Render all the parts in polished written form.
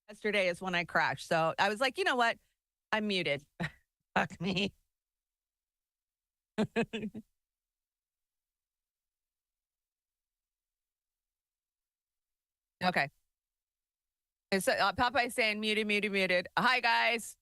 yesterday is when I crashed. So I was like, you know what? I'm muted. Fuck me. Okay. And so Popeye's saying muted, muted, muted. Hi guys.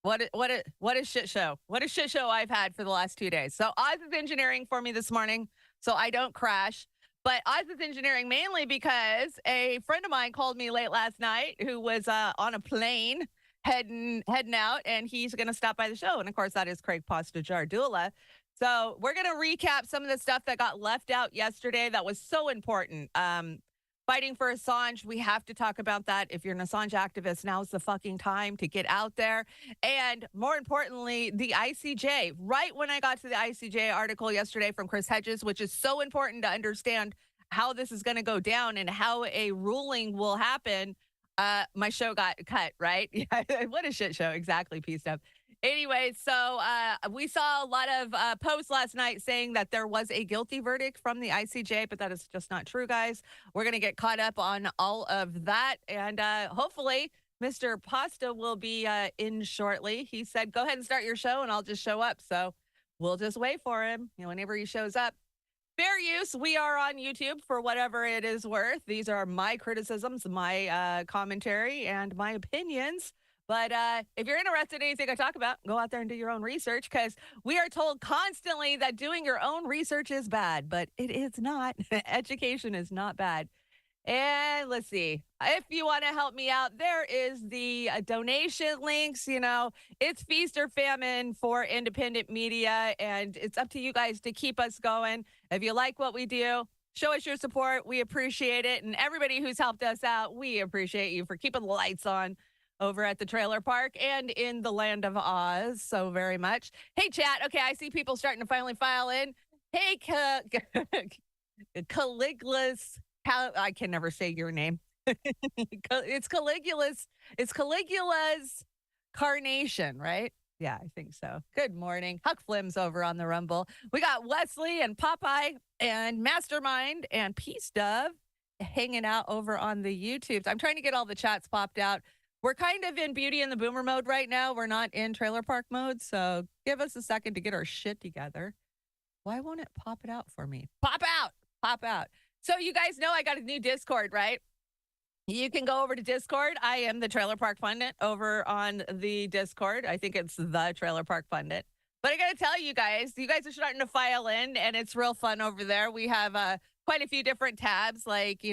What a shit show. What a shit show I've had for the last 2 days. So Oz is engineering for me this morning so I don't crash. But Oz is engineering mainly because a friend of mine called me late last night who was on a plane heading out, and he's going to stop by the show. And of course, that is Craig Posta-Jardula. So we're going to recap some of the stuff that got left out yesterday that was so important. Fighting for Assange, we have to talk about that. If you're an Assange activist, now's the fucking time to get out there. And more importantly, the ICJ. Right when I got to the ICJ article yesterday from Chris Hedges, which is so important to understand how this is going to go down and how a ruling will happen, my show got cut, right? What a shit show. Exactly, P-Stuff. Anyway, so we saw a lot of posts last night saying that there was a guilty verdict from the ICJ, but that is just not true, guys. We're going to get caught up on all of that. And hopefully, Mr. Pasta will be in shortly. He said, go ahead and start your show and I'll just show up. So we'll just wait for him, whenever he shows up. Fair use. We are on YouTube for whatever it is worth. These are my criticisms, my commentary, and my opinions. But if you're interested in anything I talk about, go out there and do your own research, because we are told constantly that doing your own research is bad, but it is not. Education is not bad. And let's see. If you want to help me out, there is the donation links. It's feast or famine for independent media, and it's up to you guys to keep us going. If you like what we do, show us your support. We appreciate it. And everybody who's helped us out, we appreciate you for keeping the lights on over at the trailer park and in the land of Oz so very much. Hey, chat. Okay, I see people starting to finally file in. Hey, Caligula's. I can never say your name. It's Caligula's. It's Caligula's carnation, right? Yeah, I think so. Good morning. Huck Flim's over on the Rumble. We got Wesley and Popeye and Mastermind and Peace Dove hanging out over on the YouTubes. I'm trying to get all the chats popped out. We're kind of in Beauty and the Boomer mode right now. We're not in trailer park mode, so give us a second to get our shit together. Why won't it pop it out for me? Pop out! Pop out. So you guys know I got a new Discord, right? You can go over to Discord. I am the Trailer Park Pundit over on the Discord. I think it's the Trailer Park Pundit. But I got to tell you guys are starting to file in, and it's real fun over there. We have quite a few different tabs, like,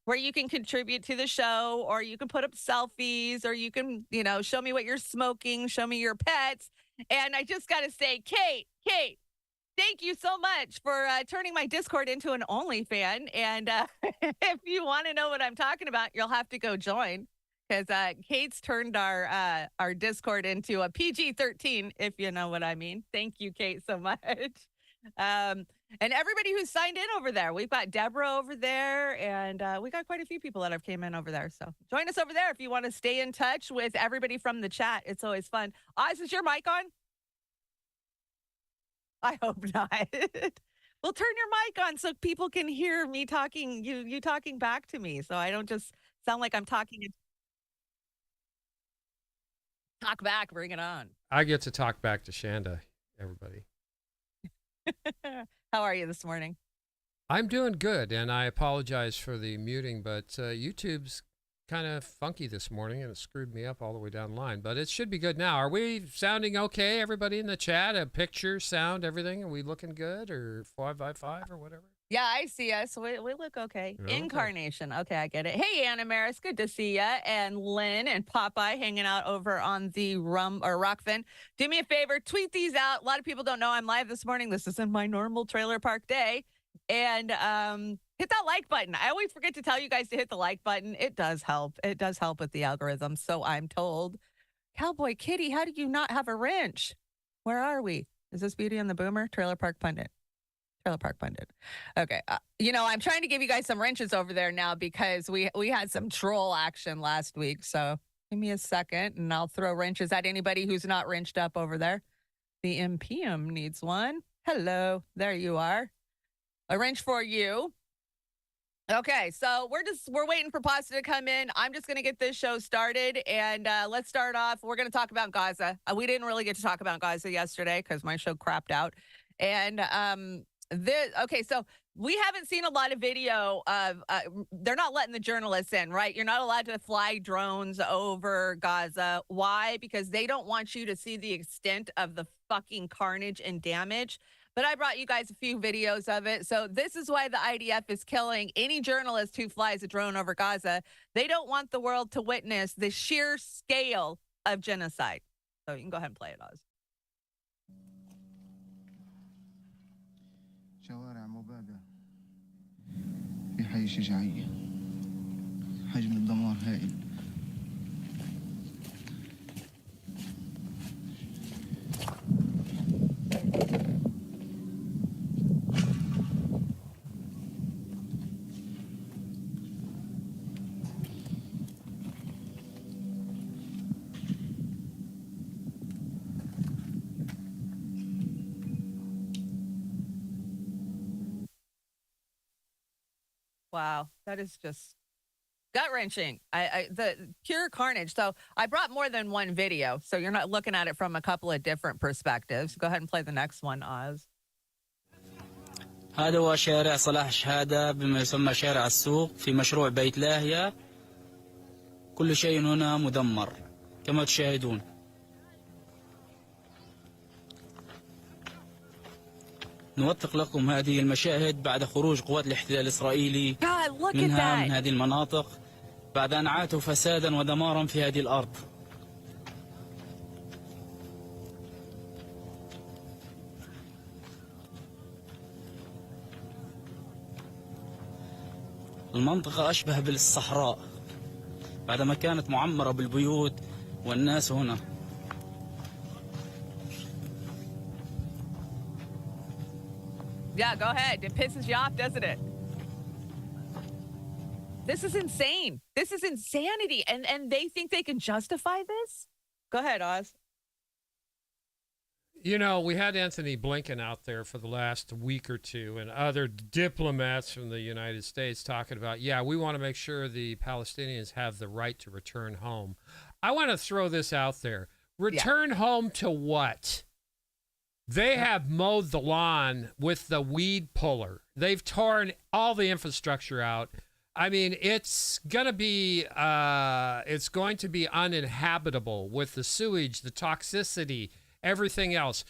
where you can contribute to the show, or you can put up selfies, or you can, show me what you're smoking, show me your pets. And I just got to say, Kate, thank you so much for turning my Discord into an OnlyFan. And if you want to know what I'm talking about, you'll have to go join, because Kate's turned our Discord into a PG-13, if you know what I mean. Thank you, Kate, so much. And everybody who's signed in over there. We've got Deborah over there, and we got quite a few people that have came in over there. So join us over there if you want to stay in touch with everybody from the chat. It's always fun. Oz, is your mic on? I hope not. Well, turn your mic on so people can hear me talking, you talking back to me, so I don't just sound like I'm talking. Talk back, bring it on. I get to talk back to Chanda, everybody. How are you this morning? I'm doing good, and I apologize for the muting, but YouTube's kind of funky this morning, and it screwed me up all the way down the line. But it should be good now. Are we sounding okay, everybody in the chat? A picture, sound, everything? Are we looking good, or 5x5 or whatever? Yeah, I see us. We look okay. Incarnation. Okay, I get it. Hey, Anna Maris, good to see ya. And Lynn and Popeye hanging out over on the Rockfin. Do me a favor, tweet these out. A lot of people don't know I'm live this morning. This isn't my normal trailer park day. And hit that like button. I always forget to tell you guys to hit the like button. It does help. It does help with the algorithm, so I'm told. Cowboy Kitty, how do you not have a wrench? Where are we? Is this Beauty and the Boomer? Trailer Park Pundit. Trailer Park Pundit. Okay. I'm trying to give you guys some wrenches over there now, because we had some troll action last week. So give me a second and I'll throw wrenches at anybody who's not wrenched up over there. The MPM needs one. Hello. There you are. A wrench for you. Okay, so we're waiting for pasta to come in. I'm just gonna get this show started, and let's start off. We're gonna talk about Gaza. We didn't really get to talk about Gaza yesterday because my show crapped out. And this okay, so we haven't seen a lot of video of. They're not letting the journalists in, right? You're not allowed to fly drones over Gaza. Why? Because they don't want you to see the extent of the fucking carnage and damage. But I brought you guys a few videos of it. So this is why the IDF is killing any journalist who flies a drone over Gaza. They don't want the world to witness the sheer scale of genocide. So you can go ahead and play it, Oz. شوارع مبادة في حي الشجاعية حجم الدمار هائل. Wow, that is just gut-wrenching. The pure carnage. So I brought more than one video, so you're not looking at it from a couple of different perspectives. Go ahead and play the next one, Oz. هذا هو شارع صلاح شهادة بما يسمى شارع السوق في مشروع بيت لاهية. كل شيء هنا مدمر كما تشاهدون. نوثق لكم هذه المشاهد بعد خروج قوات الاحتلال الإسرائيلي منها من هذه المناطق بعد أن عاتوا فسادا ودمارا في هذه الأرض. المنطقة أشبه بالصحراء بعدما كانت معمرة بالبيوت والناس هنا. Yeah, go ahead. It pisses you off, doesn't it? This is insane. This is insanity. And they think they can justify this? Go ahead, Oz. You know, we had Anthony Blinken out there for the last week or two and other diplomats from the United States talking about, yeah, we want to make sure the Palestinians have the right to return home. I want to throw this out there. Return home to what? They have mowed the lawn with the weed puller. They've torn all the infrastructure out. I mean, it's going to be uninhabitable with the sewage, the toxicity, everything else.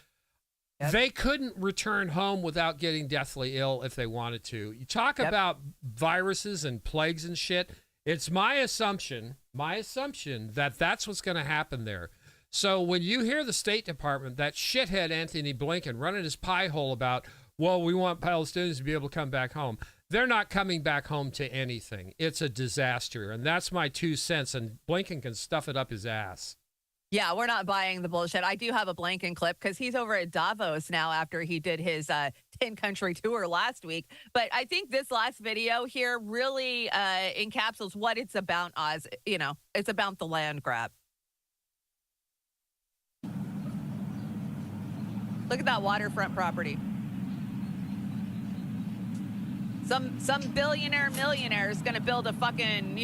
Yep. They couldn't return home without getting deathly ill if they wanted to. You talk about viruses and plagues and shit. It's my assumption that that's what's going to happen there. So when you hear the State Department, that shithead Anthony Blinken running his pie hole about, well, we want Palestinians to be able to come back home. They're not coming back home to anything. It's a disaster. And that's my 2 cents. And Blinken can stuff it up his ass. Yeah, we're not buying the bullshit. I do have a Blinken clip because he's over at Davos now after he did his 10-country tour last week. But I think this last video here really encapsulates what it's about, Oz. You know, it's about the land grab. Look at that waterfront property. Some millionaire is going to build a fucking,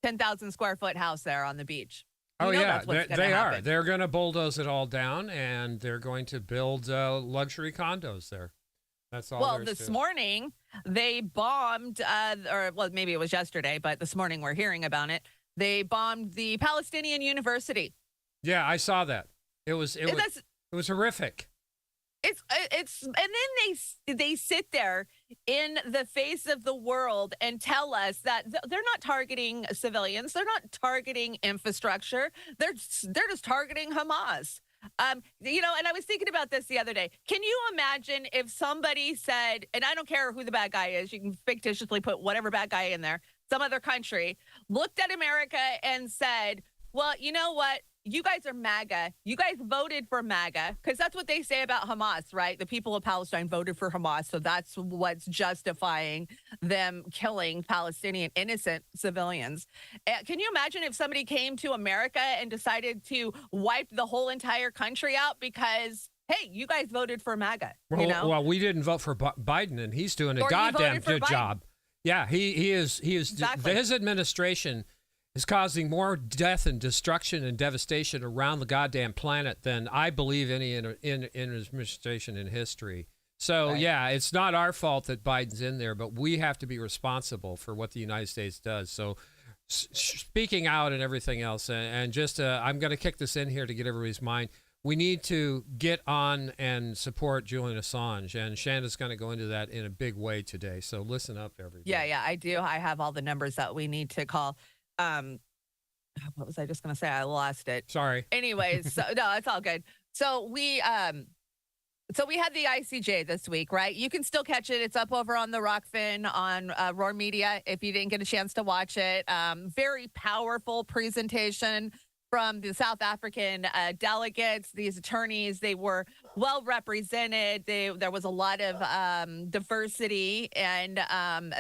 10,000 square foot house there on the beach. They are. They're going to bulldoze it all down, and they're going to build luxury condos there. That's all. Well, this morning they bombed, or well, maybe it was yesterday, but this morning we're hearing about it. They bombed the Palestinian University. Yeah, I saw that. It was horrific. It's and then they sit there in the face of the world and tell us that they're not targeting civilians, they're not targeting infrastructure, they're just targeting Hamas. And I was thinking about this the other day. Can you imagine if somebody said, and I don't care who the bad guy is, you can fictitiously put whatever bad guy in there, some other country looked at America and said, well, you know what? You guys are MAGA. You guys voted for MAGA because that's what they say about Hamas, right? The people of Palestine voted for Hamas. So that's what's justifying them killing Palestinian innocent civilians. Can you imagine if somebody came to America and decided to wipe the whole entire country out because hey, you guys voted for MAGA. Well, we didn't vote for Biden, and he's doing a Or you goddamn voted for good Biden. job. Yeah, he is. Exactly. His administration is causing more death and destruction and devastation around the goddamn planet than I believe any in administration in history. So, Right. yeah, it's not our fault that Biden's in there, but we have to be responsible for what the United States does. So, speaking out and everything else, and just I'm going to kick this in here to get everybody's mind. We need to get on and support Julian Assange, and Shanda's going to go into that in a big way today. So listen up, everybody. Yeah, I do. I have all the numbers that we need to call. What was I just going to say? I lost it. Sorry. Anyways, so, no, it's all good. So we had the ICJ this week, right? You can still catch it. It's up over on the Rockfin on Roar Media if you didn't get a chance to watch it. Very powerful presentation from the South African delegates, these attorneys. They were well represented. There was a lot of diversity, and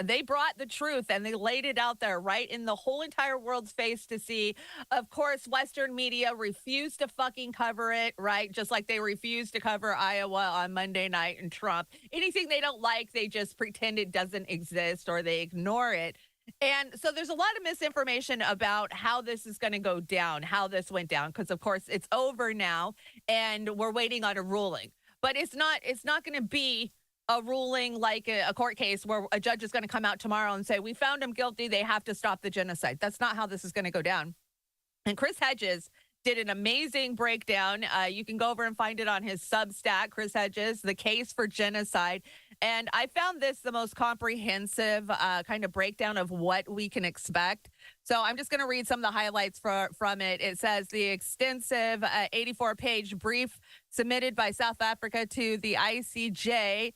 they brought the truth, and they laid it out there right in the whole entire world's face to see. Of course, Western media refused to fucking cover it, right? Just like they refused to cover Iowa on Monday night and Trump. Anything they don't like, they just pretend it doesn't exist or they ignore it. And so there's a lot of misinformation about how this is going to go down, how this went down, because of course it's over now and we're waiting on a ruling. But it's not going to be a ruling like a court case where a judge is going to come out tomorrow and say, we found him guilty, they have to stop the genocide. That's not how this is going to go down. And Chris Hedges did an amazing breakdown. You can go over and find it on his Substack, Chris Hedges, The Case for Genocide. And I found this the most comprehensive kind of breakdown of what we can expect. So I'm just going to read some of the highlights from it. It says the extensive 84-page brief submitted by South Africa to the ICJ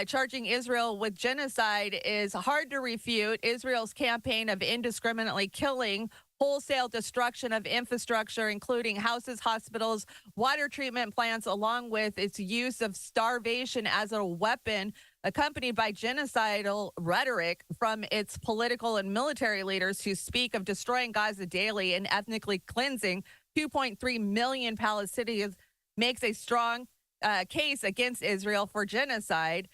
charging Israel with genocide is hard to refute. Israel's campaign of indiscriminately killing, wholesale destruction of infrastructure, including houses, hospitals, water treatment plants, along with its use of starvation as a weapon, accompanied by genocidal rhetoric from its political and military leaders who speak of destroying Gaza daily and ethnically cleansing 2.3 million Palestinians, makes a strong case against Israel for genocide.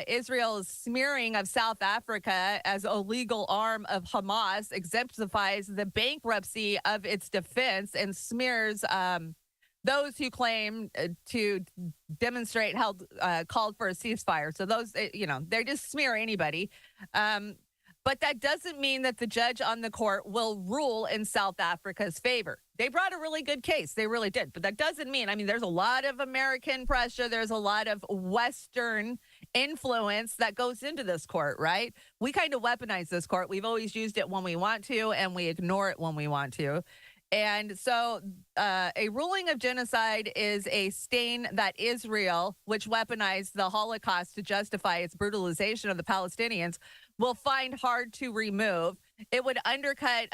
Israel's smearing of South Africa as a legal arm of Hamas exemplifies the bankruptcy of its defense and smears those who claim to demonstrate called for a ceasefire. So those, they just smear anybody. But that doesn't mean that the judge on the court will rule in South Africa's favor. They brought a really good case. They really did. But that doesn't mean, there's a lot of American pressure. There's a lot of Western influence that goes into this court, right? We kind of weaponize this court. We've always used it when we want to, and we ignore it when we want to. And so a ruling of genocide is a stain that Israel, which weaponized the Holocaust to justify its brutalization of the Palestinians, will find hard to remove. It would undercut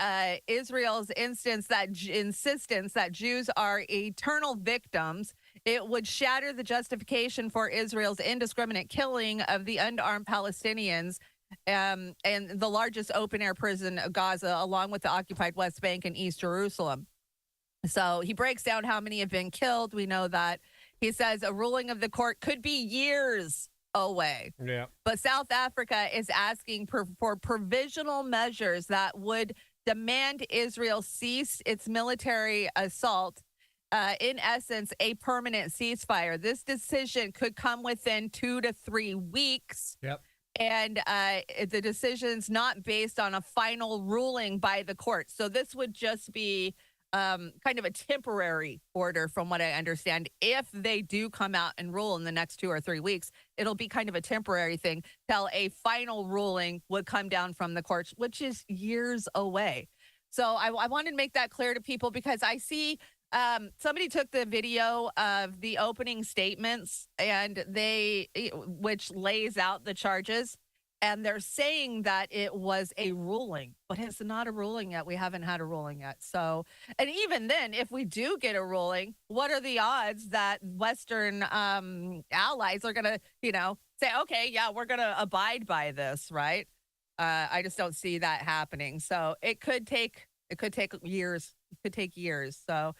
Israel's insistence that Jews are eternal victims. It would shatter the justification for Israel's indiscriminate killing of the unarmed Palestinians and the largest open-air prison of Gaza, along with the occupied West Bank and East Jerusalem. So he breaks down how many have been killed. We know that. He says a ruling of the court could be years away. Yeah. But South Africa is asking for provisional measures that would demand Israel cease its military assault. In essence, a permanent ceasefire. This decision could come within 2 to 3 weeks. Yep. And the decision's not based on a final ruling by the court. So this would just be kind of a temporary order, from what I understand. If they do come out and rule in the next 2 or 3 weeks, it'll be kind of a temporary thing till a final ruling would come down from the courts, which is years away. So I wanted to make that clear to people, because I see somebody took the video of the opening statements and which lays out the charges, and they're saying that it was a ruling, but it's not a ruling yet. We haven't had a ruling yet. So, and even then, if we do get a ruling, what are the odds that Western allies are going to, say, okay, yeah, we're going to abide by this, right? I just don't see that happening. So it could take years. It could take years. So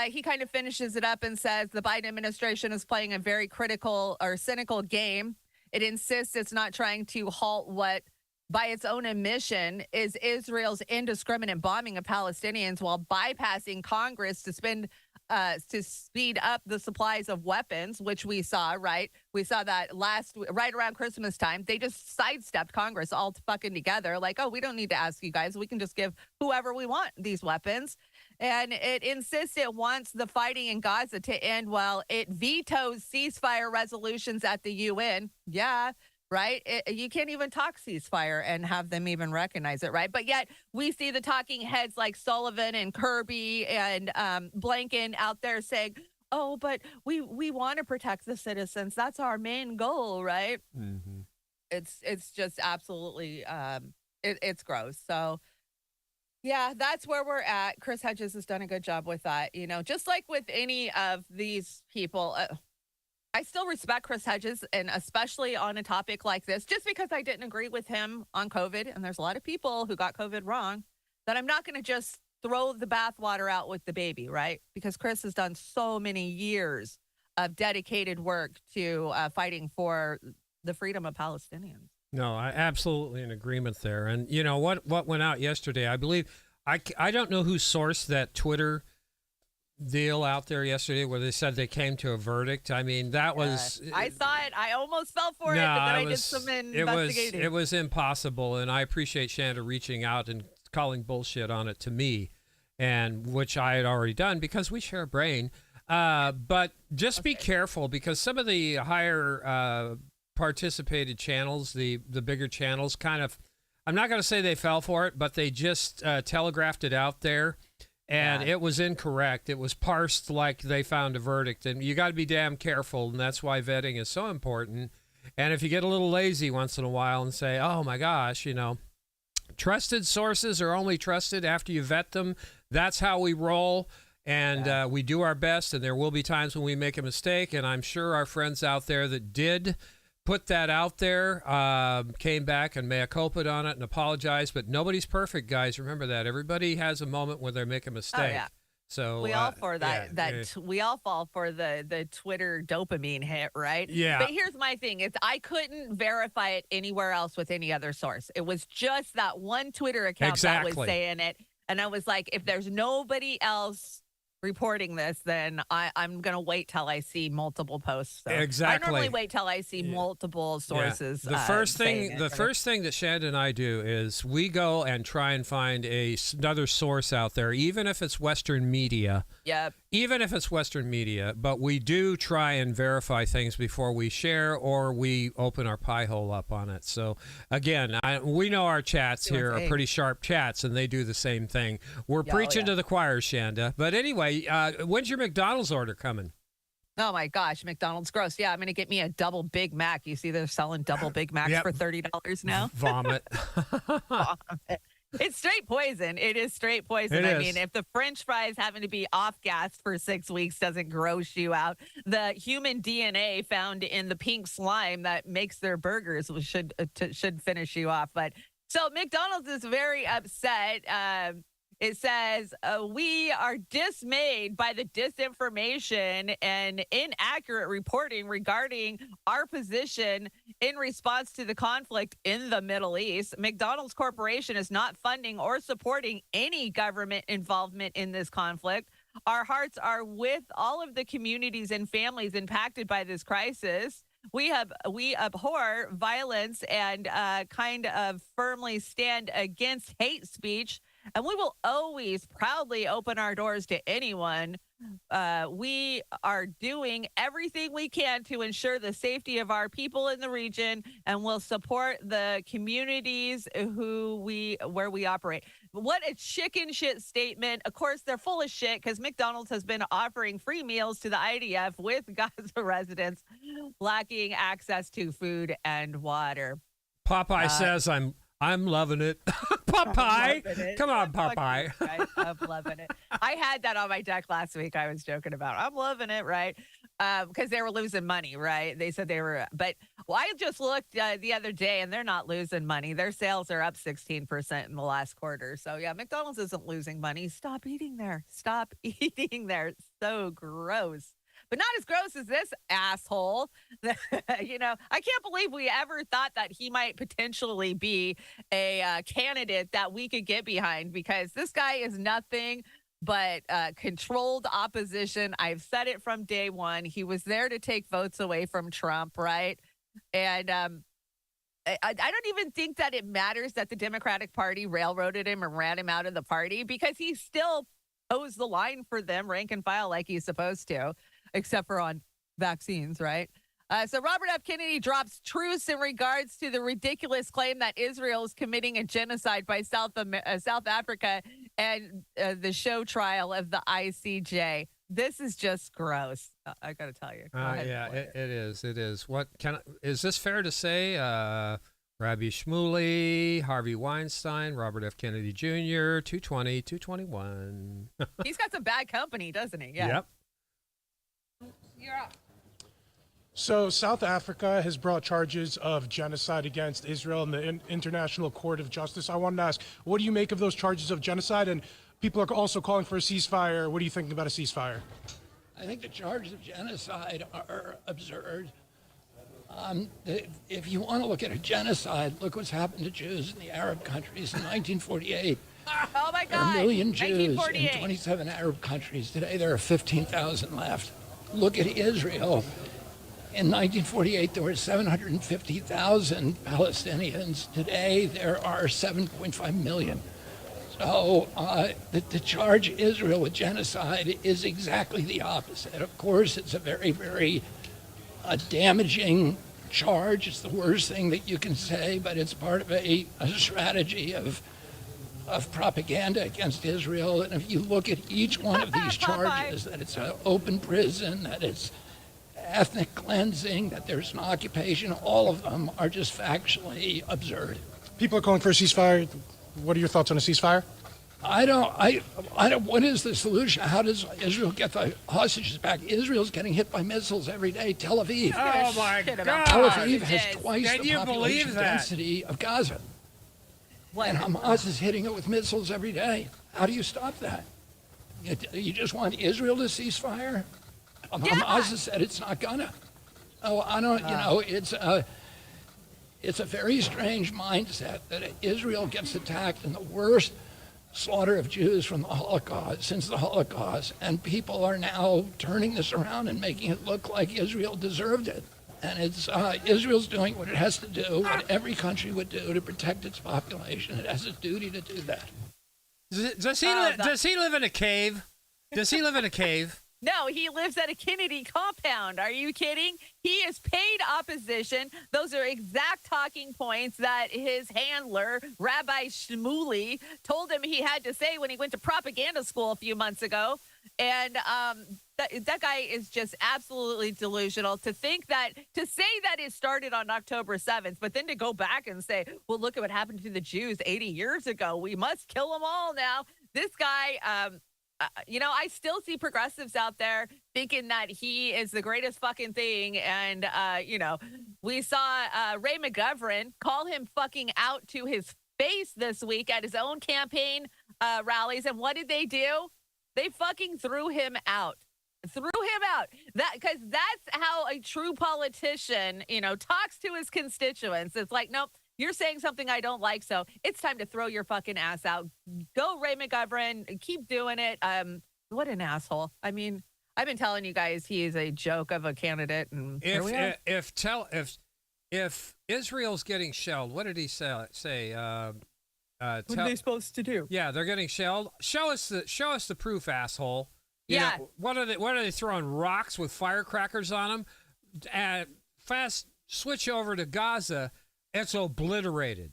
He kind of finishes it up and says the Biden administration is playing a very critical or cynical game. It insists it's not trying to halt what, by its own admission, is Israel's indiscriminate bombing of Palestinians while bypassing Congress to speed up the supplies of weapons, which we saw, right? We saw that right around Christmas time. They just sidestepped Congress all fucking together. Like, oh, we don't need to ask you guys. We can just give whoever we want these weapons. And it insists it wants the fighting in Gaza to end while it vetoes ceasefire resolutions at the UN. Yeah, right? You can't even talk ceasefire and have them even recognize it, right? But yet we see the talking heads like Sullivan and Kirby and Blinken out there saying, oh, but we want to protect the citizens. That's our main goal, right? Mm-hmm. It's just absolutely, it's gross. So, yeah, that's where we're at. Chris Hedges has done a good job with that. You know, just like with any of these people, I still respect Chris Hedges, and especially on a topic like this, just because I didn't agree with him on COVID, and there's a lot of people who got COVID wrong, that I'm not going to just throw the bathwater out with the baby, right? Because Chris has done so many years of dedicated work to fighting for the freedom of Palestinians. No, I absolutely in agreement there. And you know what went out yesterday? I believe I don't know who sourced that Twitter deal out there yesterday where they said they came to a verdict. I mean, that was I saw it. I almost fell for it, but then I did some investigating. It was impossible, and I appreciate Chanda reaching out and calling bullshit on it to me, and which I had already done because we share a brain. But just be careful because some of the higher participated channels, the bigger channels, kind of, I'm not going to say they fell for it, but they just telegraphed it out there, and it was incorrect. It was parsed like they found a verdict, and you got to be damn careful, and that's why vetting is so important. And if you get a little lazy once in a while and say, oh my gosh, you know, trusted sources are only trusted after you vet them. That's how we roll. And we do our best, and there will be times when we make a mistake, and I'm sure our friends out there that did put that out there, came back and mea culpa'd on it and apologized, but nobody's perfect, guys. Remember that. Everybody has a moment where they make a mistake. Oh, yeah. So we all for that. We all fall for the Twitter dopamine hit, right? Yeah. But here's my thing: I couldn't verify it anywhere else with any other source. It was just that one Twitter account that was saying it, and I was like, if there's nobody else reporting this, then I'm going to wait till I see multiple posts. So exactly. I normally wait till I see multiple sources. The first thing that Shanda and I do is we go and try and find another source out there, even if it's Western media. Yep. Even if it's Western media, but we do try and verify things before we share or we open our pie hole up on it. So again, we know our chats here are pretty sharp chats, and they do the same thing. We're preaching to the choir, Shanda. But anyway, when's your McDonald's order coming? Oh my gosh, McDonald's gross. Yeah, I'm going to get me a double Big Mac. You see they're selling double Big Macs for $30 now? Vomit. Vomit. It's straight poison. It is straight poison. I mean, if the French fries having to be off gas for 6 weeks doesn't gross you out, the human DNA found in the pink slime that makes their burgers should finish you off. But so McDonald's is very upset. It says, we are dismayed by the disinformation and inaccurate reporting regarding our position in response to the conflict in the Middle East. McDonald's Corporation is not funding or supporting any government involvement in this conflict. Our hearts are with all of the communities and families impacted by this crisis. We abhor violence and kind of firmly stand against hate speech. And we will always proudly open our doors to anyone. We are doing everything we can to ensure the safety of our people in the region, and will support the communities where we operate. What a chicken shit statement. Of course, they're full of shit because McDonald's has been offering free meals to the IDF with Gaza residents lacking access to food and water. Popeye says, I'm loving it. Popeye. Come on, Popeye. I'm loving it. I had that on my deck last week. I was joking about I'm loving it, right? Because they were losing money, right? They said they were. But Well, I just looked the other day, and they're not losing money. Their sales are up 16% in the last quarter. So, yeah, McDonald's isn't losing money. Stop eating there. Stop eating there. It's so gross. But not as gross as this asshole. You know, I can't believe we ever thought that he might potentially be a candidate that we could get behind, because this guy is nothing but controlled opposition. I've said it from day one. He was there to take votes away from Trump, right? And I don't even think that it matters that the Democratic Party railroaded him and ran him out of the party, because he still toes the line for them, rank and file, like he's supposed to, except for on vaccines, right? So Robert F. Kennedy drops truce in regards to the ridiculous claim that Israel is committing a genocide by South Africa and the show trial of the ICJ. This is just gross. I got to tell you. Yeah, it is. It is. Is this fair to say? Rabbi Shmuley, Harvey Weinstein, Robert F. Kennedy Jr., 220, 221. He's got some bad company, doesn't he? Yeah. Yep. You're up. So South Africa has brought charges of genocide against Israel in the International Court of Justice. I wanted to ask, what do you make of those charges of genocide? And people are also calling for a ceasefire. What are you thinking about a ceasefire? I think the charges of genocide are absurd. If you want to look at a genocide, look what's happened to Jews in the Arab countries in 1948. Oh my God! There are a million Jews in 27 Arab countries. Today there are 15,000 left. Look at Israel. In 1948, there were 750,000 Palestinians. Today, there are 7.5 million. So to charge Israel with genocide is exactly the opposite. Of course, it's a very, very damaging charge. It's the worst thing that you can say, but it's part of a strategy of propaganda against Israel. And if you look at each one of these charges, that it's an open prison, that it's ethnic cleansing, that there's an occupation, all of them are just factually absurd. People are calling for a ceasefire. What are your thoughts on a ceasefire? I don't, what is the solution? How does Israel get the hostages back? Israel's getting hit by missiles every day. Tel Aviv. Oh my God. Tel Aviv has twice Can the you population believe that? density of Gaza. What? And Hamas is hitting it with missiles every day. How do you stop that? You just want Israel to cease fire? Hamas has said it's not gonna. Oh, I don't, it's a very strange mindset that Israel gets attacked in the worst slaughter of Jews from the Holocaust, since the Holocaust, and people are now turning this around and making it look like Israel deserved it. And it's Israel's doing what it has to do, what every country would do to protect its population. It has a duty to do that. Does he live in a cave? Does he live in a cave? No, he lives at a Kennedy compound. Are you kidding? He is paid opposition. Those are exact talking points that his handler, Rabbi Shmuley, told him he had to say when he went to propaganda school a few months ago. And that guy is just absolutely delusional. To say that it started on October 7th, but then to go back and say, well, look at what happened to the Jews 80 years ago. We must kill them all now. This guy, I still see progressives out there thinking that he is the greatest fucking thing. And, we saw Ray McGovern call him fucking out to his face this week at his own campaign rallies. And what did they do? They fucking threw him out. Because that's how a true politician, talks to his constituents. It's like, nope. You're saying something I don't like, so it's time to throw your fucking ass out. Go, Ray McGovern. Keep doing it. What an asshole. I mean, I've been telling you guys he is a joke of a candidate. And if Israel's getting shelled, what did he say? What are they supposed to do? Yeah, they're getting shelled. Show us the proof, asshole. Yeah. What are they throwing rocks with firecrackers on them? Fast switch over to Gaza. It's obliterated.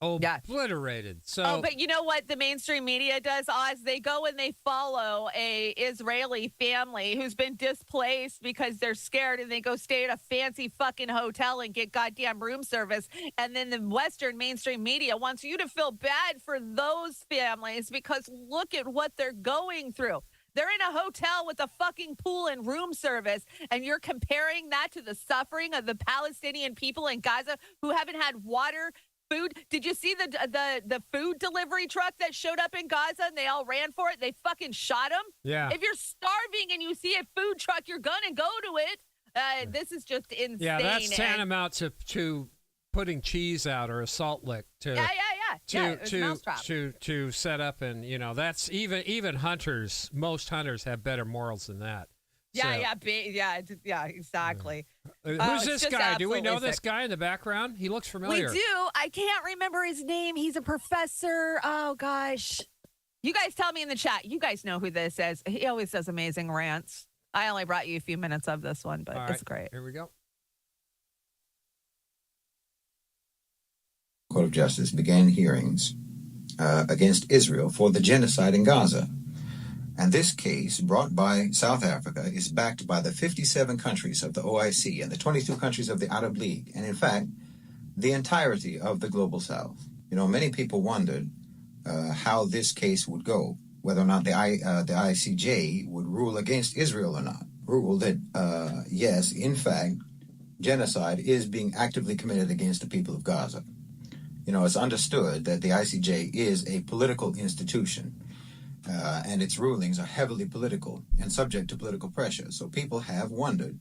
Obliterated. So, but you know what the mainstream media does, Oz? They go and they follow a Israeli family who's been displaced because they're scared, and they go stay at a fancy fucking hotel and get goddamn room service. And then the Western mainstream media wants you to feel bad for those families because look at what they're going through. They're in a hotel with a fucking pool and room service, and you're comparing that to the suffering of the Palestinian people in Gaza who haven't had water, food. Did you see the food delivery truck that showed up in Gaza and they all ran for it? They fucking shot him. Yeah. If you're starving and you see a food truck, you're gonna go to it. This is just insane. Yeah, that's tantamount to putting cheese out or a salt lick to to set up, and that's even hunters. Most hunters have better morals than that. Yeah, exactly. Who's this guy? Do we know this guy in the background? He looks familiar. We do. I can't remember his name. He's a professor. Oh gosh, you guys tell me in the chat. You guys know who this is. He always does amazing rants. I only brought you a few minutes of this one, but it's great. Here we go. Court of Justice began hearings against Israel for the genocide in Gaza. And this case, brought by South Africa, is backed by the 57 countries of the OIC and the 22 countries of the Arab League, and in fact, the entirety of the Global South. Many people wondered how this case would go, whether or not the ICJ would rule against Israel or not. Rule that, yes, in fact, genocide is being actively committed against the people of Gaza. It's understood that the ICJ is a political institution, and its rulings are heavily political and subject to political pressure. So people have wondered,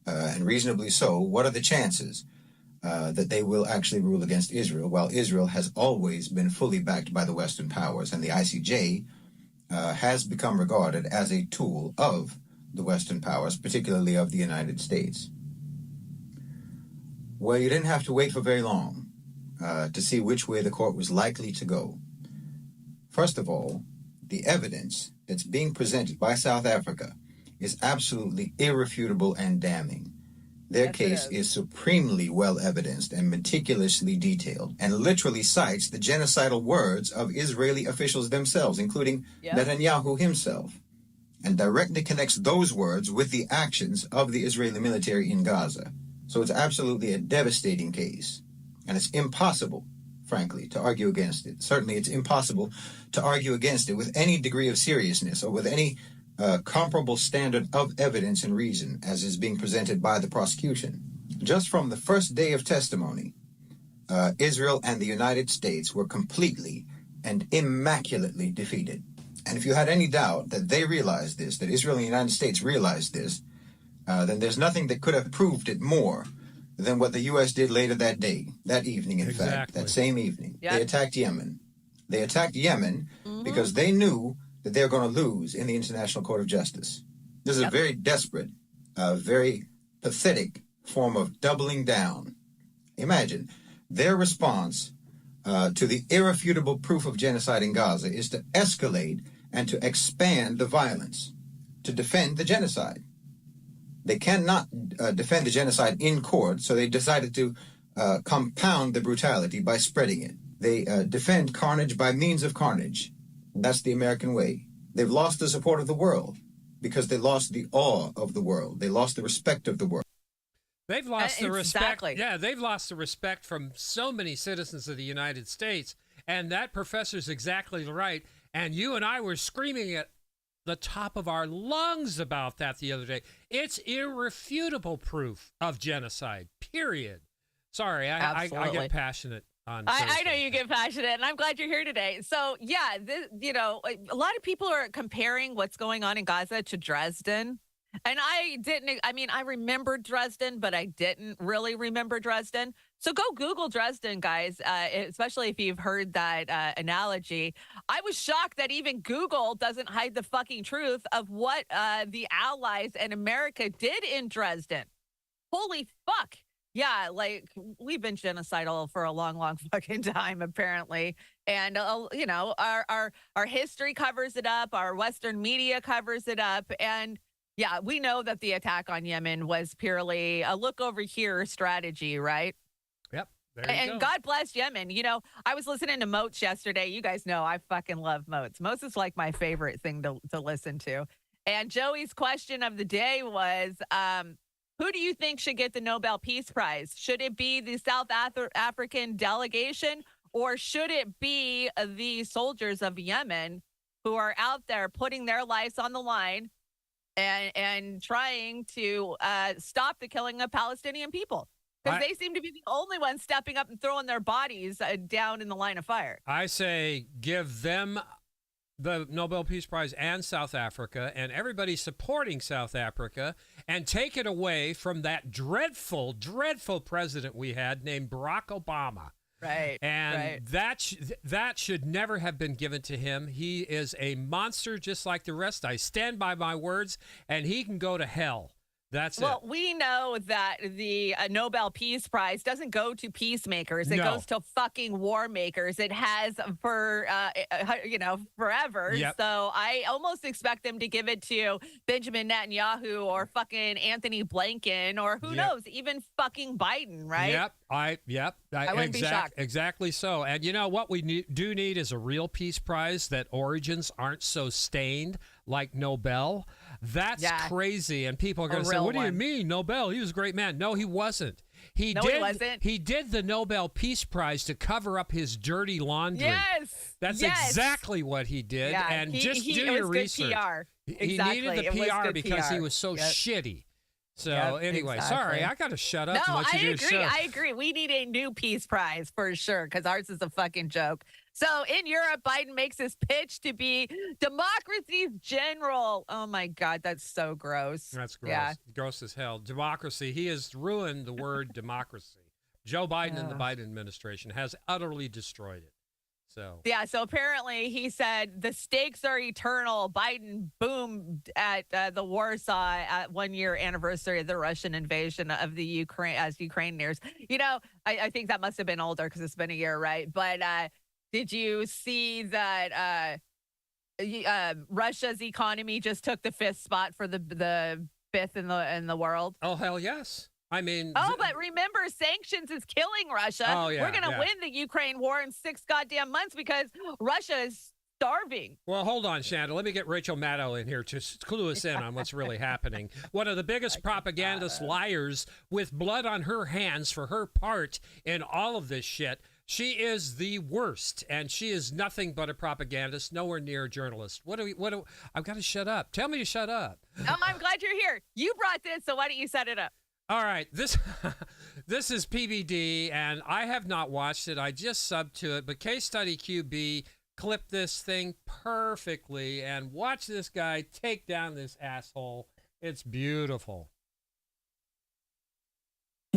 and reasonably so, what are the chances that they will actually rule against Israel, while Israel has always been fully backed by the Western powers, and the ICJ has become regarded as a tool of the Western powers, particularly of the United States. Well, you didn't have to wait for very long to see which way the court was likely to go. First of all, the evidence that's being presented by South Africa is absolutely irrefutable and damning. Their case is supremely well evidenced and meticulously detailed, and literally cites the genocidal words of Israeli officials themselves, including Netanyahu himself, and directly connects those words with the actions of the Israeli military in Gaza. So it's absolutely a devastating case. And it's impossible, frankly, to argue against it. Certainly, it's impossible to argue against it with any degree of seriousness or with any comparable standard of evidence and reason as is being presented by the prosecution. Just from the first day of testimony, Israel and the United States were completely and immaculately defeated. And if you had any doubt that they realized this, that Israel and the United States realized this, then there's nothing that could have proved it more than what the U.S. did later that day, that evening, in fact, that same evening. Yep. They attacked Yemen. They attacked Yemen because they knew that they're going to lose in the International Court of Justice. This is a very desperate, very pathetic form of doubling down. Imagine, their response to the irrefutable proof of genocide in Gaza is to escalate and to expand the violence, to defend the genocide. They cannot defend the genocide in court, so they decided to compound the brutality by spreading it. They defend carnage by means of carnage. That's the American way. They've lost the support of the world because they lost the awe of the world. They lost the respect of the world. They've lost the respect. Yeah, they've lost the respect from so many citizens of the United States. And that professor's exactly right. And you and I were screaming at the top of our lungs about that the other day. It's irrefutable proof of genocide, period. Sorry, I get passionate on I know you get passionate, and I'm glad you're here today. So, yeah, a lot of people are comparing what's going on in Gaza to Dresden. And I remembered Dresden, but I didn't really remember Dresden. So go Google Dresden, guys, especially if you've heard that analogy. I was shocked that even Google doesn't hide the fucking truth of what the Allies and America did in Dresden. Holy fuck. Yeah, like, we've been genocidal for a long, long fucking time, apparently. And, our history covers it up. Our Western media covers it up. And yeah, we know that the attack on Yemen was purely a look over here strategy, right? Yep. There you go. And God bless Yemen. I was listening to Moats yesterday. You guys know I fucking love Moats. Moats is like my favorite thing to listen to. And Joey's question of the day was, who do you think should get the Nobel Peace Prize? Should it be the South African delegation, or should it be the soldiers of Yemen? who are out there putting their lives on the line and trying to stop the killing of Palestinian people. Because they seem to be the only ones stepping up and throwing their bodies down in the line of fire. I say give them the Nobel Peace Prize and South Africa and everybody supporting South Africa and take it away from that dreadful, dreadful president we had named Barack Obama. Right. And that should never have been given to him. He is a monster just like the rest. I stand by my words, and he can go to hell. That's it. Well, we know that the Nobel Peace Prize doesn't go to peacemakers. It goes to fucking war makers. It has for, forever. Yep. So I almost expect them to give it to Benjamin Netanyahu or fucking Anthony Blinken or who knows, even fucking Biden, right? Yep. I wouldn't be shocked. Exactly so. And you know what we do need is a real peace prize that origins aren't so stained like Nobel. That's crazy. And people are going to say, what do you mean, Nobel? He was a great man. No, he wasn't. He wasn't. He did the Nobel Peace Prize to cover up his dirty laundry. Yes. That's exactly what he did. Yeah. And just do your research. PR. He needed the PR because he was so shitty. So anyway, sorry, I got to shut up and let you do the show. I agree. We need a new peace prize for sure because ours is a fucking joke. So in Europe, Biden makes his pitch to be democracy's general. Oh my God, that's so gross. That's gross. Yeah. Gross as hell. Democracy. He has ruined the word democracy. Joe Biden and the Biden administration has utterly destroyed it. So apparently he said the stakes are eternal. Biden boomed at the Warsaw 1 year anniversary of the Russian invasion of the Ukraine as Ukraine nears. You know, I think that must have been older because it's been a year, right? But did you see that Russia's economy just took the 5th spot for the 5th in the world? Oh, hell yes. I mean, but remember, sanctions is killing Russia. Oh, yeah, we're going to win the Ukraine war in 6 goddamn months because Russia is starving. Well, hold on, Chanda. Let me get Rachel Maddow in here to clue us in on what's really happening. One of the biggest propagandist liars with blood on her hands for her part in all of this shit. She is the worst, and she is nothing but a propagandist, nowhere near a journalist. I've got to shut up. Tell me to shut up. I'm glad you're here. You brought this, so why don't you set it up? All right, this is PBD, and I have not watched it. I just subbed to it, but Case Study QB clipped this thing perfectly, and watch this guy take down this asshole. It's beautiful.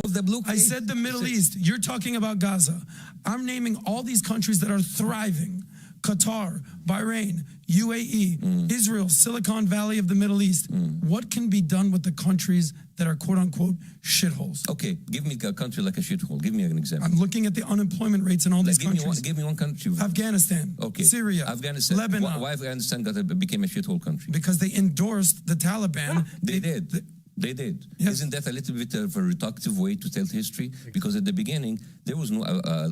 I said the Middle East. You're talking about Gaza. I'm naming all these countries that are thriving. Qatar, Bahrain, UAE, Israel, Silicon Valley of the Middle East. What can be done with the countries that are quote-unquote shitholes? Okay, give me a country like a shithole. Give me an example. I'm looking at the unemployment rates in all these countries. Give me one country. Afghanistan, Syria, Afghanistan, Lebanon. Why Afghanistan became a shithole country? Because they endorsed the Taliban. They did. They did. Yes. Isn't that a little bit of a reductive way to tell history? Because at the beginning, there was no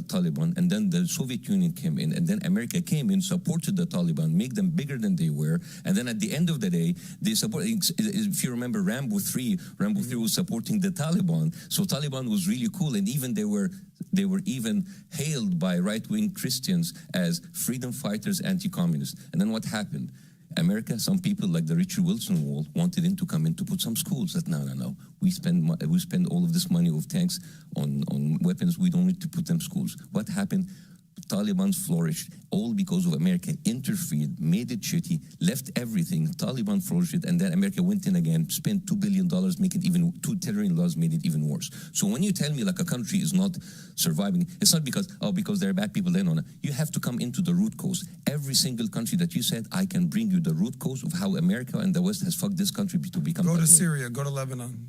Taliban, and then the Soviet Union came in, and then America came in, supported the Taliban, make them bigger than they were, and then at the end of the day, they support. If you remember Rambo 3 was supporting the Taliban, so Taliban was really cool, and even they were even hailed by right-wing Christians as freedom fighters, anti-communists. And then what happened? America, some people like the Richard Wilson wall wanted him to come in to put some schools. That no. We spend all of this money of tanks on weapons. We don't need to put them schools. What happened? Taliban flourished, all because of America interfered, made it shitty, left everything. Taliban flourished, and then America went in again, spent $2 billion, make it even, $2 trillion, made it even worse. So when you tell me like a country is not surviving, it's not because they're bad people. Then you have to come into the root cause. Every single country that you said, I can bring you the root cause of how America and the West has fucked this country to become. Go to Syria, go to Lebanon.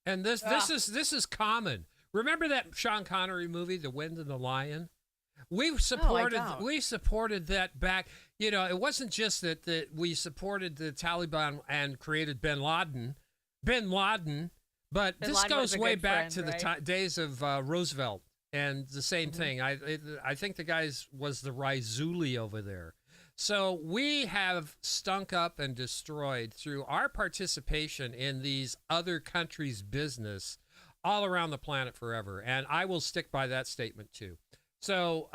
And this is common. Remember that Sean Connery movie, The Wind and the Lion? We supported that back. You know, it wasn't just that we supported the Taliban and created Bin Laden, but this goes way back to the days of Roosevelt and the same thing. I think the guy was the Raizuli over there. So we have stunk up and destroyed through our participation in these other countries' business all around the planet forever. And I will stick by that statement too. So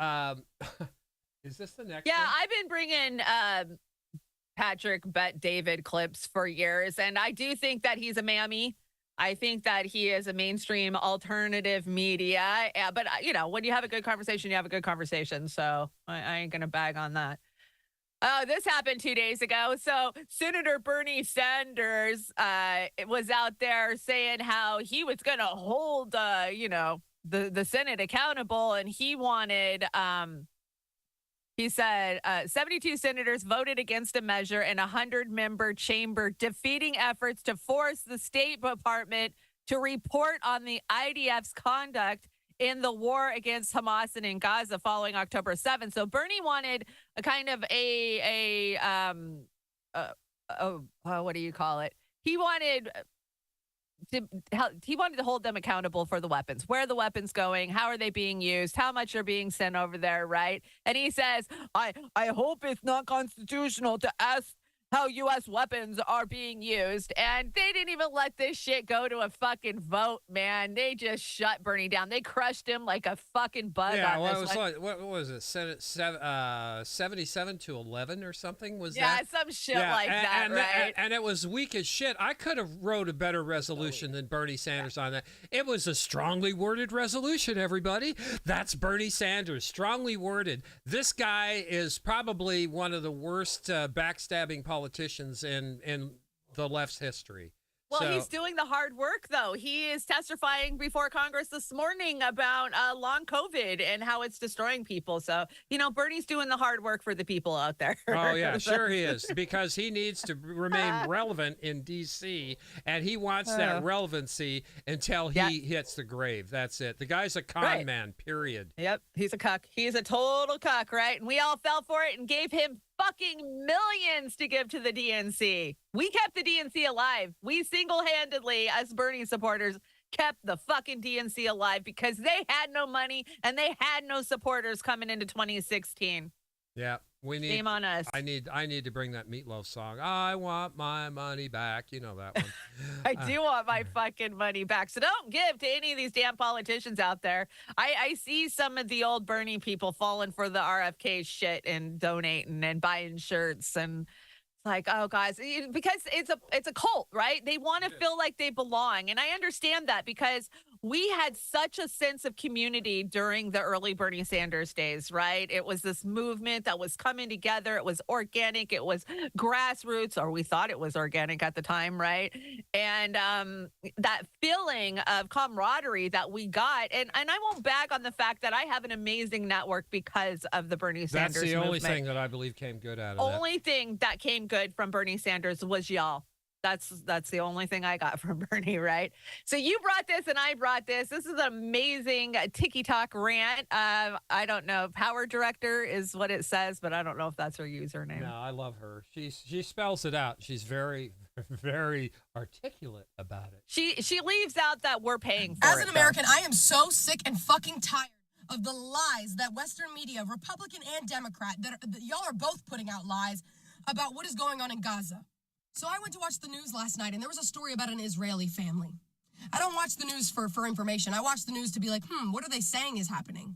Is this the next Yeah, one? I've been bringing Patrick Bet David clips for years, and I do think that he's a mammy. I think that he is a mainstream alternative media. But, when you have a good conversation, you have a good conversation. So I ain't going to bag on that. This happened 2 days ago. So Senator Bernie Sanders was out there saying how he was going to hold, the Senate accountable, and he wanted he said 72 senators voted against a measure in a 100-member chamber, defeating efforts to force the State Department to report on the IDF's conduct in the war against Hamas and in Gaza following October 7th. So Bernie wanted a kind of what do you call it? He wanted to hold them accountable for the weapons. Where are the weapons going? How are they being used? How much are being sent over there, right? And he says, I hope it's not constitutional to ask how U.S. weapons are being used. And they didn't even let this shit go to a fucking vote, man. They just shut Bernie down. They crushed him like a fucking bug on this one. What was it? Senate 77-11 or something? Was that? Yeah, some shit like that, right? And it was weak as shit. I could have wrote a better resolution than Bernie Sanders on that. It was a strongly worded resolution, everybody. That's Bernie Sanders, strongly worded. This guy is probably one of the worst backstabbing politicians in the left's history. Well, he's doing the hard work, though. He is testifying before Congress this morning about long COVID and how it's destroying people. So, Bernie's doing the hard work for the people out there. Oh, yeah, sure he is, because he needs to remain relevant in D.C., and he wants that relevancy until he hits the grave. That's it. The guy's a con man, period. Yep, he's a cuck. He's a total cuck, right? And we all fell for it and gave him fucking millions to give to the DNC. We kept the DNC alive. We single-handedly, as Bernie supporters, kept the fucking DNC alive because they had no money and they had no supporters coming into 2016. Yeah, we need. Shame on us. I need to bring that Meatloaf song. I want my money back. You know that one. I do want my fucking money back. So don't give to any of these damn politicians out there. I see some of the old Bernie people falling for the RFK shit and donating and buying shirts, and it's like, oh guys, because it's a cult, right? They want to feel like they belong. And I understand that because we had such a sense of community during the early Bernie Sanders days, right? It was this movement that was coming together. It was organic. It was grassroots, or we thought it was organic at the time, right? And that feeling of camaraderie that we got, and I won't bag on the fact that I have an amazing network because of the Bernie Sanders movement. That's the only thing that I believe came good out of that. Only thing that came good from Bernie Sanders was y'all. That's the only thing I got from Bernie, right? So you brought this and I brought this. This is an amazing TikTok rant. I don't know. Power Director is what it says, but I don't know if that's her username. No, I love her. She spells it out. She's very, very articulate about it. She leaves out that we're paying for it. As an American, I am so sick and fucking tired of the lies that Western media, Republican and Democrat, that y'all are both putting out lies about what is going on in Gaza. So I went to watch the news last night, and there was a story about an Israeli family. I don't watch the news for information. I watch the news to be like, what are they saying is happening?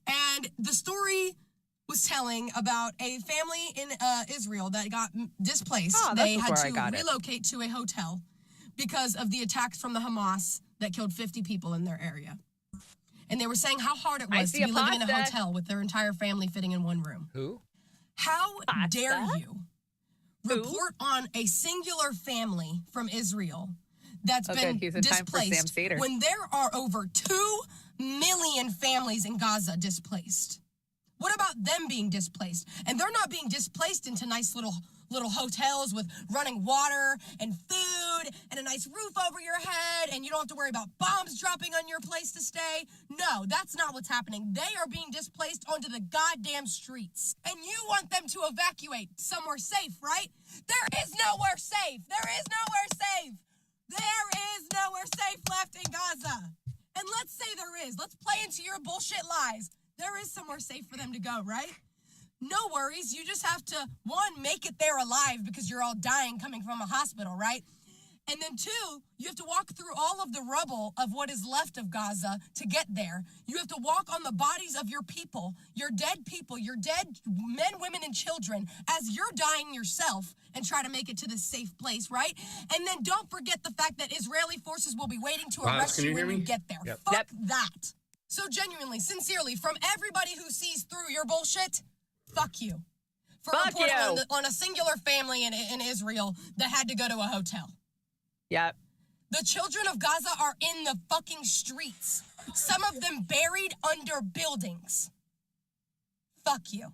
And the story was telling about a family in Israel that got displaced. They had to relocate to a hotel because of the attacks from the Hamas that killed 50 people in their area. And they were saying how hard it was to be living in a hotel with their entire family fitting in one room. Who? How dare you report on a singular family from Israel that's been displaced when there are over 2 million families in Gaza displaced? What about them being displaced? And they're not being displaced into nice little hotels with running water and food and a nice roof over your head, and you don't have to worry about bombs dropping on your place to stay. No, that's not what's happening. They are being displaced onto the goddamn streets. And you want them to evacuate somewhere safe, right? There is nowhere safe. There is nowhere safe. There is nowhere safe left in Gaza. And let's say there is. Let's play into your bullshit lies. There is somewhere safe for them to go, right? No worries. You just have to, one, make it there alive because you're all dying coming from a hospital, right? And then 2, you have to walk through all of the rubble of what is left of Gaza to get there. You have to walk on the bodies of your people, your dead men, women, and children as you're dying yourself and try to make it to this safe place, right? And then don't forget the fact that Israeli forces will be waiting to arrest you when you get there. Yep. Fuck that. So genuinely, sincerely, from everybody who sees through your bullshit, fuck you. For reporting on a singular family in Israel that had to go to a hotel. Yep. The children of Gaza are in the fucking streets. Some of them buried under buildings. Fuck you.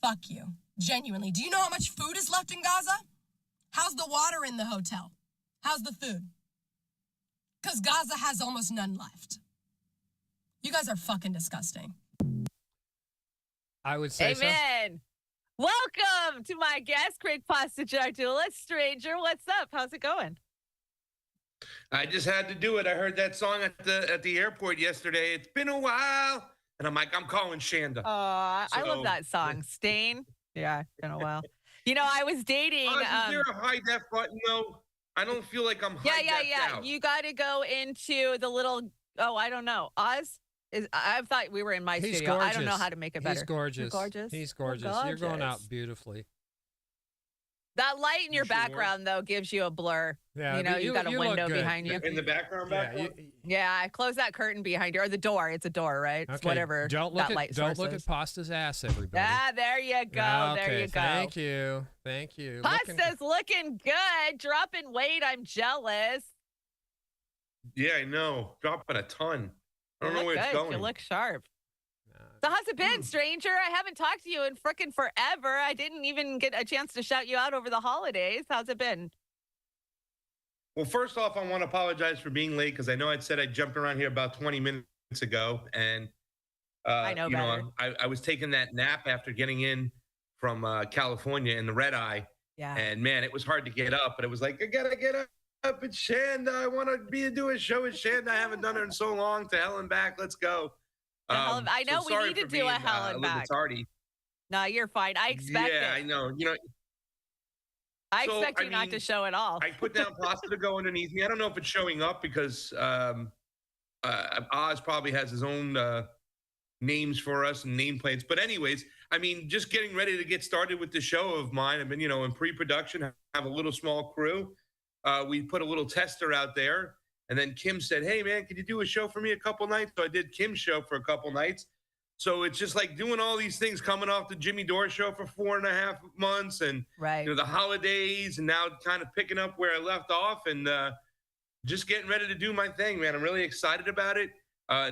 Fuck you. Genuinely. Do you know how much food is left in Gaza? How's the water in the hotel? How's the food? Because Gaza has almost none left. You guys are fucking disgusting. I would say Amen. Welcome to my guest, Craig Pasta Jardula. Stranger, what's up? How's it going? I just had to do it. I heard that song at the airport yesterday. It's been a while. And I'm like, I'm calling Chanda. I love that song. Stain. Yeah, been a while. You know, I was dating. Is there a high def button though? I don't feel like I'm high def out. You got to go into the little, I don't know. Oz? I thought we were in my studio. Gorgeous. I don't know how to make it better. He's gorgeous. You're gorgeous. He's gorgeous. You're going out beautifully. That light in your background, though, gives you a blur. Yeah, you know, you got a window behind you. In the background, Yeah, close that curtain behind you. Or the door. It's a door, right? Okay. It's whatever Don't look at Pasta's ass, everybody. Ah, there you go. Okay, there you go. Thank you. Pasta's looking good. Dropping weight. I'm jealous. Yeah, I know. Dropping a ton. I don't know where it's going. You look sharp. So how's it been, stranger? I haven't talked to you in frickin' forever. I didn't even get a chance to shout you out over the holidays. How's it been? Well, first off, I want to apologize for being late because I know I'd said I jumped around here about 20 minutes ago. And, I know better. I was taking that nap after getting in from California in the red eye. Yeah. And, man, it was hard to get up. But it was like, I got to get up. It's Chanda. I want to do a show with Chanda. I haven't done it in so long. To hell and back. Let's go. I know so we need to do a hell and back. Tardy. No, you're fine. I expect it. Yeah, I know. You know, I expect you not to show at all. I put down pasta to go underneath me. I don't know if it's showing up because Oz probably has his own names for us and nameplates. But anyways, I mean, just getting ready to get started with the show of mine. I've been, in pre-production, have a little small crew. We put a little tester out there. And then Kim said, hey, man, could you do a show for me a couple nights? So I did Kim's show for a couple nights. So it's just like doing all these things, coming off the Jimmy Dore show for 4.5 months and the holidays, and now kind of picking up where I left off and just getting ready to do my thing, man. I'm really excited about it.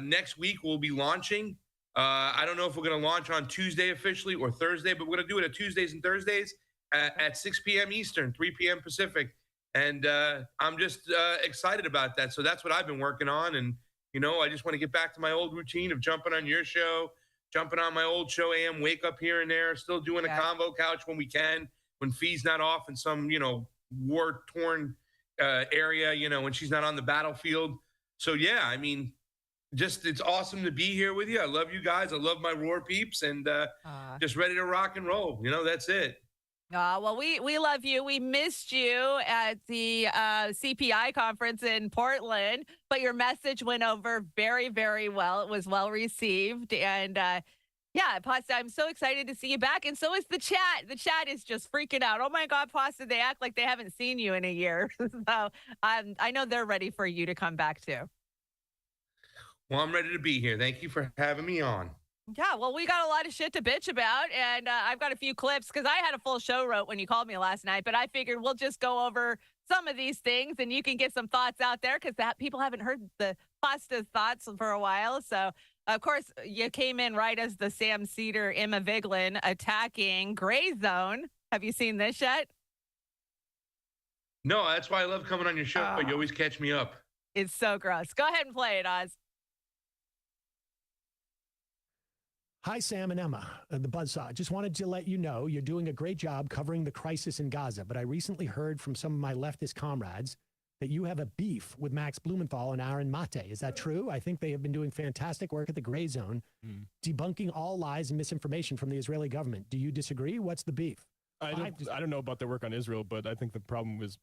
Next week, we'll be launching. I don't know if we're going to launch on Tuesday officially or Thursday, but we're going to do it at Tuesdays and Thursdays at 6 p.m. Eastern, 3 p.m. Pacific. And I'm just excited about that. So that's what I've been working on. And, I just want to get back to my old routine of jumping on your show, jumping on my old show, AM, wake up here and there, still doing a convo couch when we can, when Fee's not off in some, war-torn area, when she's not on the battlefield. So, yeah, I mean, it's awesome to be here with you. I love you guys. I love my Roar peeps and just ready to rock and roll. That's it. Well, we love you. We missed you at the CPI conference in Portland, but your message went over very, very well. It was well received. And Pasta, I'm so excited to see you back. And so is the chat. The chat is just freaking out. Oh, my God, Pasta, they act like they haven't seen you in a year. So I know they're ready for you to come back, too. Well, I'm ready to be here. Thank you for having me on. Yeah, well, we got a lot of shit to bitch about, and I've got a few clips because I had a full show wrote when you called me last night, but I figured we'll just go over some of these things, and you can get some thoughts out there because people haven't heard the Pasta's thoughts for a while. So, of course, you came in right as the Sam Cedar, Emma Vigeland attacking Gray Zone. Have you seen this yet? No, that's why I love coming on your show, but you always catch me up. It's so gross. Go ahead and play it, Oz. Hi, Sam and Emma, the Buzzsaw. Just wanted to let you know you're doing a great job covering the crisis in Gaza, but I recently heard from some of my leftist comrades that you have a beef with Max Blumenthal and Aaron Mate. Is that true? I think they have been doing fantastic work at the Gray Zone, debunking all lies and misinformation from the Israeli government. Do you disagree? What's the beef? I don't know about their work on Israel, but I think the problem is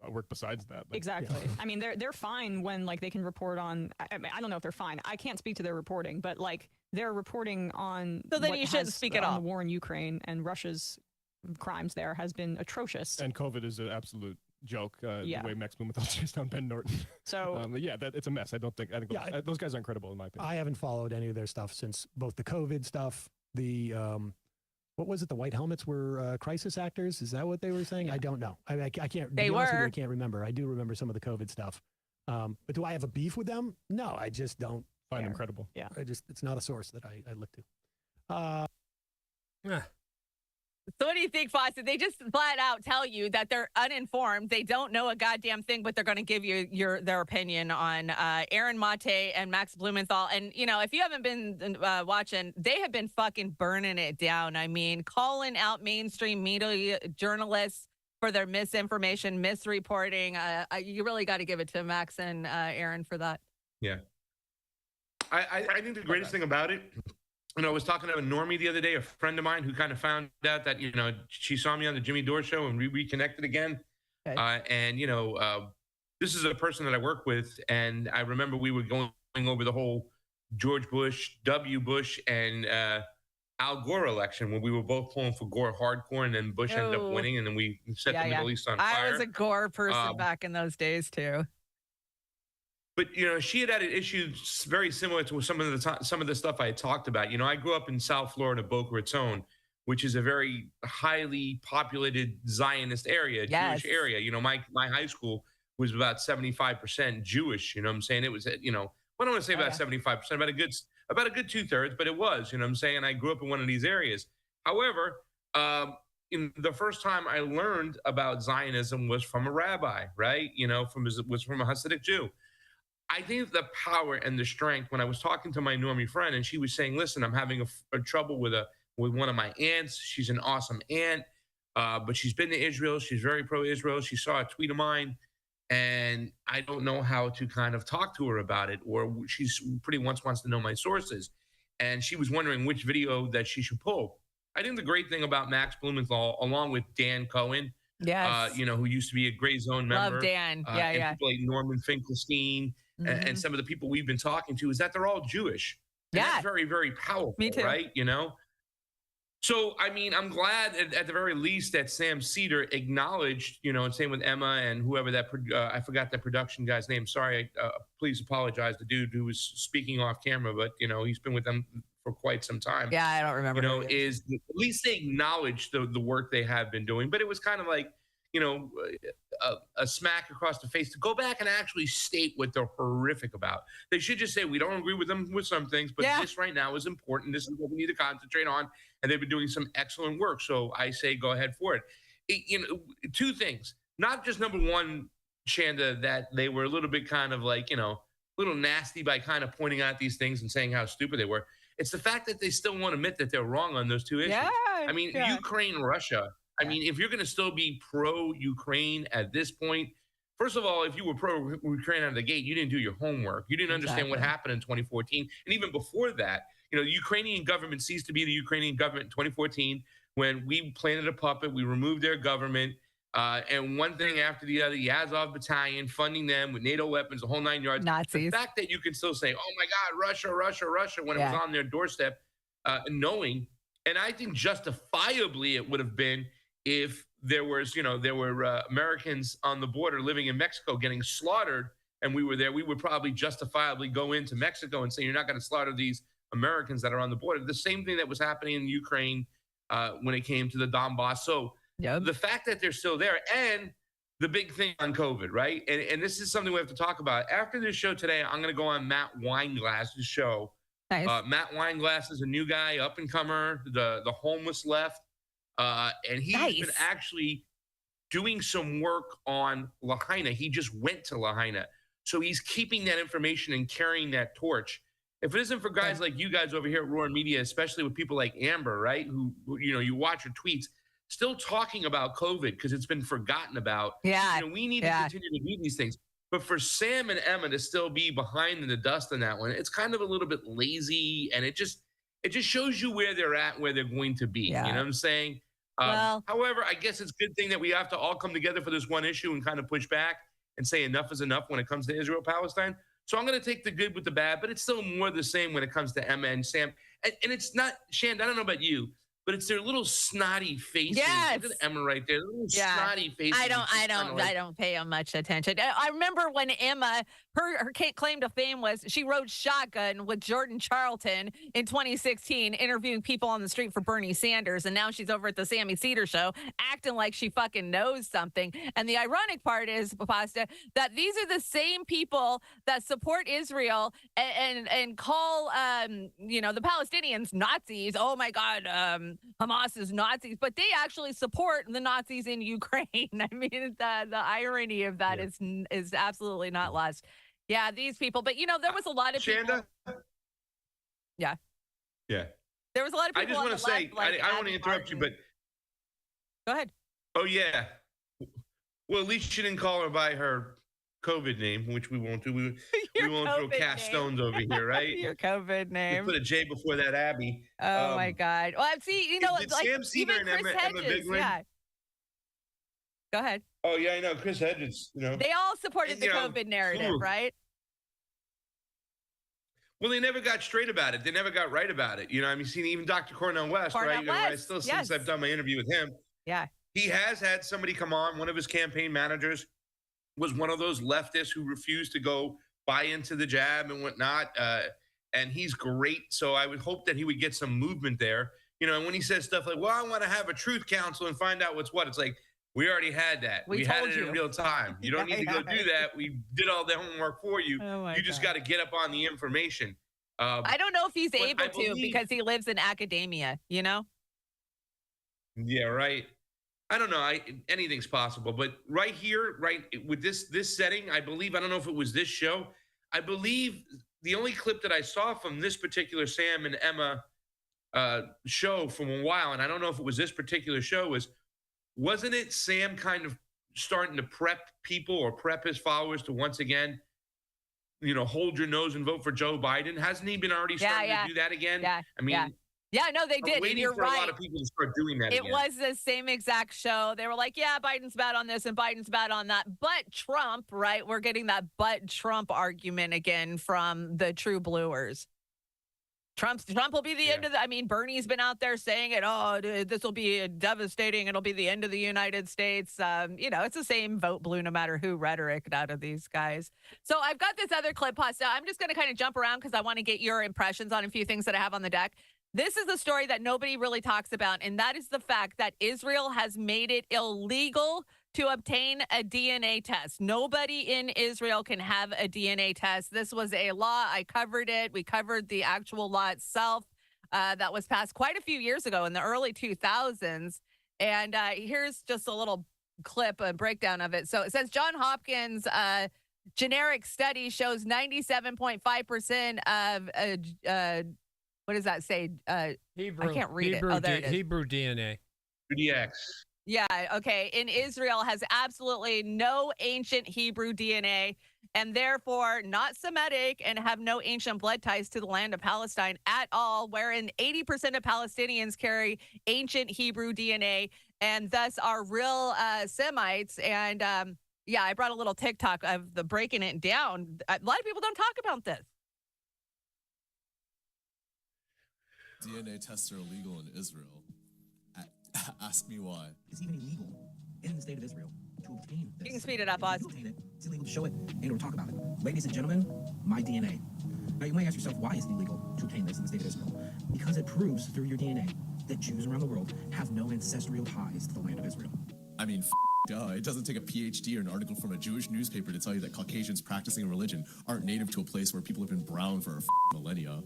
work besides that. But, exactly. Yeah. I mean, they're fine when like they can report on. I don't know if they're fine. I can't speak to their reporting, but like they're reporting on. So then you shouldn't speak at all. The war in Ukraine and Russia's crimes there has been atrocious. And COVID is an absolute joke. The way Max Blumenthal chased down Ben Norton. So it's a mess. I think those guys are incredible in my opinion. I haven't followed any of their stuff since both the COVID stuff, the what was it? The white helmets were crisis actors. Is that what they were saying? Yeah. I don't know. I can't. They were. I can't remember. I do remember some of the COVID stuff. But do I have a beef with them? No, I just don't find them credible. Yeah, it's not a source that I look to. So what do you think, Fawcett? They just flat out tell you that they're uninformed. They don't know a goddamn thing, but they're going to give you their opinion on Aaron Mate and Max Blumenthal. And, you know, if you haven't been watching, they have been fucking burning it down. I mean, calling out mainstream media journalists for their misinformation, misreporting. You really got to give it to Max and Aaron for that. Yeah. I think the greatest thing about it, you know, I was talking to a normie the other day, a friend of mine who kind of found out that, you know, she saw me on the Jimmy Dore show and we reconnected again. Okay. And, you know, this is a person that I work with. And I remember we were going over the whole George Bush, W. Bush, and Al Gore election when we were both pulling for Gore hardcore and then Bush ended up winning and then we set the Middle East on fire. I was a Gore person back in those days, too. But, you know, she had issues very similar to some of the stuff I had talked about. You know, I grew up in South Florida, Boca Raton, which is a very highly populated Zionist area, Jewish area. You know, my high school was about 75% Jewish. You know what I'm saying? It was, you know, I don't want to say about 75%, about a good 2/3, but it was, you know what I'm saying? I grew up in one of these areas. However, in the first time I learned about Zionism was from a rabbi, right? You know, was from a Hasidic Jew. I think the power and the strength, when I was talking to my normie friend and she was saying, listen, I'm having a trouble with one of my aunts. She's an awesome aunt, but she's been to Israel. She's very pro-Israel. She saw a tweet of mine and I don't know how to kind of talk to her about it, or she's pretty much wants to know my sources. And she was wondering which video that she should pull. I think the great thing about Max Blumenthal, along with Dan Cohen, you know, who used to be a Gray Zone member. Love Dan. And people like Norman Finkelstein, and some of the people we've been talking to, is that they're all Jewish. And that's very, very powerful. Me too. Right? You know? So, I mean, I'm glad at the very least that Sam Cedar acknowledged, you know, and same with Emma and whoever that, I forgot that production guy's name. Sorry, please apologize. The dude who was speaking off camera, but, you know, he's been with them for quite some time. Yeah, I don't remember. You know, is at least they acknowledge the work they have been doing. But it was kind of like, you know, a smack across the face to go back and actually state what they're horrific about. They should just say, we don't agree with them with some things, but this right now is important. This is what we need to concentrate on. And they've been doing some excellent work. So I say, go ahead for it. You know, two things, not just number one, Chanda, that they were a little bit kind of like, you know, a little nasty by kind of pointing out these things and saying how stupid they were. It's the fact that they still won't admit that they're wrong on those two issues. I mean, Ukraine, Russia. I mean, if you're going to still be pro-Ukraine at this point, first of all, if you were pro-Ukraine out of the gate, you didn't do your homework. You didn't understand what happened in 2014. And even before that, you know, the Ukrainian government ceased to be the Ukrainian government in 2014 when we planted a puppet. We removed their government. And one thing after the other, the Azov battalion, funding them with NATO weapons, the whole 9 yards. Nazis. The fact that you can still say, oh, my God, Russia, Russia, Russia, when it was on their doorstep, knowing. And I think justifiably it would have been if there were Americans on the border living in Mexico getting slaughtered and we were there, we would probably justifiably go into Mexico and say, you're not going to slaughter these Americans that are on the border. The same thing that was happening in Ukraine when it came to the Donbass. So the fact that they're still there, and the big thing on COVID, right? And this is something we have to talk about. After this show today, I'm going to go on Matt Weinglass's show. Nice. Matt Weinglass is a new guy, up-and-comer, the homeless left. And he's been actually doing some work on Lahaina. He just went to Lahaina. So he's keeping that information and carrying that torch. If it isn't for guys like you guys over here at Roar Media, especially with people like Amber, right, who you know, you watch her tweets, still talking about COVID because it's been forgotten about. Yeah. You know, we need to continue to do these things. But for Sam and Emma to still be behind in the dust on that one, it's kind of a little bit lazy, and it just shows you where they're at, where they're going to be. You know what I'm saying? However, I guess it's a good thing that we have to all come together for this one issue and kind of push back and say enough is enough when it comes to Israel-Palestine. So I'm going to take the good with the bad, but it's still more the same when it comes to Emma and Sam. And it's not, Shand, I don't know about you, but it's their little snotty faces. Yes. Look at Emma right there. Little snotty faces. I don't pay them much attention. I remember when Emma, her claim to fame was she rode shotgun with Jordan Charlton in 2016, interviewing people on the street for Bernie Sanders. And now she's over at the Sammy Cedar show acting like she fucking knows something. And the ironic part is, Pasta, that these are the same people that support Israel and call, the Palestinians Nazis. Oh my God, Hamas is Nazis, but they actually support the Nazis in Ukraine. I mean, the irony of that is absolutely not lost. Yeah, these people, but there was a lot of people. Chanda? Yeah. Yeah. There was a lot of people. I just want to say, I don't want to interrupt you, but go ahead. Oh yeah. Well, at least you didn't call her by her COVID name, which we won't do. We won't throw cast stones over here, right? Your COVID name. We put a J before that, Abby. Oh my God. Well, see, like Sam Cedar even and Chris Emma Hedges. Yeah. Go ahead. Oh yeah, I know Chris Hedges. They all supported the COVID narrative, right? Well, they never got straight about it. They never got right about it. I mean, even Dr. Cornell West, right? I still, since I've done my interview with him, he has had somebody come on. One of his campaign managers was one of those leftists who refused to go buy into the jab and whatnot. And he's great. So I would hope that he would get some movement there. And when he says stuff like, well, I want to have a truth council and find out what's what, it's like, we already had that. We had it in real time. You don't need to go do that. We did all the homework for you. You just got to get up on the information. I don't know if he's able to because he lives in academia, Yeah, right. I don't know. Anything's possible. But right here, right, with this setting, I believe, I don't know if it was this show, I believe the only clip that I saw from this particular Sam and Emma show from a while, and I don't know if it was this particular show, wasn't it Sam kind of starting to prep people or prep his followers to once again, hold your nose and vote for Joe Biden? Hasn't he been already starting to do that again? Yeah. I mean, no, they did. I'm waiting You're for right. a lot of people to start doing that It again. was the same exact show. They were like, yeah, Biden's bad on this and Biden's bad on that. But Trump, right? We're getting that but Trump argument again from the true bluers. Trump will be the end of Bernie's been out there saying it. Oh, this will be devastating. It'll be the end of the United States. It's the same vote blue no matter who rhetoric out of these guys. So I've got this other clip, Pasta. I'm just going to kind of jump around because I want to get your impressions on a few things that I have on the deck. This is a story that nobody really talks about, and that is the fact that Israel has made it illegal to obtain a DNA test. Nobody in Israel can have a DNA test. This was a law. I covered it. We covered the actual law itself that was passed quite a few years ago in the early 2000s. And here's just a little clip, a breakdown of it. So it says Johns Hopkins generic study shows 97.5% of what does that say? Hebrew. I can't read it. Oh, there it is. Hebrew DNA. DX. Yeah, okay. In Israel has absolutely no ancient Hebrew DNA and therefore not Semitic and have no ancient blood ties to the land of Palestine at all, wherein 80% of Palestinians carry ancient Hebrew DNA and thus are real Semites. And I brought a little TikTok of the breaking it down. A lot of people don't talk about this. DNA tests are illegal in Israel. Ask me why. It's even illegal in the state of Israel to obtain this. You can speed it up, Oz. It's illegal to show it and or talk about it. Ladies and gentlemen, my DNA. Now you might ask yourself, why is it illegal to obtain this in the state of Israel? Because it proves through your DNA that Jews around the world have no ancestral ties to the land of Israel. I mean, duh. It doesn't take a PhD or an article from a Jewish newspaper to tell you that Caucasians practicing a religion aren't native to a place where people have been brown for millennia.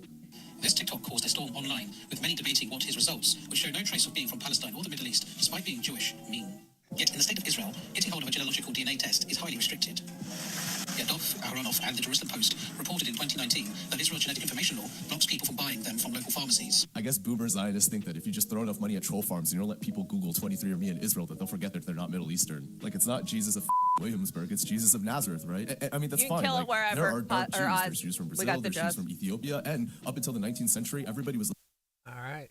This TikTok caused a storm online, with many debating what his results, which show no trace of being from Palestine or the Middle East, despite being Jewish, mean. Yet in the state of Israel, getting hold of a genealogical DNA test is highly restricted. Yadov, Aharonov, and the Jerusalem Post reported in 2019 that Israel's genetic information law blocks people from buying them from local pharmacies. I guess boomer Zionists think that if you just throw enough money at troll farms and you don't let people Google 23andMe in Israel, that they'll forget that they're not Middle Eastern. Like, it's not Jesus of Williamsburg, it's Jesus of Nazareth, right? I mean, that's you can fine. kill it wherever. There are dark Jews. There's Jews from Brazil, there's Jews from Ethiopia, and up until the 19th century, everybody was... All right.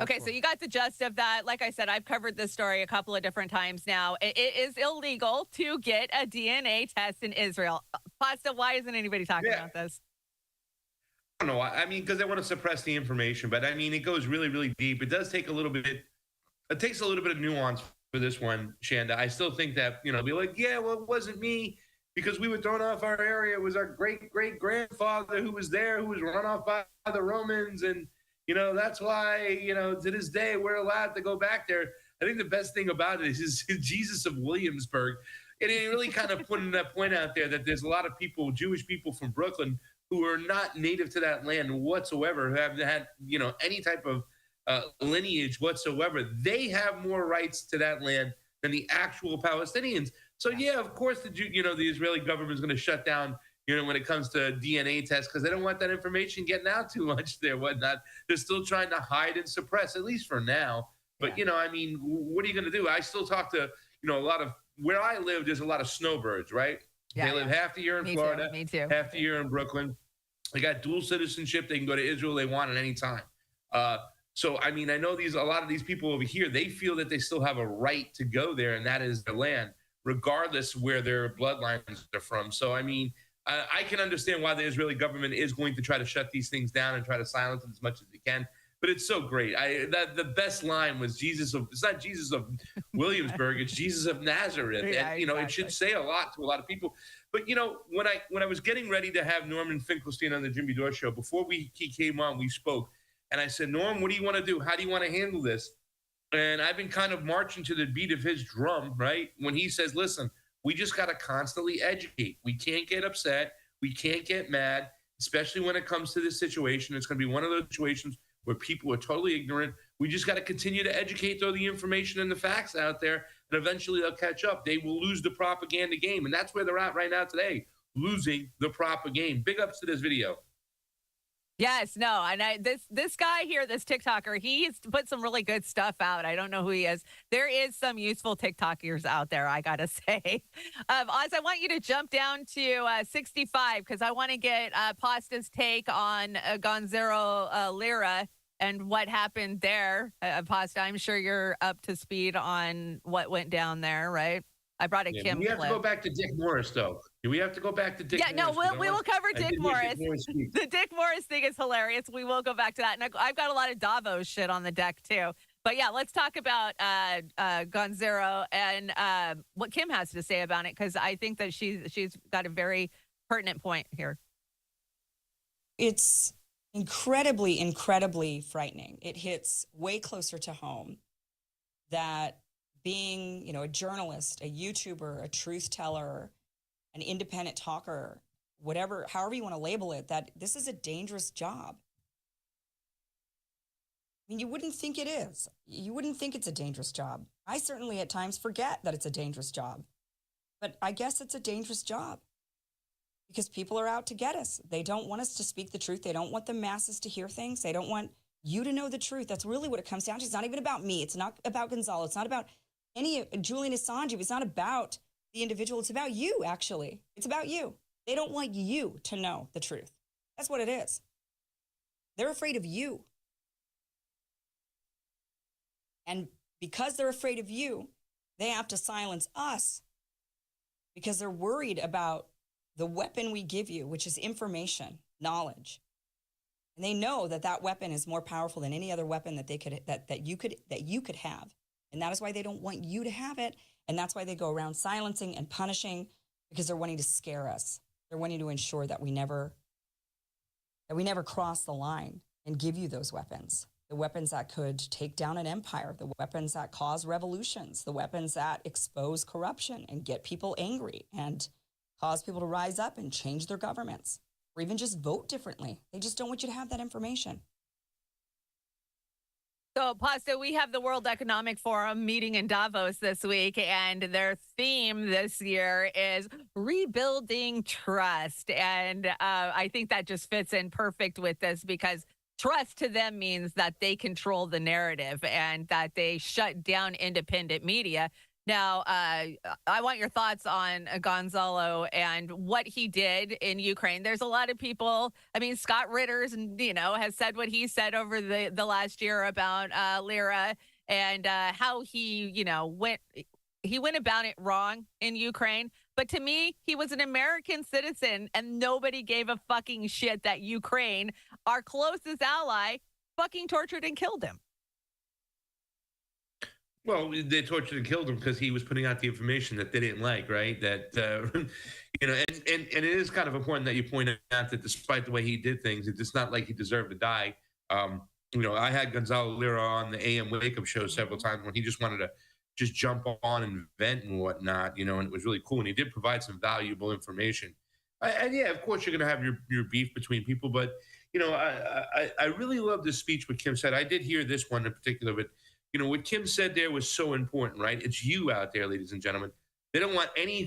Okay, so you got the gist of that. Like I said, I've covered this story a couple of different times now. It is illegal to get a DNA test in Israel. Pasta, why isn't anybody talking about this? I don't know. I mean, because they want to suppress the information, but I mean, it goes really, really deep. It does take a little bit. It takes a little bit of nuance for this one, Chanda. I still think that, be like, yeah, well, it wasn't me because we were thrown off our area. It was our great-great-grandfather who was there, who was run off by the Romans. And, that's why, to this day, we're allowed to go back there. I think the best thing about it is Jesus of Williamsburg. And it really kind of putting that point out there that there's a lot of people, Jewish people from Brooklyn, who are not native to that land whatsoever, who haven't had, any type of lineage whatsoever. They have more rights to that land than the actual Palestinians. So, yeah, of course, the Israeli government is going to shut down, when it comes to DNA tests, because they don't want that information getting out too much there, whatnot. They're still trying to hide and suppress, at least for now. But, I mean, what are you going to do? I still talk to, a lot of, where I live, there's a lot of snowbirds, right? Yeah, they live half the year in Florida, Me too. half the year in Brooklyn. They got dual citizenship. They can go to Israel they want at any time. So, I mean, I know a lot of these people over here, they feel that they still have a right to go there, and that is their land, regardless where their bloodlines are from. So, I mean, I can understand why the Israeli government is going to try to shut these things down and try to silence it as much as they can. But it's so great. The best line was it's not Jesus of Williamsburg, it's Jesus of Nazareth. Yeah, and, It should say a lot to a lot of people. But, when I was getting ready to have Norman Finkelstein on the Jimmy Dore show, before he came on, we spoke. And I said, Norm, what do you want to do? How do you want to handle this? And I've been kind of marching to the beat of his drum, right? When he says, listen, we just got to constantly educate. We can't get upset. We can't get mad, especially when it comes to this situation. It's going to be one of those situations where people are totally ignorant. We just got to continue to educate, throw the information and the facts out there, and eventually they'll catch up. They will lose the propaganda game, and that's where they're at right now today, losing the propaganda game. Big ups to this video. Yes, no, and this guy here, this TikToker, he's put some really good stuff out. I don't know who he is. There is some useful TikTokers out there, I gotta say. Oz, I want you to jump down to 65 because I want to get Pasta's take on Gonzalo Lira and what happened there. Pasta, I'm sure you're up to speed on what went down there, right? I brought a Kim We have clip. to go back to Dick Morris, though. Do we have to go back to Dick Morris? Yeah, no, we will cover Dick Morris. The Dick Morris thing is hilarious. We will go back to that. And I've got a lot of Davos shit on the deck, too. But, yeah, let's talk about Gonzalo and what Kim has to say about it, because I think that she's got a very pertinent point here. It's incredibly, incredibly frightening. It hits way closer to home that being, a journalist, a YouTuber, a truth teller, an independent talker, whatever, however you want to label it, that this is a dangerous job. I mean, you wouldn't think it is. You wouldn't think it's a dangerous job. I certainly at times forget that it's a dangerous job. But I guess it's a dangerous job because people are out to get us. They don't want us to speak the truth. They don't want the masses to hear things. They don't want you to know the truth. That's really what it comes down to. It's not even about me. It's not about Gonzalo. It's not about Julian Assange. It's not about the individual. It's about you, actually. It's about you. They don't want you to know the truth. That's what it is. They're afraid of you. And because they're afraid of you, they have to silence us because they're worried about the weapon we give you, which is information, knowledge. And they know that that weapon is more powerful than any other weapon that they could that you could have. And that is why they don't want you to have it. And that's why they go around silencing and punishing, because they're wanting to scare us. They're wanting to ensure that we never cross the line and give you those weapons. The weapons that could take down an empire, the weapons that cause revolutions, the weapons that expose corruption and get people angry and cause people to rise up and change their governments or even just vote differently. They just don't want you to have that information. So, Pasta, we have the World Economic Forum meeting in Davos this week, and their theme this year is rebuilding trust. And I think that just fits in perfect with this because trust to them means that they control the narrative and that they shut down independent media. Now, I want your thoughts on Gonzalo and what he did in Ukraine. There's a lot of people. I mean, Scott Ritter's, has said what he said over the last year about Lira and how he, went about it wrong in Ukraine. But to me, he was an American citizen, and nobody gave a fucking shit that Ukraine, our closest ally, fucking tortured and killed him. Well, they tortured and killed him because he was putting out the information that they didn't like, right? That, and it is kind of important that you point out that despite the way he did things, it's not like he deserved to die. I had Gonzalo Lira on the AM Wake Up show several times when he just wanted to just jump on and vent and whatnot, and it was really cool. And he did provide some valuable information. And yeah, of course, you're going to have your beef between people, but, I really love this speech what Kim said. I did hear this one in particular, but what Kim said there was so important, right? It's you out there, ladies and gentlemen. They don't want any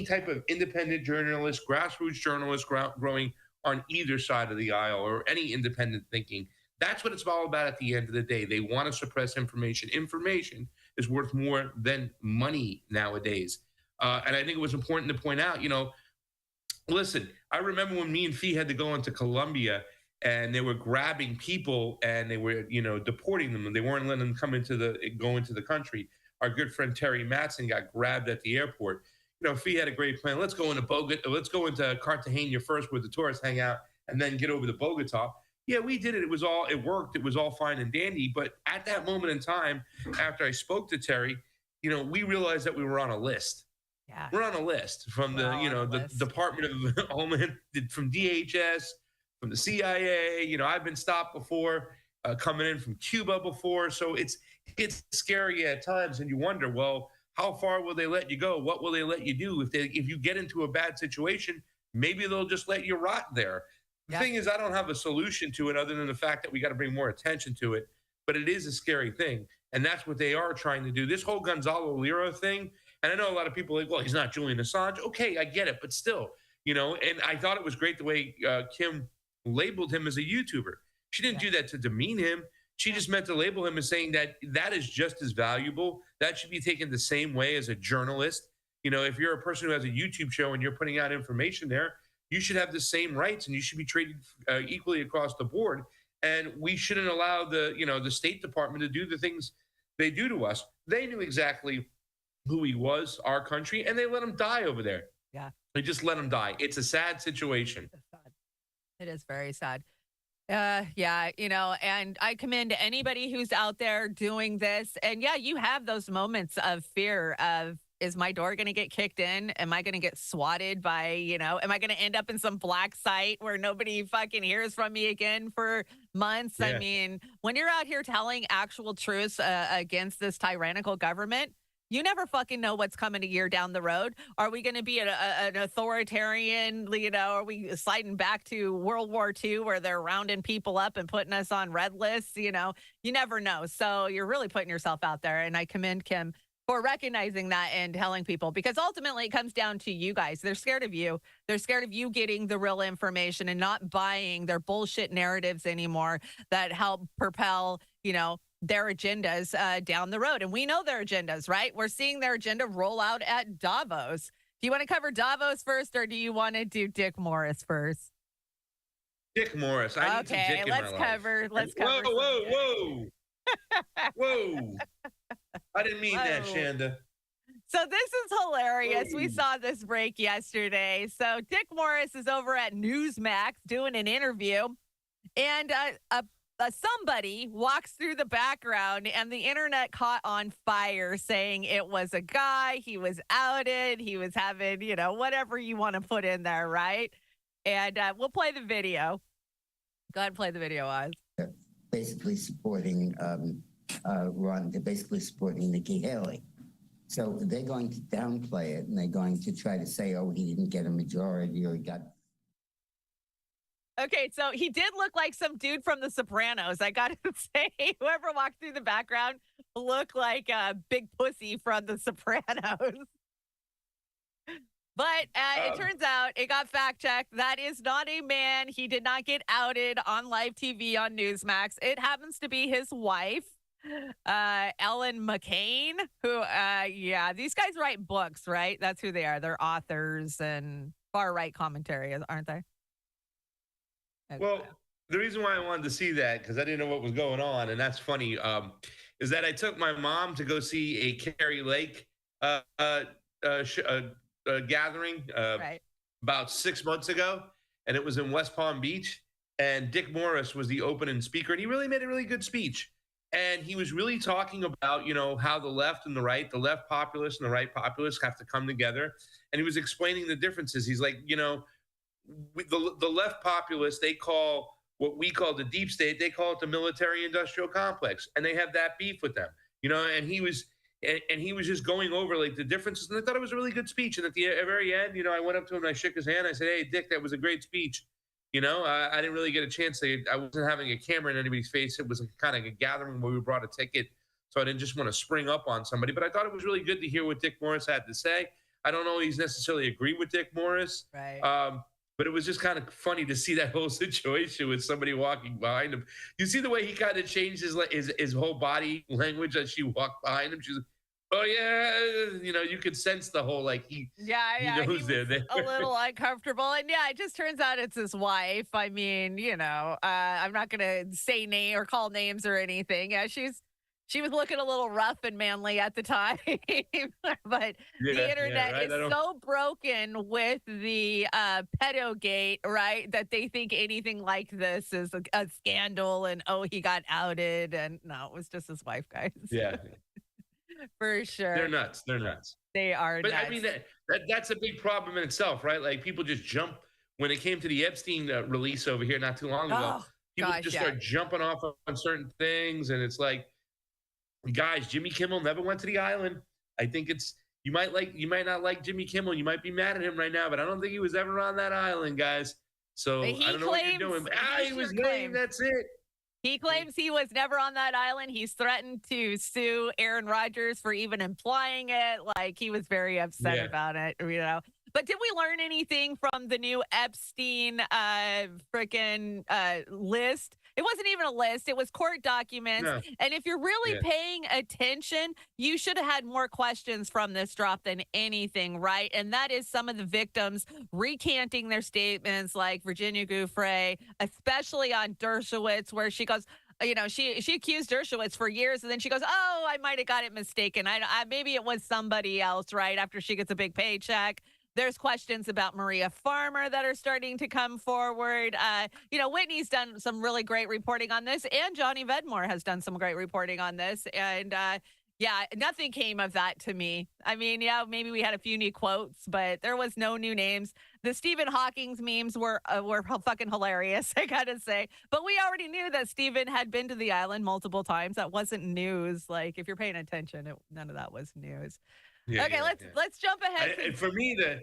type of independent journalist, grassroots journalist growing on either side of the aisle or any independent thinking. That's what it's all about at the end of the day. They want to suppress information. Information is worth more than money nowadays. And I think it was important to point out, listen, I remember when me and Fee had to go into Colombia and they were grabbing people and they were, deporting them, and they weren't letting them go into the country. Our good friend Terry Matson got grabbed at the airport. Fee had a great plan. Let's go into Cartagena first, where the tourists hang out, and then get over to Bogota. Yeah, we did it. It worked. It was all fine and dandy. But at that moment in time, after I spoke to Terry, we realized that we were on a list. Yeah, we're on a list from the Department of Homeland, from DHS, from the CIA. I've been stopped before, coming in from Cuba before. So it's scary at times, and you wonder, well, how far will they let you go? What will they let you do? If you get into a bad situation, maybe they'll just let you rot there. The thing is, I don't have a solution to it other than the fact that we got to bring more attention to it. But it is a scary thing, and that's what they are trying to do. This whole Gonzalo Lira thing, and I know a lot of people are like, well, he's not Julian Assange. Okay, I get it, but still, and I thought it was great the way Kim labeled him as a YouTuber. She didn't do that to demean him. She just meant to label him as saying that is just as valuable. That should be taken the same way as a journalist. If you're a person who has a YouTube show and you're putting out information there, you should have the same rights and you should be treated equally across the board. And we shouldn't allow the State Department to do the things they do to us. They knew exactly who he was, our country, and they let him die over there. Yeah. They just let him die. It's a sad situation. It is very sad. And I commend anybody who's out there doing this. And yeah, you have those moments of fear of, is my door going to get kicked in? Am I going to get swatted by, am I going to end up in some black site where nobody fucking hears from me again for months? Yeah. I mean, when you're out here telling actual truths against this tyrannical government, you never fucking know what's coming a year down the road. Are we going to be an authoritarian, are we sliding back to World War II where they're rounding people up and putting us on red lists? You never know. So you're really putting yourself out there. And I commend Kim for recognizing that and telling people, because ultimately it comes down to you guys. They're scared of you. They're scared of you getting the real information and not buying their bullshit narratives anymore that help propel, their agendas down the road. And we know their agendas, right? We're seeing their agenda roll out at Davos. Do you want to cover Davos first, or do you want to do Dick Morris first? Dick Morris. I need some Dick in my life. Let's cover. Whoa. I didn't mean that, Chanda. So this is hilarious. We saw this break yesterday. So Dick Morris is over at Newsmax doing an interview, and somebody walks through the background, and the internet caught on fire saying it was a guy. He was outed. He was having, whatever you want to put in there, right? And we'll play the video. Go ahead and play the video, Oz. Basically supporting Ron. They're basically supporting Nikki Haley. So they're going to downplay it, and they're going to try to say, oh, he didn't get a majority, or he got... Okay, so he did look like some dude from The Sopranos. I got to say, whoever walked through the background looked like a big pussy from The Sopranos. But it turns out it got fact-checked. That is not a man. He did not get outed on live TV on Newsmax. It happens to be his wife. Ellen McCain, who, yeah, these guys write books, right? That's who they are. They're authors and far-right commentary, aren't they? Well, the reason why I wanted to see that, because I didn't know what was going on, and that's funny, is that I took my mom to go see a Carrie Lake gathering about 6 months ago, and it was in West Palm Beach, and Dick Morris was the opening speaker, and he really made a really good speech. And he was really talking about, how the left and the right, the left populists and the right populists have to come together. And he was explaining the differences. He's like, the left populists, they call what we call the deep state, they call it the military industrial complex. And they have that beef with them, and he was just going over like the differences. And I thought it was a really good speech. And at the very end, I went up to him and I shook his hand. I said, "Hey, Dick, that was a great speech." I didn't really get a chance I wasn't having a camera in anybody's face. It was kind of a gathering where we brought a ticket. So I didn't just want to spring up on somebody, but I thought it was really good to hear what Dick Morris had to say. I don't always necessarily agree with Dick Morris. Right. But it was just kind of funny to see that whole situation with somebody walking behind him. You see the way he kind of changed his whole body language as she walked behind him. She's like, "Oh yeah," you could sense the whole he knows he was there. a little uncomfortable, and it just turns out it's his wife. I mean, I'm not gonna say name or call names or anything. Yeah, she was looking a little rough and manly at the time, but the internet is so broken with the pedogate, right, that they think anything like this is a scandal, and he got outed, and no, it was just his wife, guys. Yeah. For sure. They're nuts. They are nuts. But I mean, that's a big problem in itself, right? Like people just jump when it came to the Epstein release over here not too long ago. People start jumping off on certain things. And it's like, guys, Jimmy Kimmel never went to the island. I think you might not like Jimmy Kimmel. You might be mad at him right now, but I don't think he was ever on that island, guys. So I don't know what you're doing. He was named. That's it. He claims he was never on that island. He's threatened to sue Aaron Rodgers for even implying it. Like, he was very upset about it, But did we learn anything from the new Epstein list? It wasn't even a list. It was court documents. No. And if you're really paying attention, you should have had more questions from this drop than anything, right? And that is some of the victims recanting their statements, like Virginia Giuffre, especially on Dershowitz, where she goes, she accused Dershowitz for years, and then she goes, "Oh, I might have got it mistaken. I maybe it was somebody else," right? After she gets a big paycheck. There's questions about Maria Farmer that are starting to come forward. Whitney's done some really great reporting on this, and Johnny Vedmore has done some great reporting on this. And nothing came of that to me. I mean, maybe we had a few new quotes, but there was no new names. The Stephen Hawking's memes were fucking hilarious, I gotta say. But we already knew that Stephen had been to the island multiple times. That wasn't news. Like, if you're paying attention, none of that was news. Let's jump ahead. And for me, go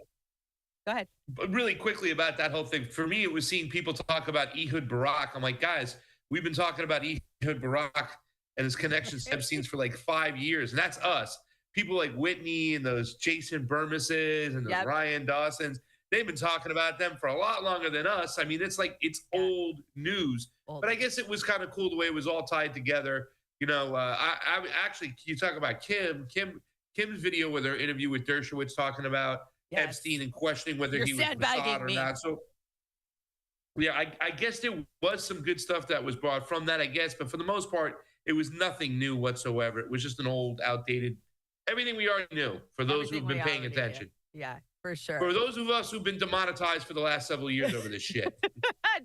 ahead. Really quickly about that whole thing. For me, it was seeing people talk about Ehud Barak. I'm like, guys, we've been talking about Ehud Barak and his connections to Epstein's for like 5 years, and that's us. People like Whitney and those Jason Burmesses and those Ryan Dawsons. They've been talking about them for a lot longer than us. I mean, it's old news. But I guess it was kind of cool the way it was all tied together. I actually, you talk about Kim's video with her interview with Dershowitz talking about Epstein and questioning whether he was Mossad or not. So, I guess there was some good stuff that was brought from that, I guess. But for the most part, it was nothing new whatsoever. It was just an old, outdated, everything we already knew for those who've been paying attention. Yeah, for sure. For those of us who've been demonetized for the last several years over this shit.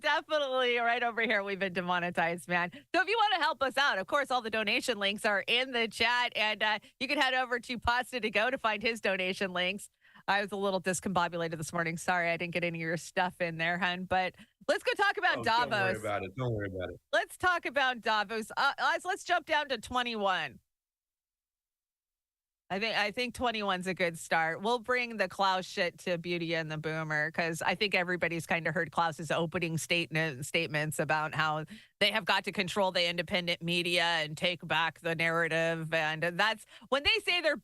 Definitely. Right over here, we've been demonetized, man. So if you want to help us out, of course, all the donation links are in the chat. And you can head over to Pasta to Go to find his donation links. I was a little discombobulated this morning. Sorry, I didn't get any of your stuff in there, hun. But let's go talk about Davos. Don't worry about it. Let's talk about Davos. Let's jump down to 21. I think 21's a good start. We'll bring the Klaus shit to Beauty and the Boomer, because I think everybody's kind of heard Klaus's opening statements about how they have got to control the independent media and take back the narrative. And that's when they say they're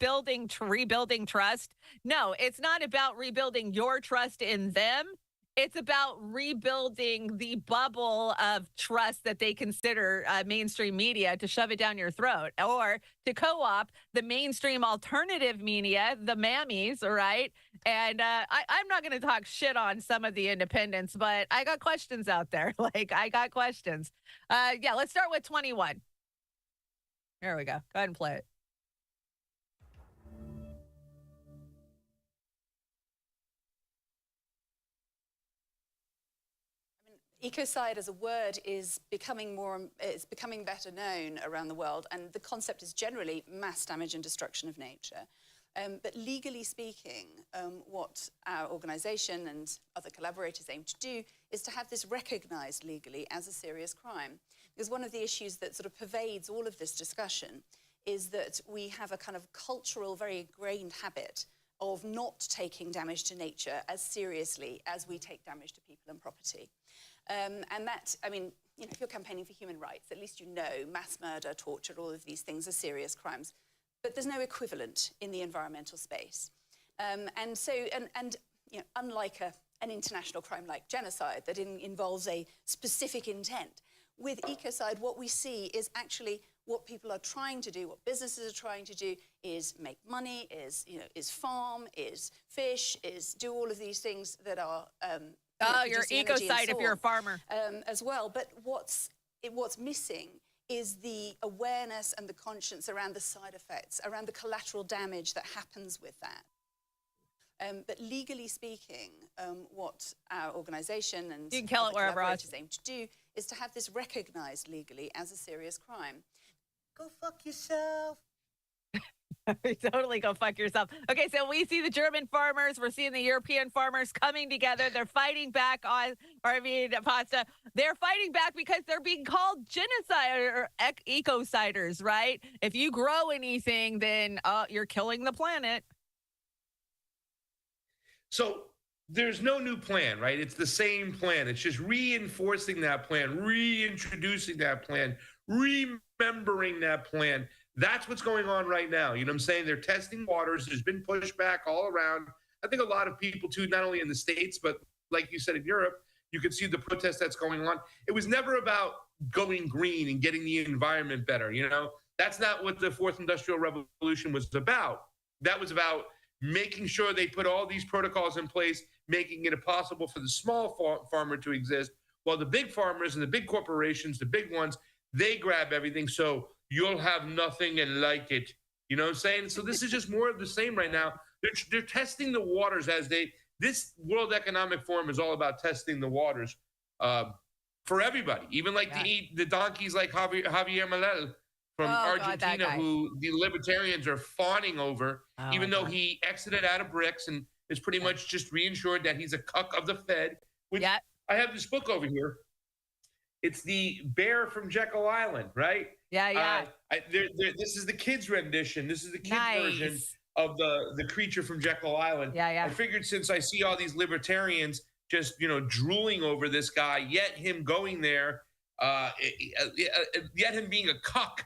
rebuilding trust. No, it's not about rebuilding your trust in them. It's about rebuilding the bubble of trust that they consider mainstream media to shove it down your throat, or to co-opt the mainstream alternative media, the mammies, all right? And I'm not going to talk shit on some of the independents, but I got questions out there. Like, I got questions. Yeah, let's start with 21. Here we go. Go ahead and play it. Ecocide as a word is becoming better known around the world, and the concept is generally mass damage and destruction of nature. But legally speaking, what our organisation and other collaborators aim to do is to have this recognised legally as a serious crime. Because one of the issues that sort of pervades all of this discussion is that we have a kind of cultural, very ingrained habit of not taking damage to nature as seriously as we take damage to people and property. And that, I mean, you know, if you're campaigning for human rights, at least you know mass murder, torture, all of these things are serious crimes. But there's no equivalent in the environmental space. And so, you know, unlike an international crime like genocide that involves a specific intent, with ecocide, what we see is actually what people are trying to do, what businesses are trying to do is make money, is farm, is fish, is do all of these things that are you're ecocide if you're a farmer. As well. But what's missing is the awareness and the conscience around the side effects, around the collateral damage that happens with that. But legally speaking, what our organisation and you can kill it wherever collaborators aim to do is to have this recognised legally as a serious crime. Go fuck yourself. Totally go fuck yourself. Okay, so we see the German farmers. We're seeing the European farmers coming together. They're fighting back on, pasta. They're fighting back because they're being called genocide or ecociders, right? If you grow anything, then you're killing the planet. So there's no new plan, right? It's the same plan. It's just reinforcing that plan, reintroducing that plan, remembering that plan. That's what's going on right now. You know what I'm saying? They're testing waters. There's been pushback all around. I think a lot of people, too, not only in the States, but like you said, in Europe, you can see the protest that's going on. It was never about going green and getting the environment better. You know, that's not what the Fourth Industrial Revolution was about. That was about making sure they put all these protocols in place, making it impossible for the small farmer to exist, while the big farmers and the big corporations, the big ones, they grab everything. So you'll have nothing and like it. You know what I'm saying? So this is just more of the same right now. They're testing the waters this World Economic Forum is all about testing the waters for everybody, even like the donkeys like Javier Milei from Argentina, who the libertarians are fawning over, even though he exited out of BRICS and is pretty much just reinsured that he's a cuck of the Fed. Which I have this book over here. It's the bear from Jekyll Island, right? Yeah. This is the kids' rendition. This is the kids' version of the creature from Jekyll Island. Yeah. I figured since I see all these libertarians just, drooling over this guy, yet him going there, yet him being a cuck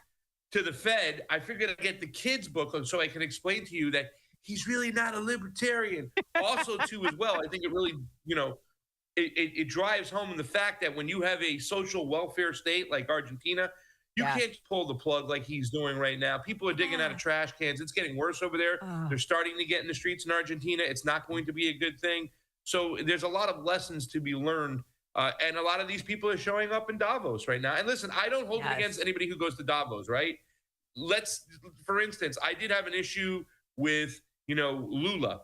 to the Fed, I figured I'd get the kids' book so I can explain to you that he's really not a libertarian. Also, too, as well, I think it really, it drives home the fact that when you have a social welfare state like Argentina, you can't pull the plug like he's doing right now. People are digging out of trash cans. It's getting worse over there. They're starting to get in the streets in Argentina. It's not going to be a good thing. So there's a lot of lessons to be learned. And a lot of these people are showing up in Davos right now. And listen, I don't hold it against anybody who goes to Davos, right? For instance, I did have an issue with, Lula,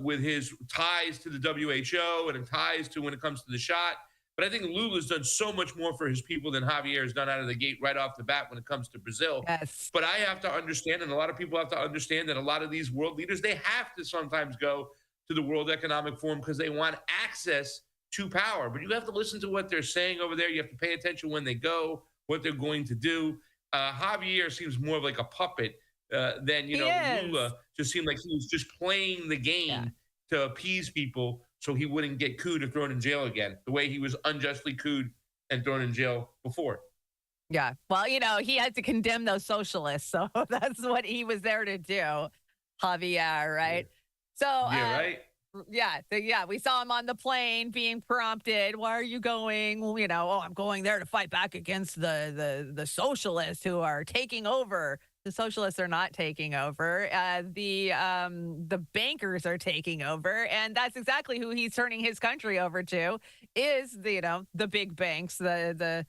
with his ties to the WHO and ties to when it comes to the shot. But I think Lula's done so much more for his people than Javier has done out of the gate right off the bat when it comes to Brazil. Yes. But I have to understand, and a lot of people have to understand, that a lot of these world leaders, they have to sometimes go to the World Economic Forum because they want access to power. But you have to listen to what they're saying over there. You have to pay attention when they go, what they're going to do. Javier seems more of like a puppet than, Lula just seemed like he was just playing the game to appease people so he wouldn't get cooed or thrown in jail again, the way he was unjustly cooed and thrown in jail before. Yeah. Well, he had to condemn those socialists. So that's what he was there to do, Javier, right? So, right. Yeah, we saw him on the plane being prompted. Why are you going? Well, I'm going there to fight back against the socialists who are taking over. The socialists are not taking over. The bankers are taking over, and that's exactly who he's turning his country over to. Is the big banks, the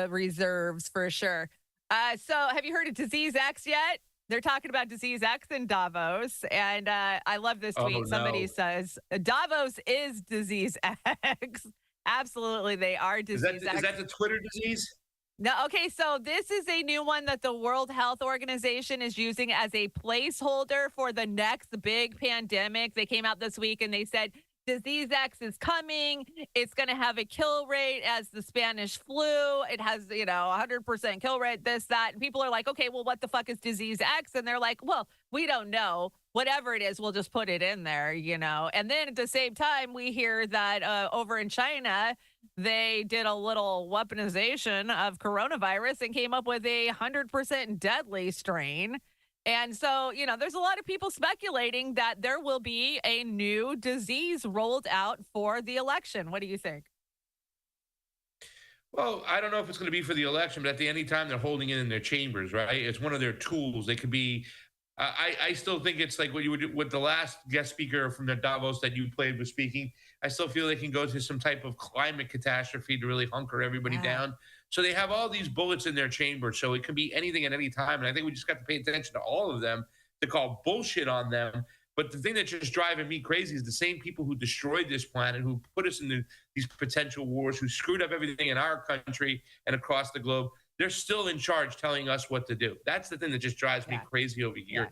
reserves for sure. So, have you heard of Disease X yet? They're talking about Disease X in Davos, and I love this tweet. Oh, Somebody no. says, Davos is Disease X. Absolutely, they are Disease X. Is that the Twitter disease? No, okay, so this is a new one that the World Health Organization is using as a placeholder for the next big pandemic. They came out this week and they said, Disease X is coming. It's going to have a kill rate as the Spanish flu. It has, 100% kill rate, this, that. And people are like, okay, well, what the fuck is Disease X? And they're like, well, we don't know. Whatever it is, we'll just put it in there, And then at the same time, we hear that over in China, they did a little weaponization of coronavirus and came up with a 100% deadly strain. And so, there's a lot of people speculating that there will be a new disease rolled out for the election. What do you think? Well, I don't know if it's going to be for the election, but at any time they're holding it in their chambers, right? It's one of their tools. They could be. I still think it's like what you would with the last guest speaker from the Davos that you played was speaking. I still feel they can go to some type of climate catastrophe to really hunker everybody down. So they have all these bullets in their chamber. So it can be anything at any time. And I think we just got to pay attention to all of them to call bullshit on them. But the thing that's just driving me crazy is the same people who destroyed this planet, who put us in these potential wars, who screwed up everything in our country and across the globe. They're still in charge telling us what to do. That's the thing that just drives me crazy over here.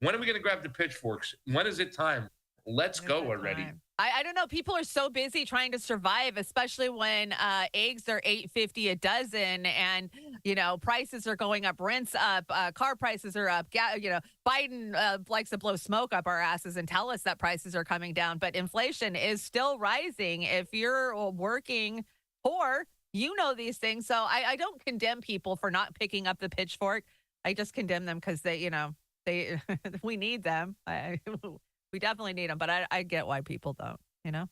When are we going to grab the pitchforks? When is it time? Let's go already. I don't know. People are so busy trying to survive, especially when eggs are $8.50 a dozen, and prices are going up, rents up, car prices are up. Biden likes to blow smoke up our asses and tell us that prices are coming down, but inflation is still rising. If you're working poor, these things. So I don't condemn people for not picking up the pitchfork. I just condemn them because they we need them. We definitely need them, but I get why people don't,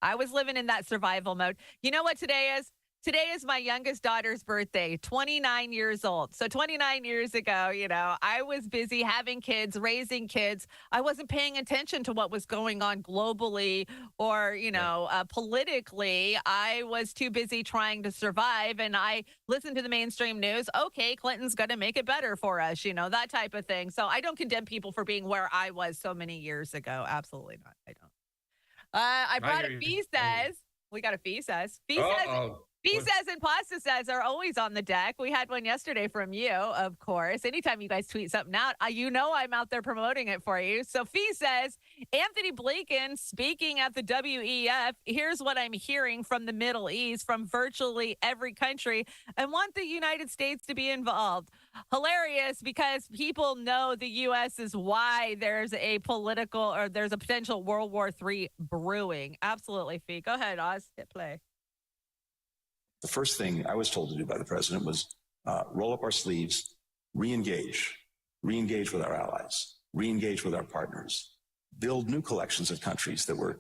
I was living in that survival mode. You know what today is? Today is my youngest daughter's birthday, 29 years old. So 29 years ago, I was busy having kids, raising kids. I wasn't paying attention to what was going on globally or, politically. I was too busy trying to survive, and I listened to the mainstream news. Okay, Clinton's going to make it better for us, that type of thing. So I don't condemn people for being where I was so many years ago. Absolutely not. I don't. I brought a Fee says. We got a Fee says. Fee says. Fee says and Pasta says are always on the deck. We had one yesterday from you, of course. Anytime you guys tweet something out, I'm out there promoting it for you. So Fee says, Anthony Blinken speaking at the WEF, here's what I'm hearing from the Middle East, from virtually every country. I want the United States to be involved. Hilarious, because people know the U.S. is why there's a potential World War III brewing. Absolutely, Fee. Go ahead, Oz. Hit play. The first thing I was told to do by the president was roll up our sleeves, re-engage with our allies, re-engage with our partners, build new collections of countries that were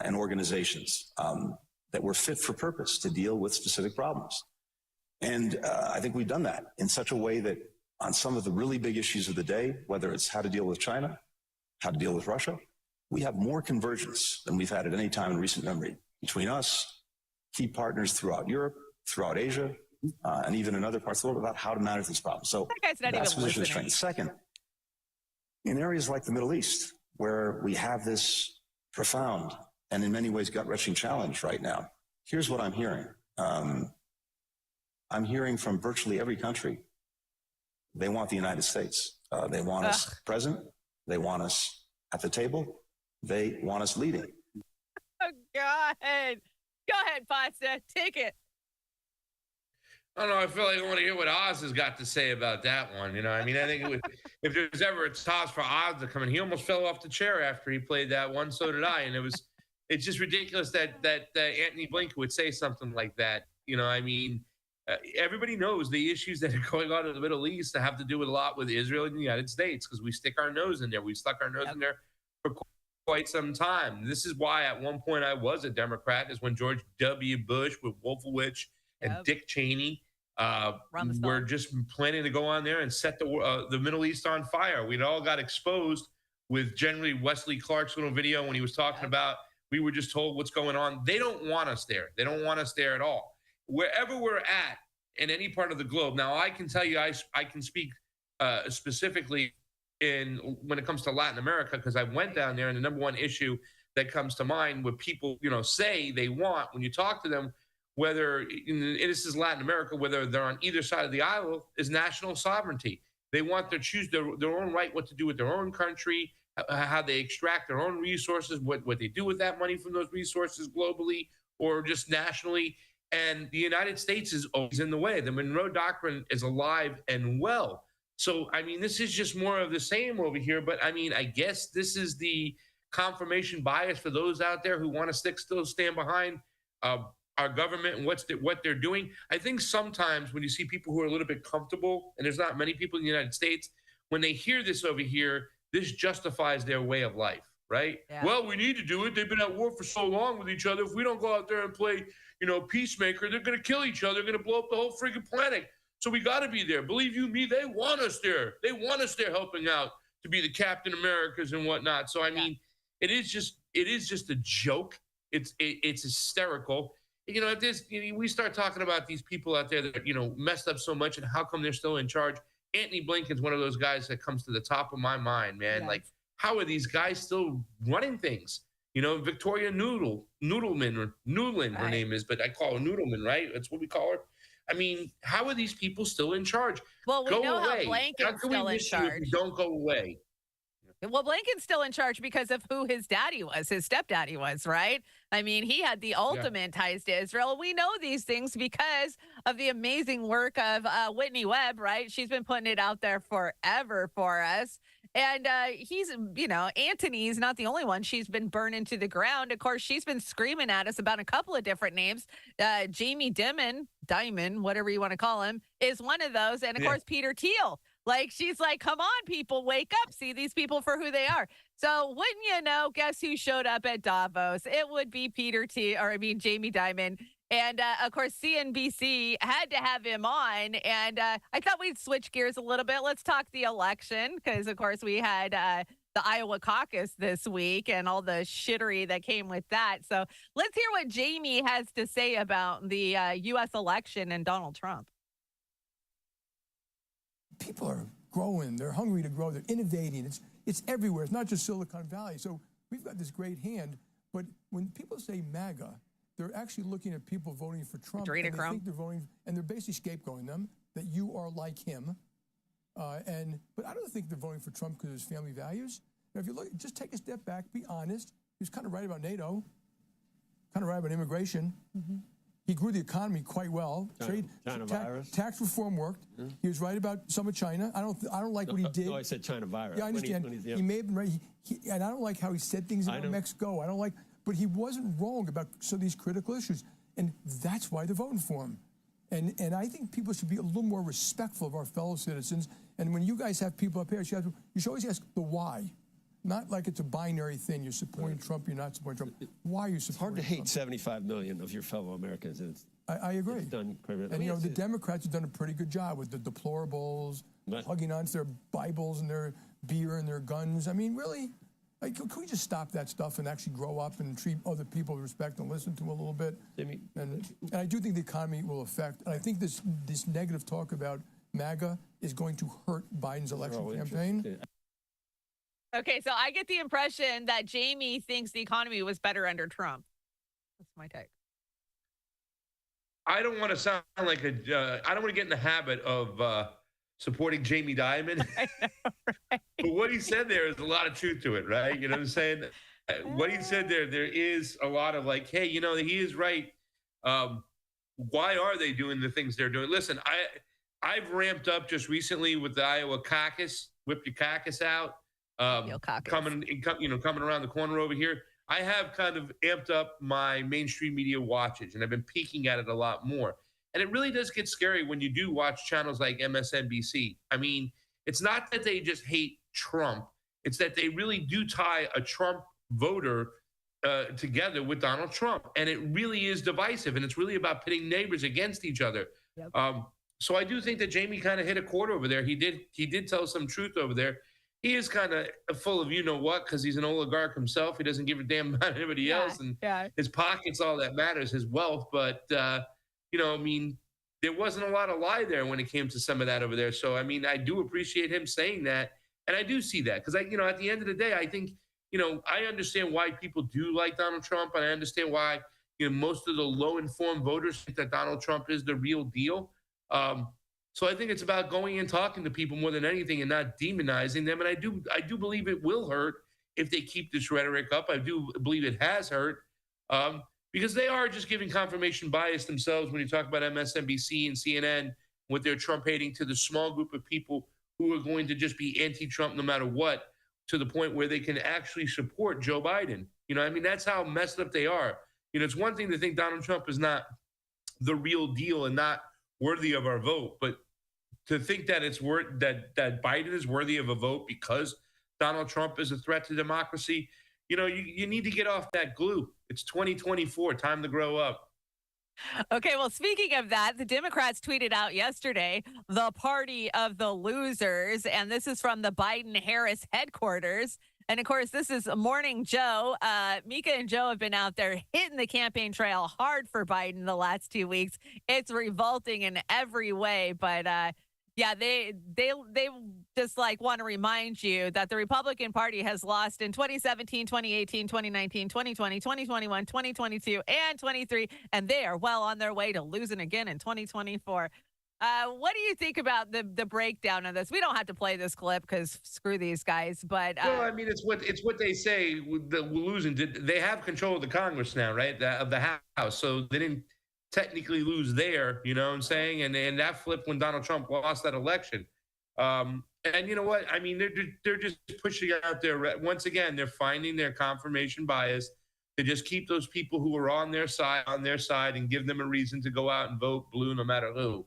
and organizations that were fit for purpose to deal with specific problems. And I think we've done that in such a way that on some of the really big issues of the day, whether it's how to deal with China, how to deal with Russia, we have more convergence than we've had at any time in recent memory between us, key partners throughout Europe, throughout Asia, and even in other parts of the world about how to manage this problem. So that's position of strength. Second, in areas like the Middle East, where we have this profound and in many ways gut-wrenching challenge right now, here's what I'm hearing. I'm hearing from virtually every country, they want the United States. They want us present. They want us at the table. They want us leading. Oh, God. Go ahead, Pasta. Take it. I don't know. I feel like I want to hear what Oz has got to say about that one. I think if there's ever a toss for Oz to come in, he almost fell off the chair after he played that one. So did I. And it's just ridiculous that Anthony Blinken would say something like that. Everybody knows the issues that are going on in the Middle East have to do with a lot with Israel and the United States because we stick our nose in there. We've stuck our nose in there for quite some time. This is why at one point I was a Democrat, is when George W. Bush with Wolfowitz and Dick Cheney were just planning to go on there and set the Middle East on fire. We'd all got exposed with generally Wesley Clark's little video when he was talking about, we were just told what's going on. They don't want us there. They don't want us there at all. Wherever we're at in any part of the globe. Now, I can tell you, I can speak specifically when it comes to Latin America, because I went down there, and the number one issue that comes to mind, what people say they want when you talk to them, whether this is Latin America, whether they're on either side of the aisle, is national sovereignty. They want to choose their own right, what to do with their own country, how they extract their own resources, what they do with that money from those resources globally or just nationally. And the United States is always in the way. The Monroe Doctrine is alive and well. So, I mean, this is just more of the same over here. But, I mean, I guess this is the confirmation bias for those out there who want to still stand behind our government and what they're doing. I think sometimes when you see people who are a little bit comfortable, and there's not many people in the United States, when they hear this over here, this justifies their way of life, right? Yeah. Well, we need to do it. They've been at war for so long with each other. If we don't go out there and play, peacemaker, they're going to kill each other. They're going to blow up the whole freaking planet. So we got to be there. Believe you me, they want us there. They want us there helping out to be the Captain Americas and whatnot. So, I mean, it is just a joke. It's hysterical. If we start talking about these people out there that, messed up so much and how come they're still in charge. Anthony Blinken's one of those guys that comes to the top of my mind, man. Yes. Like, how are these guys still running things? Victoria Nuland, her name is, but I call her Noodleman, right? That's what we call her. I mean, how are these people still in charge? Well, we know how Blinken's still in charge. Don't go away. Well, Blinken's still in charge because of who his daddy was, his stepdaddy was, right? I mean, he had the ultimate ties to Israel. We know these things because of the amazing work of Whitney Webb, right? She's been putting it out there forever for us. And he's, Antony's not the only one. She's been burned into the ground. Of course, she's been screaming at us about a couple of different names. Jamie Dimon, whatever you want to call him, is one of those. And, of course, Peter Thiel. Like, she's like, come on, people, wake up. See these people for who they are. So wouldn't you know, guess who showed up at Davos? It would be Jamie Dimon. And, of course, CNBC had to have him on. And I thought we'd switch gears a little bit. Let's talk the election because, of course, we had the Iowa caucus this week and all the shittery that came with that. So let's hear what Jamie has to say about the U.S. election and Donald Trump. People are growing. They're hungry to grow. They're innovating. It's everywhere. It's not just Silicon Valley. So we've got this great hand. But when people say MAGA, they're actually looking at people voting for Trump. And they think they're voting, and they're basically scapegoating them that you are like him. But I don't think they're voting for Trump because of his family values. Now, if you look, just take a step back, be honest. He was kind of right about NATO, kind of right about immigration. Mm-hmm. He grew the economy quite well. Tax reform worked. Mm-hmm. He was right about some of China. I don't like what he did. No, I said China virus. Yeah, I understand. He may have been right. And I don't like how he said things about Mexico. But he wasn't wrong about some of these critical issues. And that's why they're voting for him. And I think people should be a little more respectful of our fellow citizens. And when you guys have people up here, you should always ask the why. Not like it's a binary thing. You're supporting Trump, you're not supporting Trump. Why are you supporting Trump? It's hard to hate 75 million of your fellow Americans. I agree. And, the Democrats have done a pretty good job with the deplorables, hugging onto their Bibles and their beer and their guns. I mean, really, can we just stop that stuff and actually grow up and treat other people with respect and listen to them a little bit? And I do think the economy will affect, and I think this negative talk about MAGA is going to hurt Biden's election campaign. Okay, so I get the impression that Jamie thinks the economy was better under Trump. That's my take. I don't want to sound like I don't want to get in the habit of supporting Jamie Dimon. I know, right? But what he said there is a lot of truth to it, right? You know what I'm saying? What he said there is a lot of like, hey, he is right. Why are they doing the things they're doing? Listen, I've ramped up just recently with the Iowa caucus, whip your caucus out. Coming around the corner over here, I have kind of amped up my mainstream media watchage, and I've been peeking at it a lot more. And it really does get scary when you do watch channels like MSNBC. I mean, it's not that they just hate Trump; it's that they really do tie a Trump voter together with Donald Trump. And it really is divisive, and it's really about pitting neighbors against each other. Yep. So I do think that Jamie kind of hit a chord over there. He did tell some truth over there. He is kind of full of you-know-what because he's an oligarch himself. He doesn't give a damn about anybody else. And his pocket's all that matters, his wealth. But, I mean, there wasn't a lot of lie there when it came to some of that over there. So, I mean, I do appreciate him saying that. And I do see that because, at the end of the day, I think, I understand why people do like Donald Trump. And I understand why, most of the low-informed voters think that Donald Trump is the real deal. So I think it's about going and talking to people more than anything and not demonizing them. And I do believe it will hurt if they keep this rhetoric up. I do believe it has hurt because they are just giving confirmation bias themselves when you talk about MSNBC and CNN with their Trump hating to the small group of people who are going to just be anti-Trump no matter what, to the point where they can actually support Joe Biden. That's how messed up they are. It's one thing to think Donald Trump is not the real deal and not worthy of our vote, but to think that that Biden is worthy of a vote because Donald Trump is a threat to democracy, you need to get off that glue. It's 2024, time to grow up. Okay, well, speaking of that, the Democrats tweeted out yesterday, the party of the losers, and this is from the Biden-Harris headquarters. And, of course, this is Morning Joe. Mika and Joe have been out there hitting the campaign trail hard for Biden the last 2 weeks. It's revolting in every way. But, they just want to remind you that the Republican Party has lost in 2017, 2018, 2019, 2020, 2021, 2022, and 23. And they are well on their way to losing again in 2024. What do you think about the breakdown of this? We don't have to play this clip because screw these guys. But well, it's what they say. The losing. They have control of the Congress now, right? Of the House, so they didn't technically lose there. You know what I'm saying? And that flipped when Donald Trump lost that election. And you know what? They're just pushing out there. Once again, they're finding their confirmation bias. They just keep those people who are on their side and give them a reason to go out and vote blue no matter who.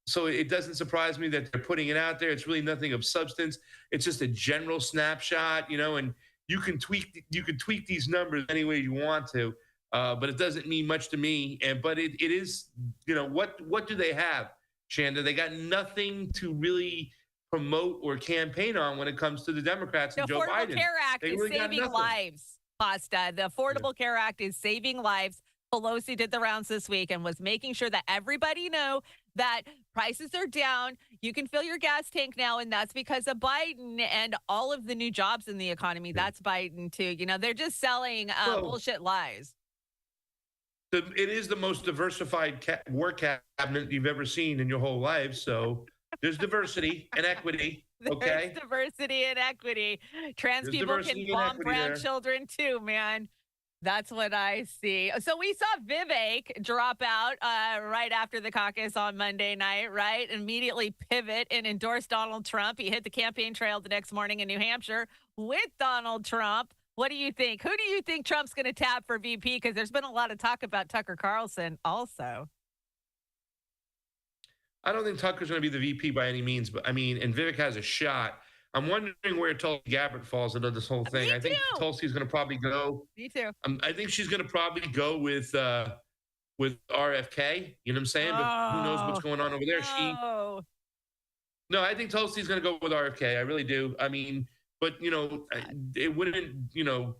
So it doesn't surprise me that they're putting it out there. It's really nothing of substance. It's just a general snapshot, and you can tweak these numbers any way you want to, but it doesn't mean much to me. But it is, what do they have, Chanda? They got nothing to really promote or campaign on when it comes to the Democrats and Joe Biden. The Affordable Care Act is saving lives, Pasta. The Affordable Care Act is saving lives. Pelosi did the rounds this week and was making sure that everybody know that prices are down. You can fill your gas tank now, and that's because of Biden and all of the new jobs in the economy. That's Biden, too. They're just selling bullshit lies. It is the most diversified war cabinet you've ever seen in your whole life, so there's diversity and equity, okay? There's diversity and equity. Trans people can bomb brown children, too, man. That's what I see. So we saw Vivek drop out right after the caucus on Monday night, right? Immediately pivot and endorse Donald Trump. He hit the campaign trail the next morning in New Hampshire with Donald Trump. What do you think? Who do you think Trump's going to tap for VP? Because there's been a lot of talk about Tucker Carlson also. I don't think Tucker's going to be the VP by any means, but and Vivek has a shot. I'm wondering where Tulsi Gabbard falls into this whole thing. I think Tulsi's going to probably go. Me too. I think she's going to probably go with RFK. You know what I'm saying? But who knows what's going on over there? No, I think Tulsi's going to go with RFK. I really do. But it wouldn't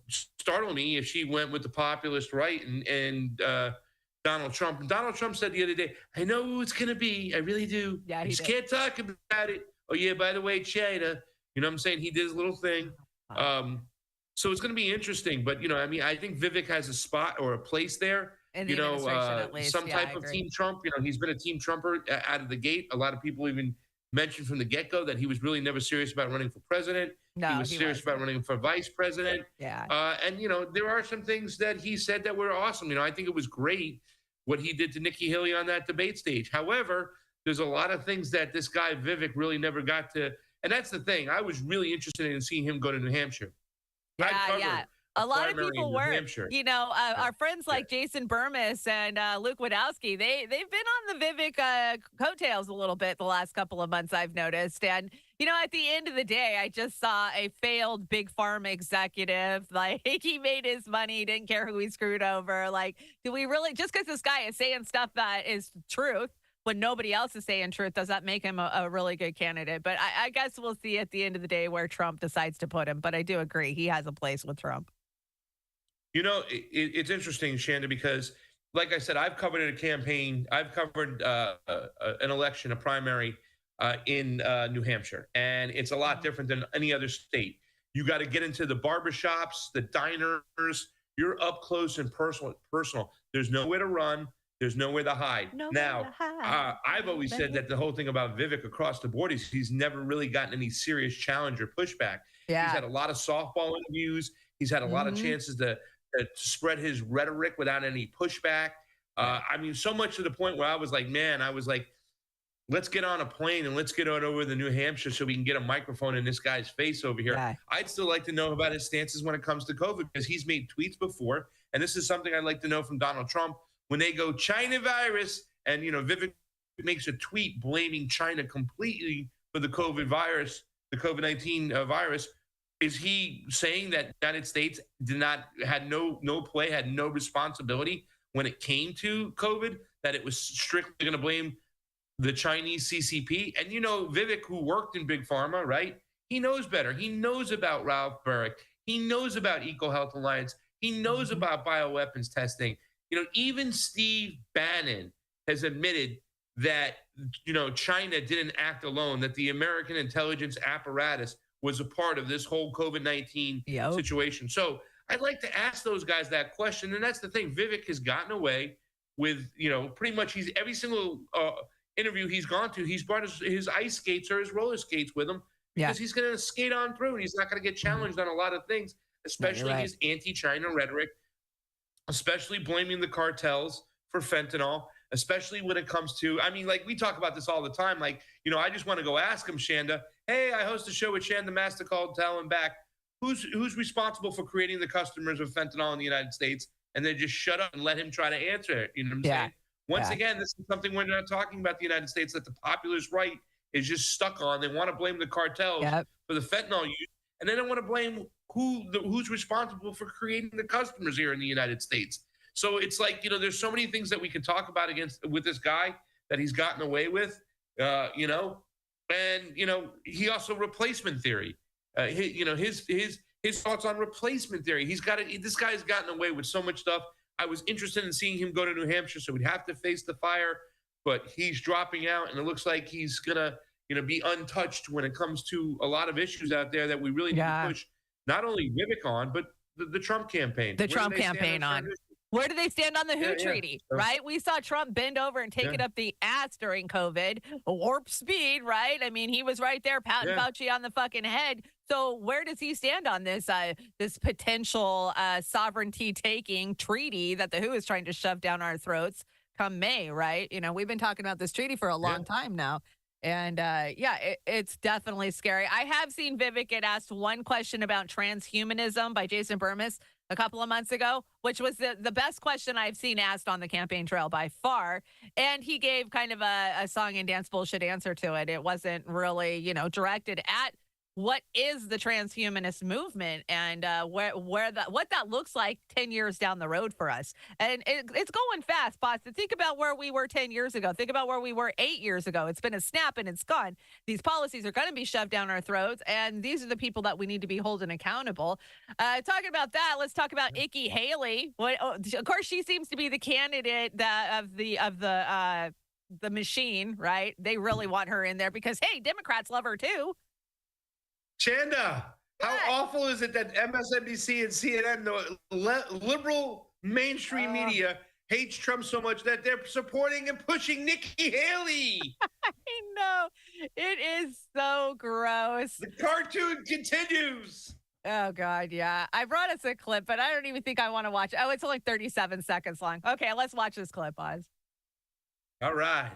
startle me if she went with the populist right and Donald Trump. And Donald Trump said the other day, "I know who it's going to be. I really do. Yeah, I just can't talk about it." Oh yeah, by the way, China. You know what I'm saying? He did his little thing. So it's going to be interesting. But, I think Vivek has a spot or a place there. In the administration, at least. Some type of Team Trump. He's been a Team Trumper out of the gate. A lot of people even mentioned from the get-go that he was really never serious about running for president. No, he was serious about running for vice president. Yeah. And, there are some things that he said that were awesome. I think it was great what he did to Nikki Haley on that debate stage. However, there's a lot of things that this guy Vivek really never got to. And that's the thing. I was really interested in seeing him go to New Hampshire. Yeah. a lot of primary people in New were. Hampshire. You know, our friends like Jason Burmis and Luke Wadowski, they've been on the Vivek coattails a little bit the last couple of months, I've noticed. And, you know, at the end of the day, I just saw a failed big pharma executive. Like, he made his money, didn't care who he screwed over. Like, do we really, just because this guy is saying stuff that is truth when nobody else is saying truth, does that make him a really good candidate? But I guess we'll see at the end of the day where Trump decides to put him. But I do agree, he has a place with Trump. You know, it's interesting, Chanda, because like I said, I've covered a campaign. I've covered an election, a primary in New Hampshire. And it's a lot different than any other state. You got to get into the barbershops, the diners. You're up close and personal. There's nowhere to run. There's nowhere to hide. I've always said that the whole thing about Vivek across the board is he's never really gotten any serious challenge or pushback. Yeah. He's had a lot of softball interviews. He's had a lot of chances to spread his rhetoric without any pushback. I mean, so much to the point where I was like, let's get on a plane and let's get on over to New Hampshire so we can get a microphone in this guy's face over here. Yeah. I'd still like to know about his stances when it comes to COVID, because he's made tweets before. And this is something I'd like to know from Donald Trump. When they go China virus and, you know, Vivek makes a tweet blaming China completely for the COVID virus, the COVID-19 virus, is he saying that the United States had no play, had no responsibility when it came to COVID, that it was strictly going to blame the Chinese CCP? And, you know, Vivek, who worked in Big Pharma, right? He knows better. He knows about Ralph Burrick. He knows about EcoHealth Alliance. He knows about bioweapons testing. You know, even Steve Bannon has admitted that, you know, China didn't act alone, that the American intelligence apparatus was a part of this whole COVID-19 situation. So I'd like to ask those guys that question. And that's the thing. Vivek has gotten away with, you know, pretty much every single interview he's gone to, he's brought his ice skates or his roller skates with him, because he's going to skate on through and he's not going to get challenged on a lot of things, especially his anti-China rhetoric, especially blaming the cartels for fentanyl, especially when it comes to, I mean, like, we talk about this all the time. Like, you know, I just want to go ask him, Chanda, hey, I host a show with Chanda-Masta called Tell Him Back. Who's responsible for creating the customers of fentanyl in the United States? And then just shut up and let him try to answer it. You know what I'm saying? Once again, this is something we're not talking about the United States that the populist right is just stuck on. They want to blame the cartels for the fentanyl use, and they don't want to blame who's responsible for creating the customers here in the United States. So it's like, you know, there's so many things that we can talk about with this guy that he's gotten away with, you know, and, you know, he also replacement theory, his thoughts on replacement theory. This guy's gotten away with so much stuff. I was interested in seeing him go to New Hampshire, so we'd have to face the fire, but he's dropping out, and it looks like he's gonna, you know, be untouched when it comes to a lot of issues out there that we really need to push not only Vivek on, but the Trump campaign. The Trump campaign on. Where do they stand on the WHO treaty, right? We saw Trump bend over and take it up the ass during COVID, warp speed, right? I mean, he was right there patting Fauci on the fucking head. So where does he stand on this this potential sovereignty-taking treaty that the WHO is trying to shove down our throats come May, right? You know, we've been talking about this treaty for a long time now. And it's definitely scary. I have seen Vivek get asked one question about transhumanism by Jason Burmis a couple of months ago, which was the best question I've seen asked on the campaign trail by far. And he gave kind of a song and dance bullshit answer to it. It wasn't really, you know, directed at what is the transhumanist movement and what that looks like 10 years down the road for us. And it's going fast, Boston. Think about where we were 10 years ago. Think about where we were 8 years ago. It's been a snap and it's gone. These policies are going to be shoved down our throats, and these are the people that we need to be holding accountable. Talking about that, let's talk about Nikki Haley. Of course, she seems to be the candidate of the machine, right? They really want her in there because, hey, Democrats love her too. Chanda, how awful is it that MSNBC and CNN, the liberal mainstream media, hates Trump so much that they're supporting and pushing Nikki Haley? I know. It is so gross. The cartoon continues. Oh, God, yeah. I brought us a clip, but I don't even think I want to watch it. Oh, it's only 37 seconds long. Okay, let's watch this clip, Oz. All right.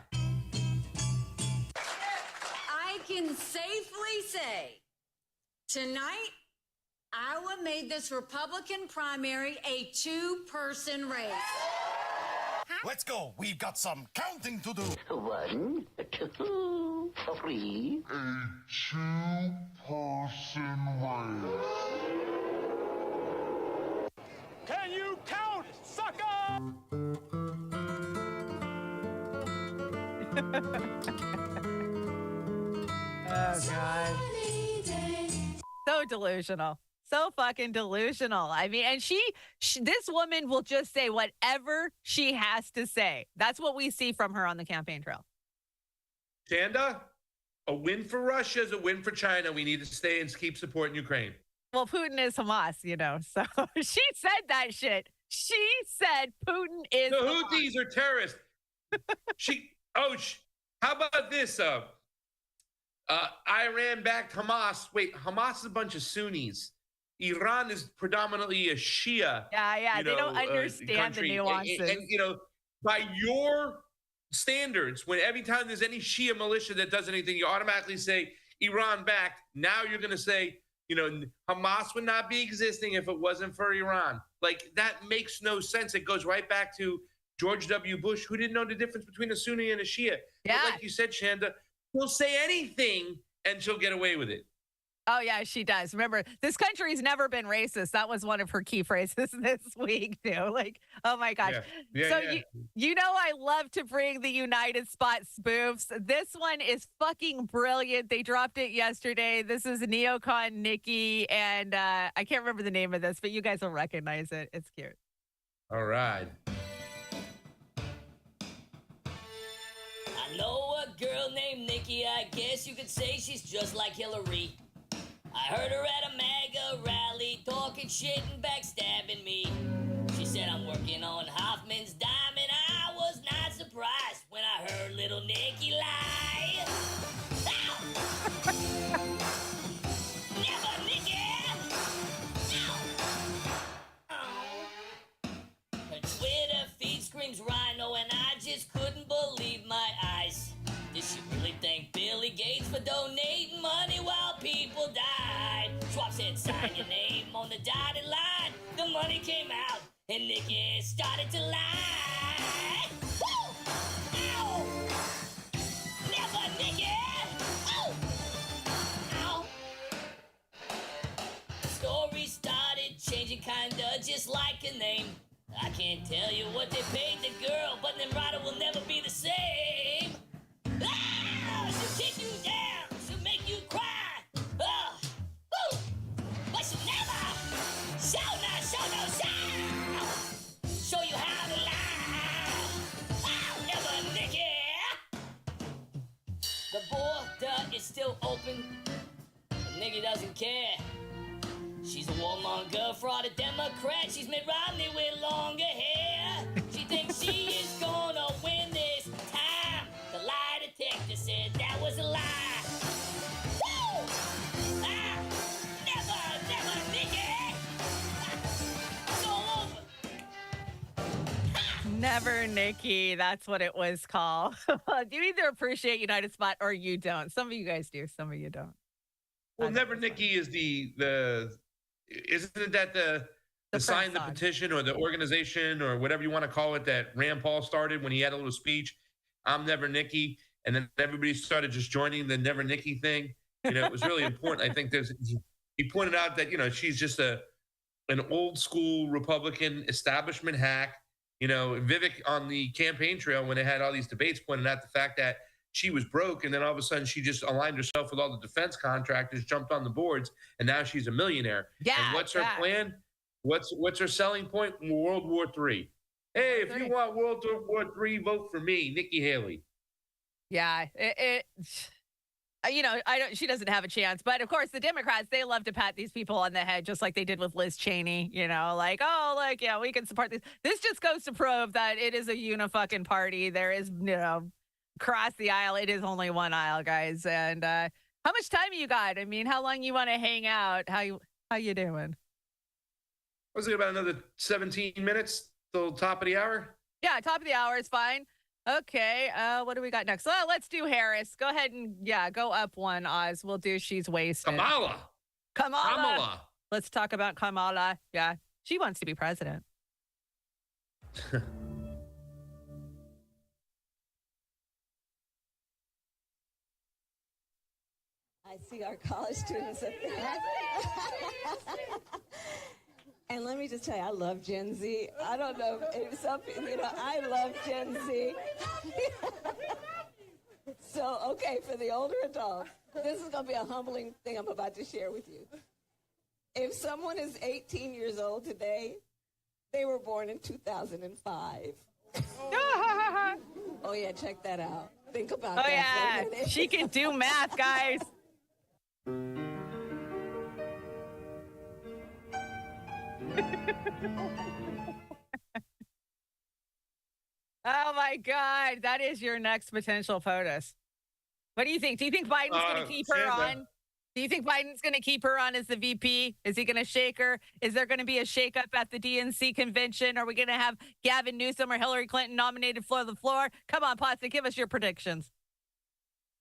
I can safely say tonight Iowa made this Republican primary a two-person race. Let's go. We've got some counting to do. 1, 2, 3. A two-person race. Can you count, sucker? Oh, God. So delusional. So fucking delusional. I mean, and she, this woman will just say whatever she has to say. That's what we see from her on the campaign trail. Chanda, a win for Russia is a win for China. We need to stay and keep supporting Ukraine. Well, Putin is Hamas, you know, so she said that shit. She said Putin is The Hamas. Houthis are terrorists. How about this? Iran backed Hamas. Wait, Hamas is a bunch of Sunnis. Iran is predominantly a Shia. Yeah, they don't understand the nuances. And, you know, by your standards, when every time there's any Shia militia that does anything, you automatically say Iran backed. Now you're going to say, you know, Hamas would not be existing if it wasn't for Iran. Like, that makes no sense. It goes right back to George W. Bush, who didn't know the difference between a Sunni and a Shia. Yeah. But like you said, Chanda, she'll say anything and she'll get away with it. Oh, yeah, she does. Remember, this country's never been racist. That was one of her key phrases this week, too. Like, oh, my gosh. You know I love to bring the United Spot spoofs. This one is fucking brilliant. They dropped it yesterday. This is Neocon Nikki, and I can't remember the name of this, but you guys will recognize it. It's cute. All right. I know a girl named Nikki. I guess you could say she's just like Hillary. I heard her at a MAGA rally talking shit and backstabbing me. She said I'm working on Hoffman's dime, and I was not surprised when I heard little Nikki lie. Never, Nikki! Her Twitter feed screams rhino, and I just couldn't believe my eyes. Did she really thank Billy Gates for donating money while people died? Schwab said, sign your name on the dotted line. The money came out, and Nikki started to lie. Woo! Ow! Never, Nikki! Ow! Ow! The story started changing, kinda just like a name. I can't tell you what they paid the girl, but Nimrata will never be the same. She'll kick you down, she'll make you cry. But she'll never show you how to lie. Never, Nikki. The border is still open, but Nikki doesn't care. She's a warmonger, fraud, a Democrat. She's Mitt Romney with longer hair. She thinks she is gonna win this time. The lie detector said that was a lie. Woo! Never, Nikki! It's all over. Never, Nikki. That's what it was called. You either appreciate United Spot or you don't. Some of you guys do. Some of you don't. Well, Never Nikki is isn't that the sign, the petition, or the organization, or whatever you want to call it, that Rand Paul started when he had a little speech? I'm Never Nikki. And then everybody started just joining the Never Nikki thing. You know, it was really important. I think he pointed out that, you know, she's just an old school Republican establishment hack. You know, Vivek on the campaign trail, when they had all these debates, pointed out the fact that she was broke, and then all of a sudden she just aligned herself with all the defense contractors, jumped on the boards, and now she's a millionaire. Yeah. And what's her plan? What's her selling point? World War III. Hey, if you want World War III, vote for me, Nikki Haley. Yeah, you know, she doesn't have a chance. But of course, the Democrats, they love to pat these people on the head, just like they did with Liz Cheney. You know, like, oh, like, yeah, we can support this. This just goes to prove that it is a unifucking party. There is, you know, across the aisle, it is only one aisle, guys. And how much time you got? I mean, how long you want to hang out? How you doing? Was it about another 17 minutes till top of the hour? Yeah, top of the hour is fine. Okay, what do we got next? Well, let's do Harris. Go ahead and, go up one, Oz. We'll do She's Wasted. Kamala. Let's talk about Kamala. Yeah, she wants to be president. I see our college students up there. And let me just tell you, I love Gen Z. I don't know if some people, I love Gen Z. So, okay, for the older adults, this is going to be a humbling thing I'm about to share with you. If someone is 18 years old today, they were born in 2005. Oh, yeah, check that out. Think about that. Oh, yeah. She can do math, guys. Oh my God, that is your next potential POTUS. What do you think? Do you think Biden's going to keep her on? Do you think Biden's going to keep her on as the VP? Is he going to shake her? Is there going to be a shakeup at the DNC convention? Are we going to have Gavin Newsom or Hillary Clinton nominated for the floor? Come on, Pasta, give us your predictions.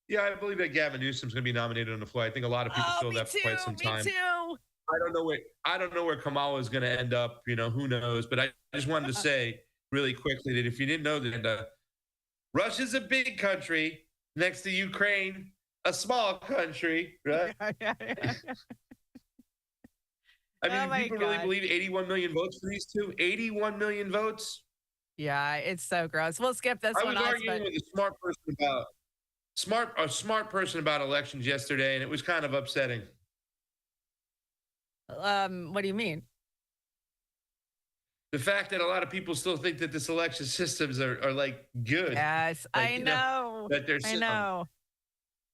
Yeah, I believe that Gavin Newsom's going to be nominated on the floor. I think a lot of people feel that for quite some time. Me too. I don't know where Kamala is going to end up. Who knows? But I just wanted to say really quickly that if you didn't know that Russia's a big country next to Ukraine, a small country, right? Yeah. I mean, do people really believe 81 million votes for these two? 81 million votes? Yeah, it's so gross. We'll skip this one. I was arguing with a smart person about elections yesterday, and it was kind of upsetting. What do you mean? The fact that a lot of people still think that this election systems are like good. Yes, like, I know. I know.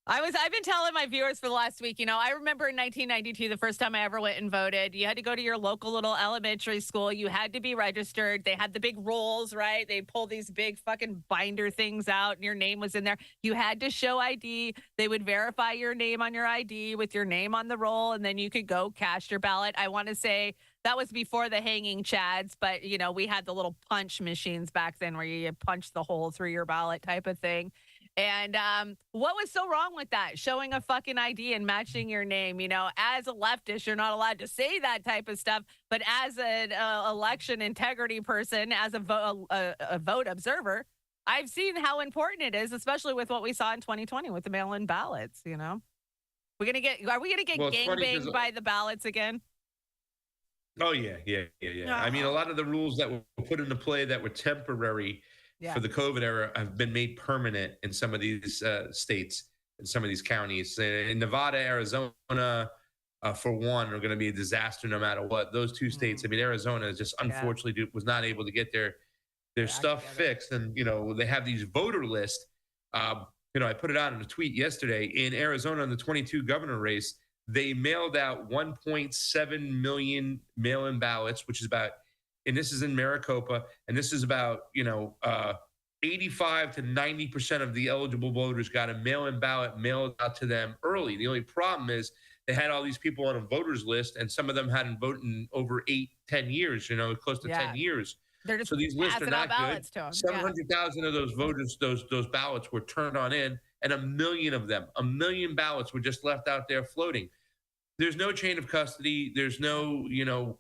I've been telling my viewers for the last week, I remember in 1992, the first time I ever went and voted, you had to go to your local little elementary school. You had to be registered. They had the big rolls, right? They pulled these big fucking binder things out and your name was in there. You had to show ID. They would verify your name on your ID with your name on the roll, and then you could go cast your ballot. I want to say that was before the hanging chads, but, we had the little punch machines back then where you punch the hole through your ballot type of thing. And what was so wrong with that? Showing a fucking ID and matching your name, as a leftist, you're not allowed to say that type of stuff. But as an election integrity person, as a vote observer, I've seen how important it is, especially with what we saw in 2020 with the mail-in ballots. Are we gonna get gangbanged by the ballots again? Oh yeah. I mean, a lot of the rules that were put into play that were temporary for the COVID era have been made permanent in some of these states, in some of these counties. In Nevada, Arizona, for one, are going to be a disaster no matter what. Those two states, I mean, Arizona just unfortunately was not able to get their stuff fixed. And, they have these voter lists. I put it out in a tweet yesterday. In Arizona, in the 22 governor race, they mailed out 1.7 million mail-in ballots, which is about, and this is in Maricopa, and this is about, 85 to 90% of the eligible voters got a mail-in ballot mailed out to them early. The only problem is they had all these people on a voters list, and some of them hadn't voted in over 8-10 years, close to 10 years. So these lists are not good. 700,000 of those voters, those ballots were turned on in, and 1 million ballots were just left out there floating. There's no chain of custody. There's no,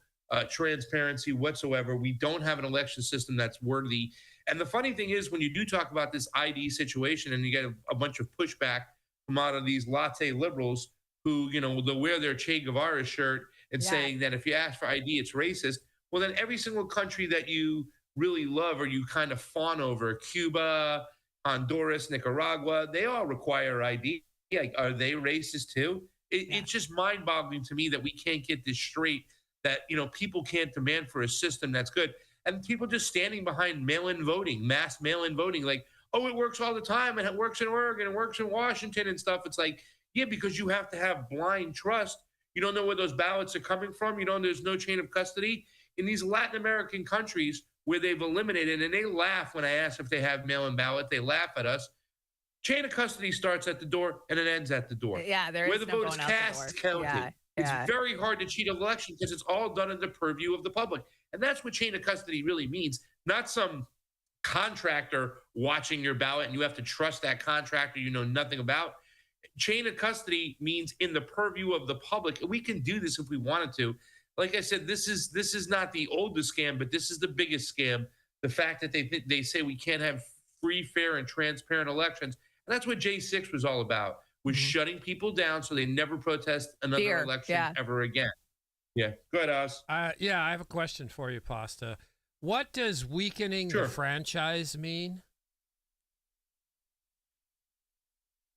transparency whatsoever. We don't have an election system that's worthy. And the funny thing is, when you do talk about this ID situation and you get a bunch of pushback from out of these latte liberals who, they'll wear their Che Guevara shirt and saying that if you ask for ID, it's racist. Well, then every single country that you really love or you kind of fawn over, Cuba, Honduras, Nicaragua, they all require ID. Like, are they racist too? It's just mind-boggling to me that we can't get this straight, that, people can't demand for a system that's good. And people just standing behind mail-in voting, mass mail-in voting, like, oh, it works all the time, and it works in Oregon, it works in Washington and stuff. It's like, yeah, because you have to have blind trust. You don't know where those ballots are coming from. There's no chain of custody. In these Latin American countries where they've eliminated, and they laugh when I ask if they have mail-in ballot, they laugh at us. Chain of custody starts at the door and it ends at the door. Yeah, there is where the vote is cast is counted. Yeah. It's very hard to cheat an election because it's all done in the purview of the public. And that's what chain of custody really means. Not some contractor watching your ballot and you have to trust that contractor you know nothing about. chain of custody means in the purview of the public. We can do this if we wanted to. Like I said, this is not the oldest scam, but this is the biggest scam. The fact that they say we can't have free, fair, and transparent elections. And that's what J6 was all about, was shutting people down so they never protest another election ever again. Yeah. Go ahead, Oz. Yeah, I have a question for you, Pasta. What does weakening the franchise mean?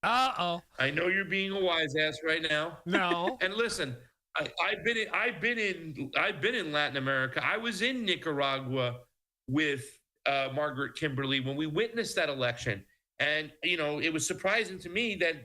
Uh-oh. I know you're being a wise ass right now. No. And listen, I've been in Latin America. I was in Nicaragua with Margaret Kimberly when we witnessed that election. And, it was surprising to me that,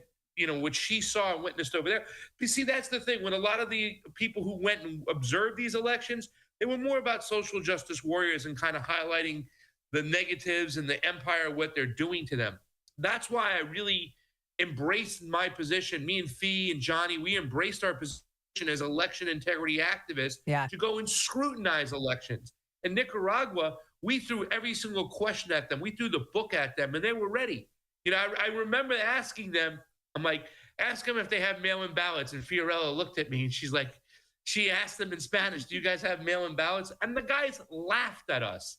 what she saw and witnessed over there. You see, that's the thing. When a lot of the people who went and observed these elections, they were more about social justice warriors and kind of highlighting the negatives and the empire, what they're doing to them. That's why I really embraced my position. Me and Fee and Johnny, we embraced our position as election integrity activists to go and scrutinize elections. In Nicaragua, we threw every single question at them. We threw the book at them, and they were ready. I remember asking them, I'm like, ask them if they have mail-in ballots. And Fiorella looked at me, and she asked them in Spanish, do you guys have mail-in ballots? And the guys laughed at us.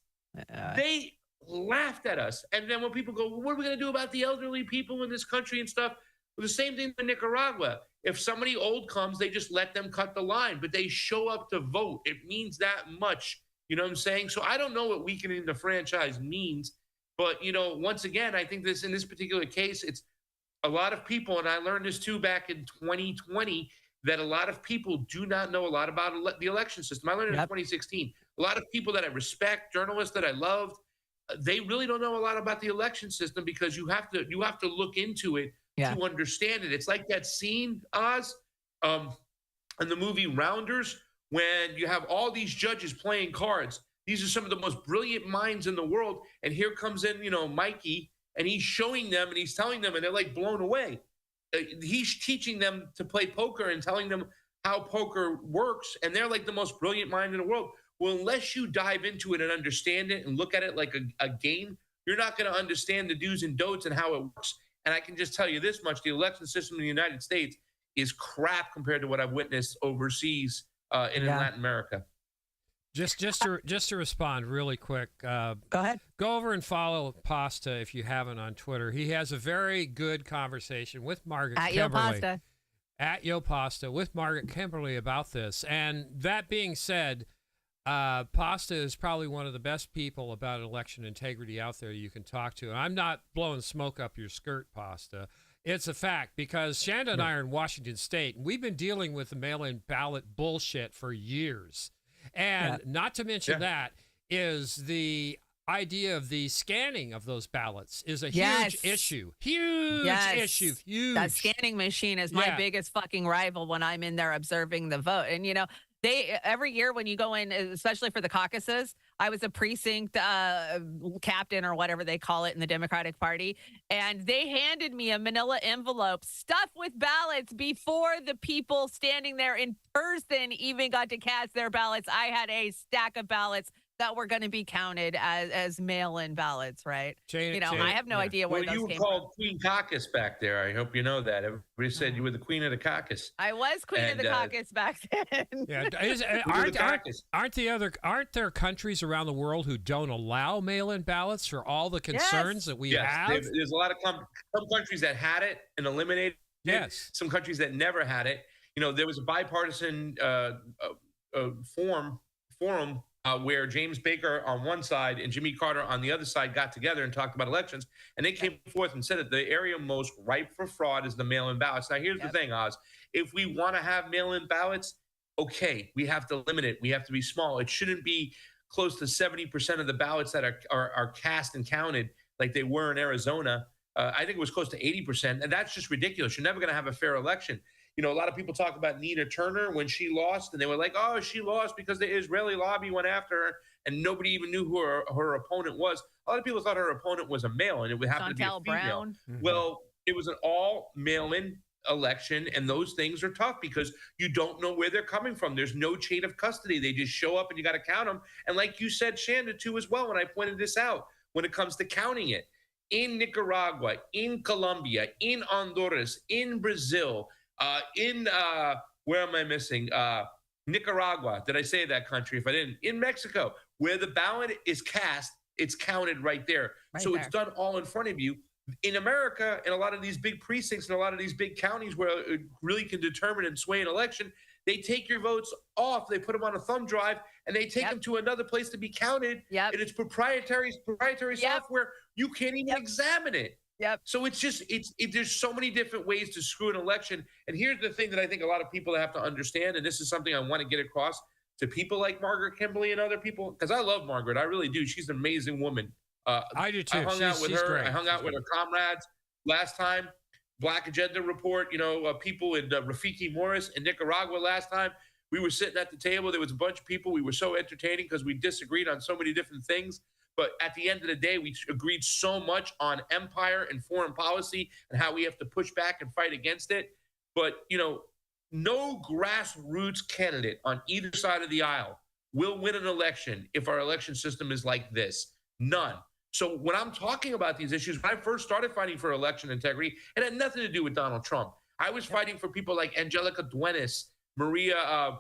They laughed at us. And then when people go, well, what are we going to do about the elderly people in this country and stuff? Well, the same thing in Nicaragua. If somebody old comes, they just let them cut the line, but they show up to vote. It means that much. You know what I'm saying? So I don't know what weakening the franchise means, but once again, I think in this particular case, it's a lot of people, and I learned this too back in 2020, that a lot of people do not know a lot about the election system. I learned it in 2016. A lot of people that I respect, journalists that I loved, they really don't know a lot about the election system because you have to look into it to understand it. It's like that scene, Oz, in the movie Rounders, when you have all these judges playing cards. These are some of the most brilliant minds in the world. And here comes in, Mikey, and he's showing them and he's telling them, and they're like blown away. He's teaching them to play poker and telling them how poker works. And they're like the most brilliant mind in the world. Well, unless you dive into it and understand it and look at it like a game, you're not going to understand the do's and don'ts and how it works. And I can just tell you this much: the election system in the United States is crap compared to what I've witnessed overseas in Latin America. Just to respond really quick. Go ahead. Go over and follow Pasta if you haven't on Twitter. He has a very good conversation with Margaret Kimberly. At Yo Pasta with Margaret Kimberly about this. And that being said, Pasta is probably one of the best people about election integrity out there you can talk to. And I'm not blowing smoke up your skirt, Pasta. It's a fact, because Chanda and I are in Washington State, and we've been dealing with the mail-in ballot bullshit for years. And not to mention that is the idea of the scanning of those ballots is a huge issue. Huge issue. Huge. That scanning machine is my biggest fucking rival when I'm in there observing the vote. And, they every year when you go in, especially for the caucuses, I was a precinct captain or whatever they call it in the Democratic Party, and they handed me a manila envelope stuffed with ballots before the people standing there in person even got to cast their ballots. I had a stack of ballots that were going to be counted as mail-in ballots, right? I have no idea where those came from. You were called Queen Caucus back there. I hope you know that. Everybody said you were the queen of the caucus. I was queen of the caucus back then. Aren't there countries around the world who don't allow mail-in ballots for all the concerns that we have? There's a lot of some countries that had it and eliminated it. Some countries that never had it. There was a bipartisan forum where James Baker on one side and Jimmy Carter on the other side got together and talked about elections. And they came forth and said that the area most ripe for fraud is the mail-in ballots. Now, here's the thing, Oz. If we want to have mail-in ballots, okay, we have to limit it. We have to be small. It shouldn't be close to 70% of the ballots that are cast and counted like they were in Arizona. I think it was close to 80%. And that's just ridiculous. You're never going to have a fair election. A lot of people talk about Nina Turner when she lost, and they were like, oh, she lost because the Israeli lobby went after her, and nobody even knew who her opponent was. A lot of people thought her opponent was a male, and it would happen to be a female. Brown. Well, it was an all mail-in election, and those things are tough because you don't know where they're coming from. There's no chain of custody. They just show up, and you got to count them. And like you said, Chanda, too, as well, and I pointed this out, when it comes to counting it, in Nicaragua, in Colombia, in Honduras, in Brazil, where am I missing? Nicaragua. Did I say that country? If I didn't, in Mexico, where the ballot is cast, it's counted right there. So it's done all in front of you. In America, in a lot of these big precincts and a lot of these big counties where it really can determine and sway an election, they take your votes off, they put them on a thumb drive, and they take them to another place to be counted. And it's proprietary software. You can't even examine it. So it's just, there's so many different ways to screw an election. And here's the thing that I think a lot of people have to understand, and this is something I want to get across to people like Margaret Kimberly and other people, because I love Margaret. I really do. She's an amazing woman. I do too. I hung out with her. Great. I hung out with her comrades last time. Black Agenda Report, people in Rafiki Morris in Nicaragua last time. We were sitting at the table. There was a bunch of people. We were so entertaining because we disagreed on so many different things. But at the end of the day, we agreed so much on empire and foreign policy and how we have to push back and fight against it. But, no grassroots candidate on either side of the aisle will win an election if our election system is like this. None. So when I'm talking about these issues, when I first started fighting for election integrity, it had nothing to do with Donald Trump. I was fighting for people like Angelica Duenas, Maria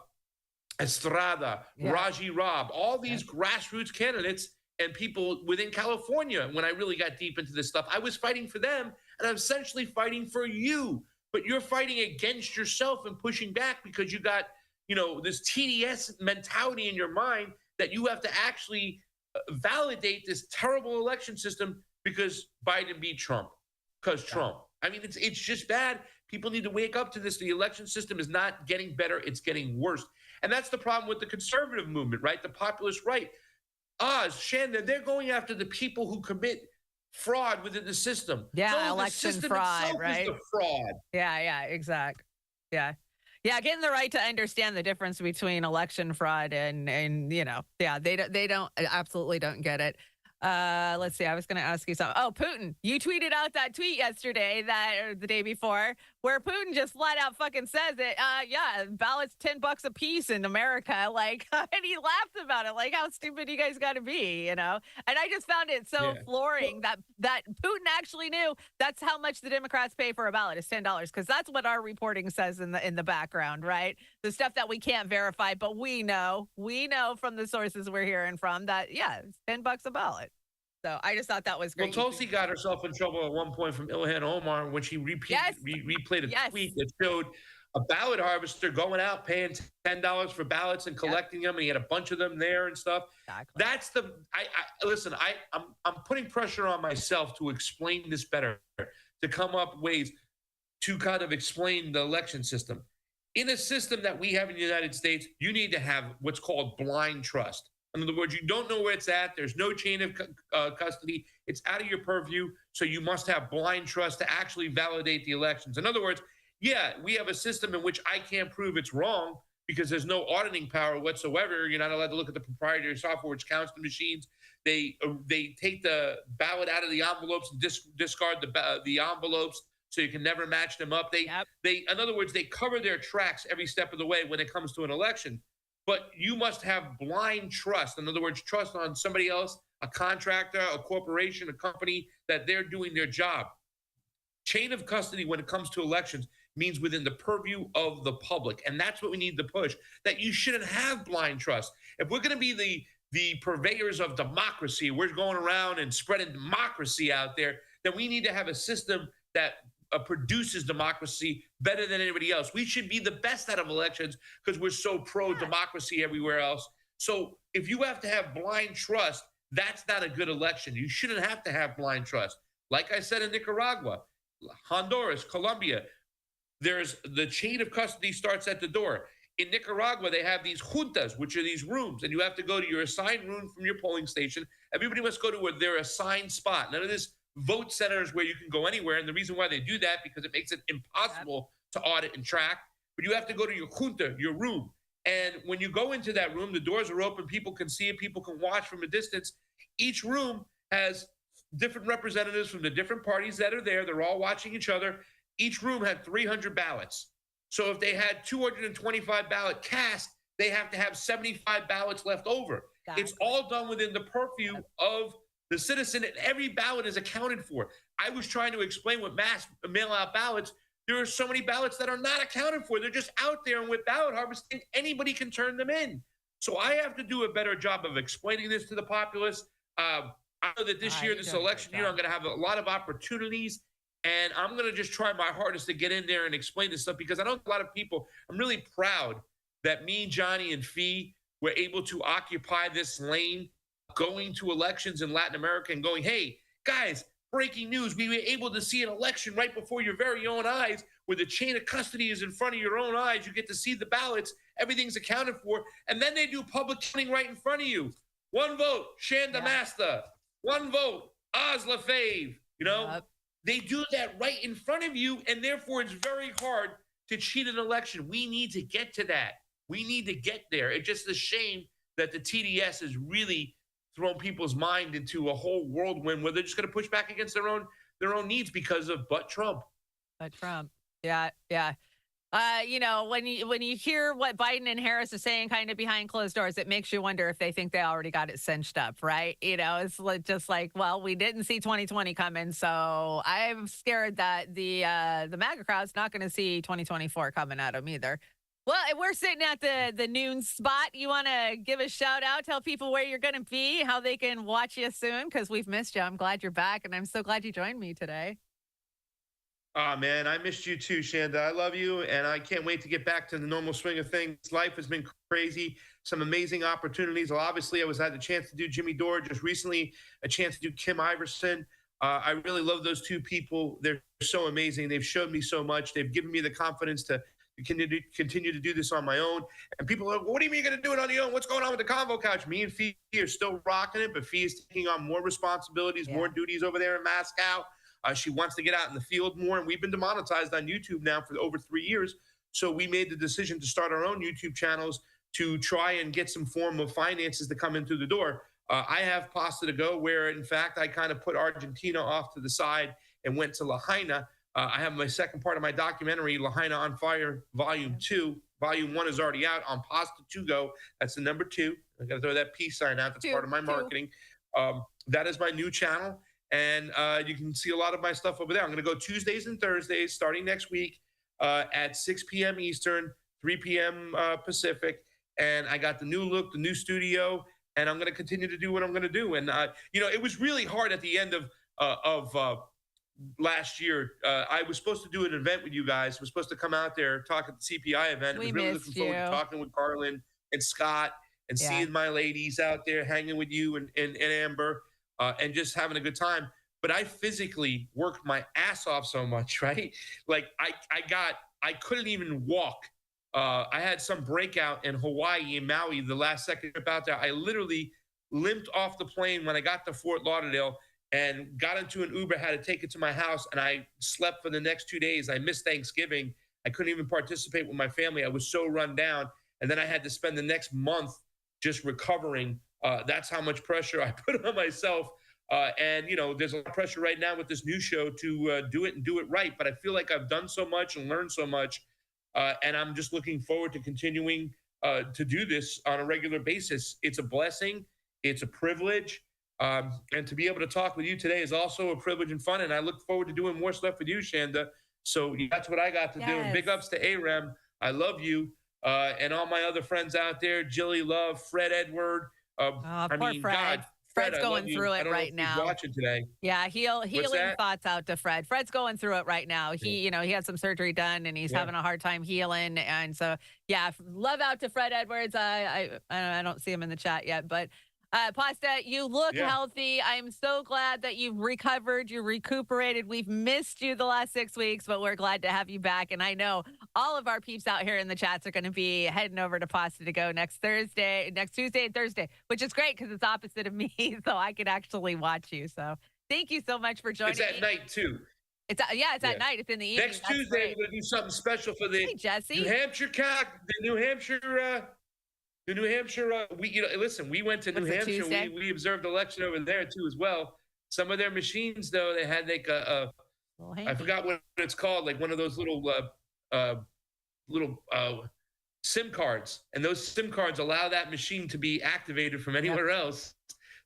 Estrada, Raji Raab, all these grassroots candidates and people within California. When I really got deep into this stuff, I was fighting for them, and I'm essentially fighting for you. But you're fighting against yourself and pushing back because you got, this TDS mentality in your mind that you have to actually validate this terrible election system because Biden beat Trump, because Trump. I mean, it's just bad. People need to wake up to this. The election system is not getting better. It's getting worse. And that's the problem with the conservative movement, right? The populist right. Oz, Chanda, they're going after the people who commit fraud within the system. Election fraud, right? Is the fraud. Exact. Yeah, getting the right to understand the difference between election fraud and they absolutely don't get it. Let's see. I was going to ask you something. Oh, Putin, you tweeted out that tweet yesterday or the day before where Putin just flat out fucking says it. Ballots $10 a piece in America. And he laughed about it. Like, how stupid you guys got to be, And I just found it so flooring that Putin actually knew that's how much the Democrats pay for a ballot is $10, because that's what our reporting says in the background, right? The stuff that we can't verify, but we know from the sources we're hearing from that, it's $10 a ballot. So I just thought that was great. Well, Tulsi got herself in trouble at one point from Ilhan Omar when she replayed a tweet that showed a ballot harvester going out paying $10 for ballots and collecting them, and he had a bunch of them there and stuff. Exactly. That's listen. I'm putting pressure on myself to explain this better, to come up ways to kind of explain the election system. In a system that we have in the United States, you need to have what's called blind trust. In other words, you don't know where it's at. There's no chain of custody. It's out of your purview. So you must have blind trust to actually validate the elections. In other words, we have a system in which I can't prove it's wrong because there's no auditing power whatsoever. You're not allowed to look at the proprietary software which counts the machines. They take the ballot out of the envelopes and discard the envelopes, so you can never match them up. In other words, they cover their tracks every step of the way when it comes to an election. But you must have blind trust. In other words, trust on somebody else, a contractor, a corporation, a company, that they're doing their job. Chain of custody when it comes to elections means within the purview of the public. And that's what we need to push, that you shouldn't have blind trust. If we're going to be the purveyors of democracy, we're going around and spreading democracy out there, then we need to have a system that produces democracy better than anybody else. We should be the best out of elections because we're so pro-democracy everywhere else. So if you have to have blind trust, that's not a good election. You shouldn't have to have blind trust. Like I said in Nicaragua, Honduras, Colombia, there's the chain of custody starts at the door. In Nicaragua, they have these juntas, which are these rooms, and you have to go to your assigned room from your polling station. Everybody must go to their assigned spot. None of this vote centers where you can go anywhere. And the reason why they do that, because it makes it impossible to audit and track. But you have to go to your junta, your room. And when you go into that room, the doors are open. People can see it. People can watch from a distance. Each room has different representatives from the different parties that are there. They're all watching each other. Each room had 300 ballots. So if they had 225 ballot cast, they have to have 75 ballots left over. Exactly. It's all done within the purview of The citizen, every ballot is accounted for. I was trying to explain with mass mail-out ballots, there are so many ballots that are not accounted for. They're just out there, and with ballot harvesting, anybody can turn them in. So I have to do a better job of explaining this to the populace. I know that this year, this election year, I'm going to have a lot of opportunities, and I'm going to just try my hardest to get in there and explain this stuff, because I know a lot of people, I'm really proud that me, Johnny, and Fee were able to occupy this lane, going to elections in Latin America and going, hey, guys, breaking news, we were able to see an election right before your very own eyes, where the chain of custody is in front of your own eyes. You get to see the ballots, everything's accounted for, and then they do public counting right in front of you. One vote, Chanda-Masta. One vote, Oz LaFave. You know, they do that right in front of you, and therefore it's very hard to cheat an election. We need to get to that. We need to get there. It's just a shame that the TDS is really thrown people's mind into a whole whirlwind where they're just going to push back against their own needs because of Trump. Trump. Yeah. You know, when you hear what Biden and Harris are saying kind of behind closed doors, it makes you wonder if they think they already got it cinched up, right? You know, it's just like, well, we didn't see 2020 coming, so I'm scared that the MAGA crowd's not going to see 2024 coming at them either. Well, we're sitting at the noon spot. You want to give a shout out, tell people where you're going to be, how they can watch you soon, because we've missed you. I'm glad you're back, and I'm so glad you joined me today. Oh, man, I missed you too, Chanda. I love you, and I can't wait to get back to the normal swing of things. Life has been crazy, some amazing opportunities. Well, obviously, I had the chance to do Jimmy Dore just recently, a chance to do Kim Iverson. I really love those two people. They're so amazing. They've showed me so much. They've given me the confidence to continue to do this on my own. And people are like, what do you mean you're going to do it on your own? What's going on with the Convo Couch? Me and Fee are still rocking it, but Fee is taking on more responsibilities, more duties over there in Moscow. She wants to get out in the field more, and we've been demonetized on YouTube now for over 3 years. So we made the decision to start our own YouTube channels to try and get some form of finances to come in through the door. I have Pasta to Go, where, in fact, I kind of put Argentina off to the side and went to Lahaina. I have my second part of my documentary, Lahaina on Fire, Volume 2. Volume 1 is already out on Pasta to Go. That's the number 2. I got to throw that peace sign out. That's part of my marketing. That is my new channel, and you can see a lot of my stuff over there. I'm going to go Tuesdays and Thursdays starting next week at 6 p.m. Eastern, 3 p.m. Pacific, and I got the new look, the new studio, and I'm going to continue to do what I'm going to do. And, you know, it was really hard at the end of last year. I was supposed to do an event with you guys. I was supposed to come out there, talk at the CPI event. I was really looking forward to talking with Garland and Scott and seeing my ladies out there, hanging with you and Amber, and just having a good time. But I physically worked my ass off so much, right? Like I couldn't even walk. I had some breakout in Hawaii, in Maui, the last second trip out there. I literally limped off the plane when I got to Fort Lauderdale and got into an Uber, had to take it to my house, and I slept for the next 2 days. I missed Thanksgiving. I couldn't even participate with my family. I was so run down. And then I had to spend the next month just recovering. That's how much pressure I put on myself. And, you know, there's a lot of pressure right now with this new show to do it and do it right. But I feel like I've done so much and learned so much. And I'm just looking forward to continuing to do this on a regular basis. It's a blessing. It's a privilege. And to be able to talk with you today is also a privilege and fun. And I look forward to doing more stuff with you, Chanda. So that's what I got to do. And big ups to AREM. I love you. And all my other friends out there, Jilly Love, Fred Edward. I mean, Fred. God, Fred's going through it right now. He's watching today. Yeah, healing thoughts out to Fred. Fred's going through it right now. He had some surgery done, and he's having a hard time healing. And so, yeah, love out to Fred Edwards. I don't see him in the chat yet, but Pasta, you look healthy. I'm so glad that you've recovered, you recuperated. We've missed you the last 6 weeks, but we're glad to have you back. And I know all of our peeps out here in the chats are going to be heading over to Pasta to Go next Tuesday and Thursday, which is great because it's opposite of me, so I could actually watch you. So thank you so much for joining me. It's at night, too. It's at night. It's in the evening. Next Tuesday, we're going to do something special for the New Hampshire listen, we went to New Hampshire. We observed election over there too as well. Some of their machines, though, they had like I forgot what it's called, like one of those little SIM cards, and those SIM cards allow that machine to be activated from anywhere else.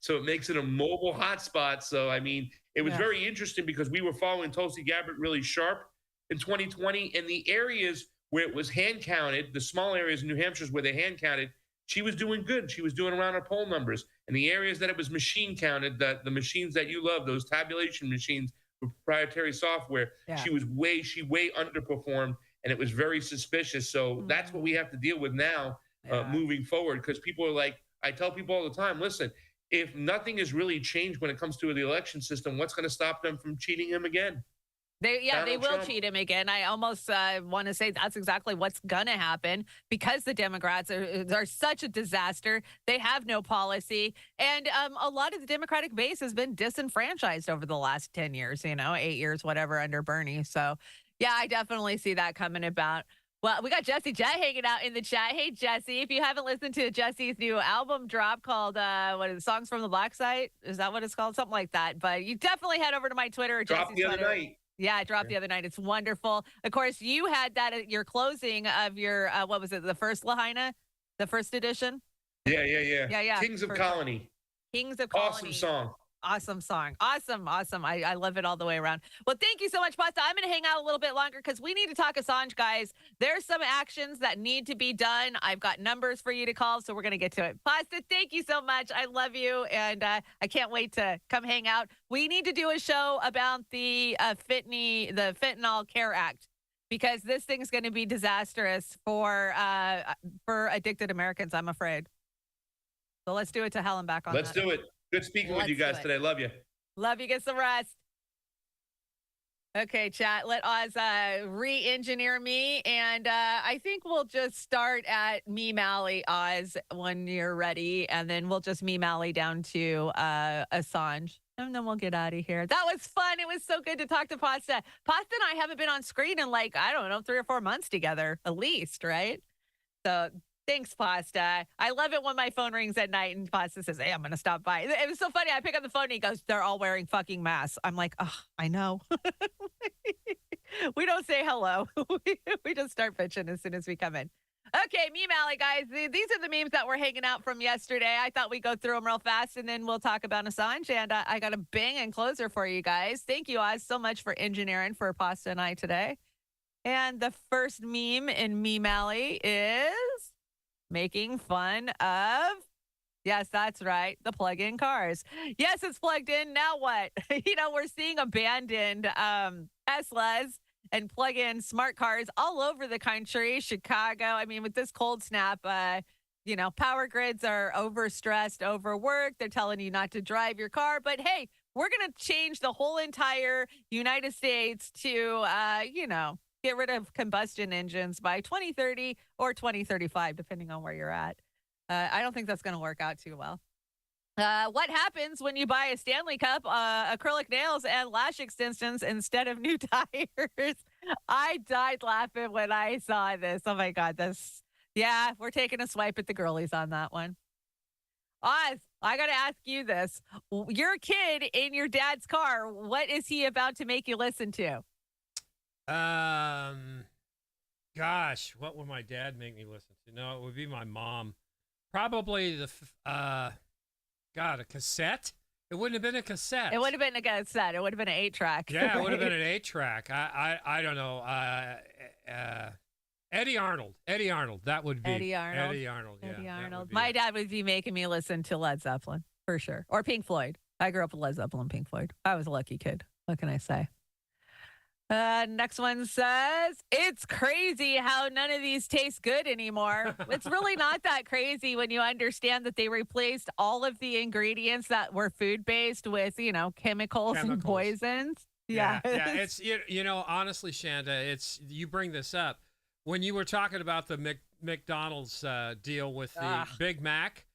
So it makes it a mobile hotspot. So, I mean, it was Yeah. very interesting because we were following Tulsi Gabbard really sharp in 2020. And the areas where it was hand counted, the small areas in New Hampshire where they hand counted, she was doing good. She was doing around her poll numbers. And the areas that it was machine counted, the machines that you love, those tabulation machines with proprietary software, Yeah. she way underperformed. And it was very suspicious. So that's what we have to deal with now moving forward. Because people are like, I tell people all the time, listen, if nothing has really changed when it comes to the election system, what's going to stop them from cheating him again? They Donald will Trump. cheat him again. I almost want to say that's exactly what's going to happen because the Democrats are such a disaster. They have no policy. And a lot of the Democratic base has been disenfranchised over the last 10 years, 8 years, whatever, under Bernie. So, yeah, I definitely see that coming about. Well, we got Jesse J hanging out in the chat. Hey, Jesse, if you haven't listened to Jesse's new album drop called, what is it, Songs from the Black Site? Is that what it's called? Something like that. But you definitely head over to my Twitter or Dropped Jesse's the other Twitter. night. Yeah, it dropped the other night. It's wonderful. Of course, you had that at your closing of your, what was it, the first Lahaina, the first edition? Yeah. Kings of Colony. Kings of Colony. Awesome song. Awesome song. Awesome. I love it all the way around. Well, thank you so much, Pasta. I'm going to hang out a little bit longer because we need to talk Assange, guys. There's some actions that need to be done. I've got numbers for you to call, so we're going to get to it. Pasta, thank you so much. I love you, and I can't wait to come hang out. We need to do a show about the Fentanyl Care Act because this thing's going to be disastrous for addicted Americans, I'm afraid. So let's do it to hell and back on Let's do it. Good speaking with you guys today. Love you. Love you. Get some rest. Okay, chat. Let Oz re-engineer me, and I think we'll just start at Me Mally, Oz, when you're ready, and then we'll just Me Mally down to Assange, and then we'll get out of here. That was fun. It was so good to talk to Pasta. Pasta and I haven't been on screen in 3 or 4 months together, at least, right? So thanks, Pasta. I love it when my phone rings at night and Pasta says, hey, I'm going to stop by. It was so funny. I pick up the phone and he goes, they're all wearing fucking masks. I'm like, oh, I know. We don't say hello. We just start bitching as soon as we come in. Okay, Meme Alley, guys. These are the memes that were hanging out from yesterday. I thought we'd go through them real fast and then we'll talk about Assange. And I got a banging closer for you guys. Thank you, Oz, so much for engineering for Pasta and I today. And the first meme in Meme Alley is making fun of, yes, that's right, the plug-in cars. Yes, it's plugged in. Now what? We're seeing abandoned Teslas and plug-in smart cars all over the country. Chicago, I mean, with this cold snap, power grids are overstressed, overworked. They're telling you not to drive your car. But hey, we're going to change the whole entire United States to, get rid of combustion engines by 2030 or 2035, depending on where you're at. I don't think that's going to work out too well. What happens when you buy a Stanley Cup, acrylic nails, and lash extensions instead of new tires? I died laughing when I saw this. Oh, my God. We're taking a swipe at the girlies on that one. Oz, I got to ask you this. Your kid in your dad's car, what is he about to make you listen to? Gosh, what would my dad make me listen to? No, it would be my mom. Probably a cassette? It wouldn't have been a cassette. It would have been a cassette. It would have been an 8-track. Yeah, right? It would have been an 8-track. I don't know. Eddie Arnold. That would be. Eddie Arnold. Yeah, Eddie Arnold. My dad would be making me listen to Led Zeppelin, for sure. Or Pink Floyd. I grew up with Led Zeppelin, Pink Floyd. I was a lucky kid. What can I say? Next one says, it's crazy how none of these taste good anymore. It's really not that crazy when you understand that they replaced all of the ingredients that were food-based with, chemicals and poisons. Yeah. It's, honestly, Chanda, you bring this up. When you were talking about the McDonald's deal with the Big Mac,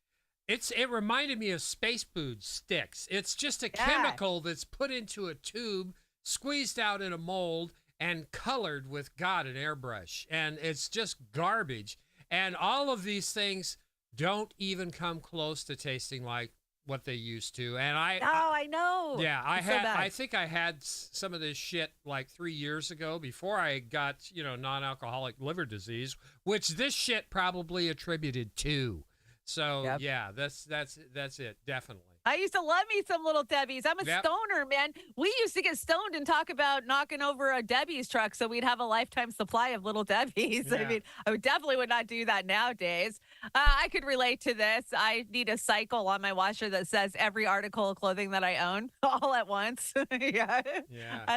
it reminded me of space food sticks. It's just a chemical that's put into a tube, squeezed out in a mold, and colored with an airbrush. And it's just garbage. And all of these things don't even come close to tasting like what they used to. And I know. Yeah, I think I had some of this shit 3 years ago before I got, non-alcoholic liver disease, which this shit probably attributed to. So yeah, that's it, definitely. I used to love me some Little Debbie's. I'm a stoner, man. We used to get stoned and talk about knocking over a Debbie's truck so we'd have a lifetime supply of Little Debbie's. Yeah. I mean, definitely would not do that nowadays. I could relate to this. I need a cycle on my washer that says every article of clothing that I own all at once. Yeah.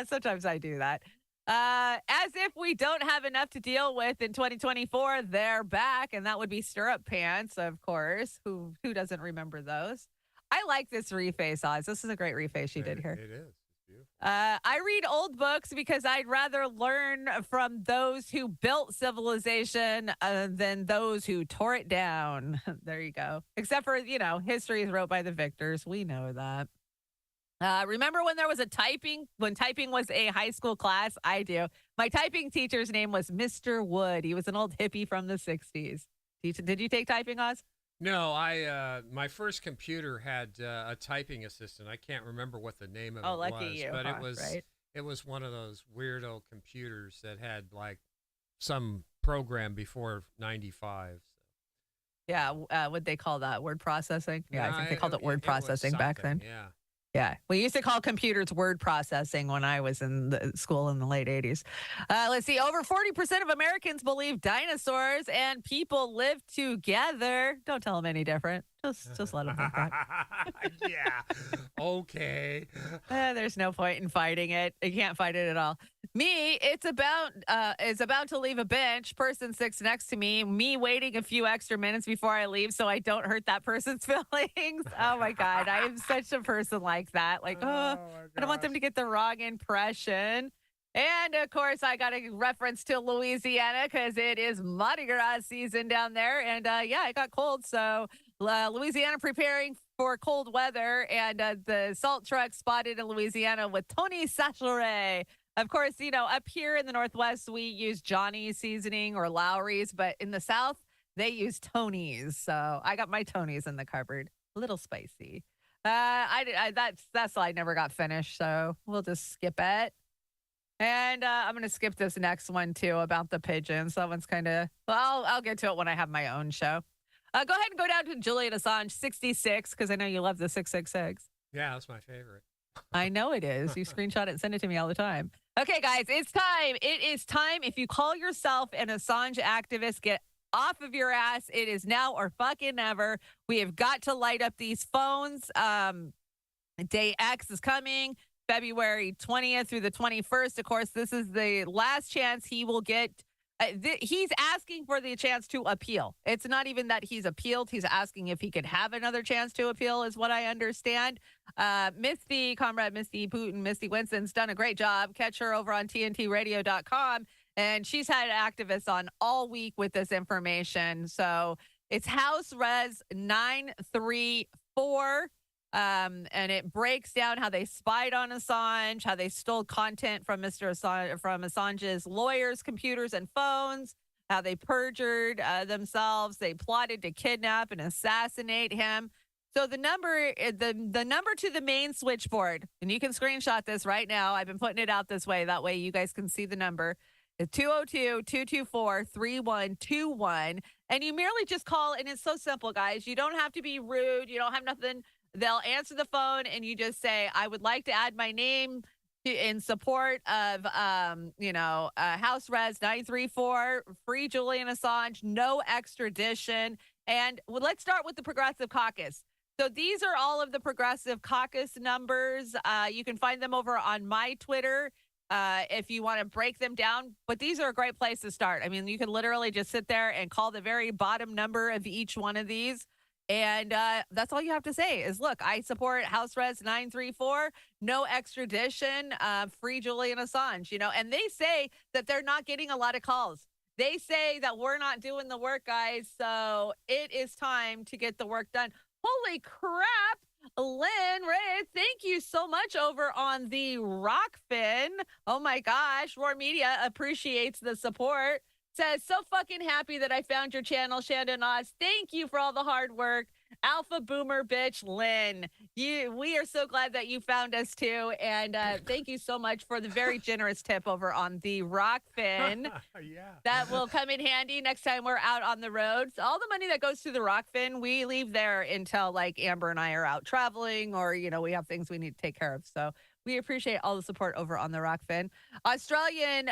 Sometimes I do that. As if we don't have enough to deal with in 2024, they're back, and that would be stirrup pants, of course. Who doesn't remember those? I like this reface, Oz. This is a great reface you did here. It is. It's beautiful. I read old books because I'd rather learn from those who built civilization than those who tore it down. There you go. Except for, history is wrote by the victors. We know that. Remember when there was when typing was a high school class? I do. My typing teacher's name was Mr. Wood. He was an old hippie from the 60s. Did you take typing, Oz? No, my first computer had a typing assistant. I can't remember what the name of it was. Lucky you, but right? It was one of those weirdo computers that had like some program before 95. Yeah, what'd they call that? Word processing? Yeah, I think they called it word processing back then. Yeah. Yeah, we used to call computers word processing when I was in the school in the late 80s. Let's see. Over 40% of Americans believe dinosaurs and people live together. Don't tell them any different. Just let them think that. Yeah. Okay. There's no point in fighting it. You can't fight it at all. Me, it's about to leave a bench. Person sits next to me. Me waiting a few extra minutes before I leave so I don't hurt that person's feelings. Oh my God, I am such a person like that. Like, I don't want them to get the wrong impression. And of course, I got a reference to Louisiana because it is Mardi Gras season down there. And it got cold. So Louisiana preparing for cold weather. And the salt truck spotted in Louisiana with Tony Sacheret. Of course, up here in the Northwest, we use Johnny's seasoning or Lowry's. But in the South, they use Tony's. So I got my Tony's in the cupboard. A little spicy. That slide never got finished. So we'll just skip it. And I'm going to skip this next one, too, about the pigeons. That one's kind of, I'll get to it when I have my own show. Go ahead and go down to Julian Assange 66, because I know you love the 666. Yeah, that's my favorite. I know it is. You screenshot it and send it to me all the time. Okay, guys, it's time. It is time. If you call yourself an Assange activist, get off of your ass. It is now or fucking never. We have got to light up these phones. Day X is coming. February 20th through the 21st. Of course, this is the last chance he will get. He's asking for the chance to appeal. It's not even that he's appealed. He's asking if he could have another chance to appeal, is what I understand. Comrade Misty Putin, Misty Winston's done a great job. Catch her over on TNTradio.com. And she's had activists on all week with this information. So it's House Res 934. And it breaks down how they spied on Assange, how they stole content from Assange's lawyers' computers and phones, how they perjured themselves. They plotted to kidnap and assassinate him. So the number to the main switchboard, and you can screenshot this right now. I've been putting it out this way. That way you guys can see the number. It's 202-224-3121. And you merely just call, and it's so simple, guys. You don't have to be rude. You don't have nothing. They'll answer the phone and you just say, I would like to add my name in support of, House Res 934, free Julian Assange, no extradition. And let's start with the Progressive Caucus. So these are all of the Progressive Caucus numbers. You can find them over on my Twitter if you want to break them down. But these are a great place to start. I mean, you can literally just sit there and call the very bottom number of each one of these. And that's all you have to say is, look, I support House Res 934, no extradition, free Julian Assange, and they say that they're not getting a lot of calls. They say that we're not doing the work, guys. So it is time to get the work done. Holy crap. Lynn Ray, thank you so much over on the Rockfin. Oh my gosh. Roar Media appreciates the support. Says, so fucking happy that I found your channel, Chanda-Masta. Thank you for all the hard work. Alpha Boomer Bitch Lynn. We are so glad that you found us too. And thank you so much for the very generous tip over on the Rockfin. Yeah. That will come in handy next time we're out on the road. So all the money that goes to the Rockfin, we leave there until like Amber and I are out traveling or, we have things we need to take care of. So we appreciate all the support over on the Rockfin. Australian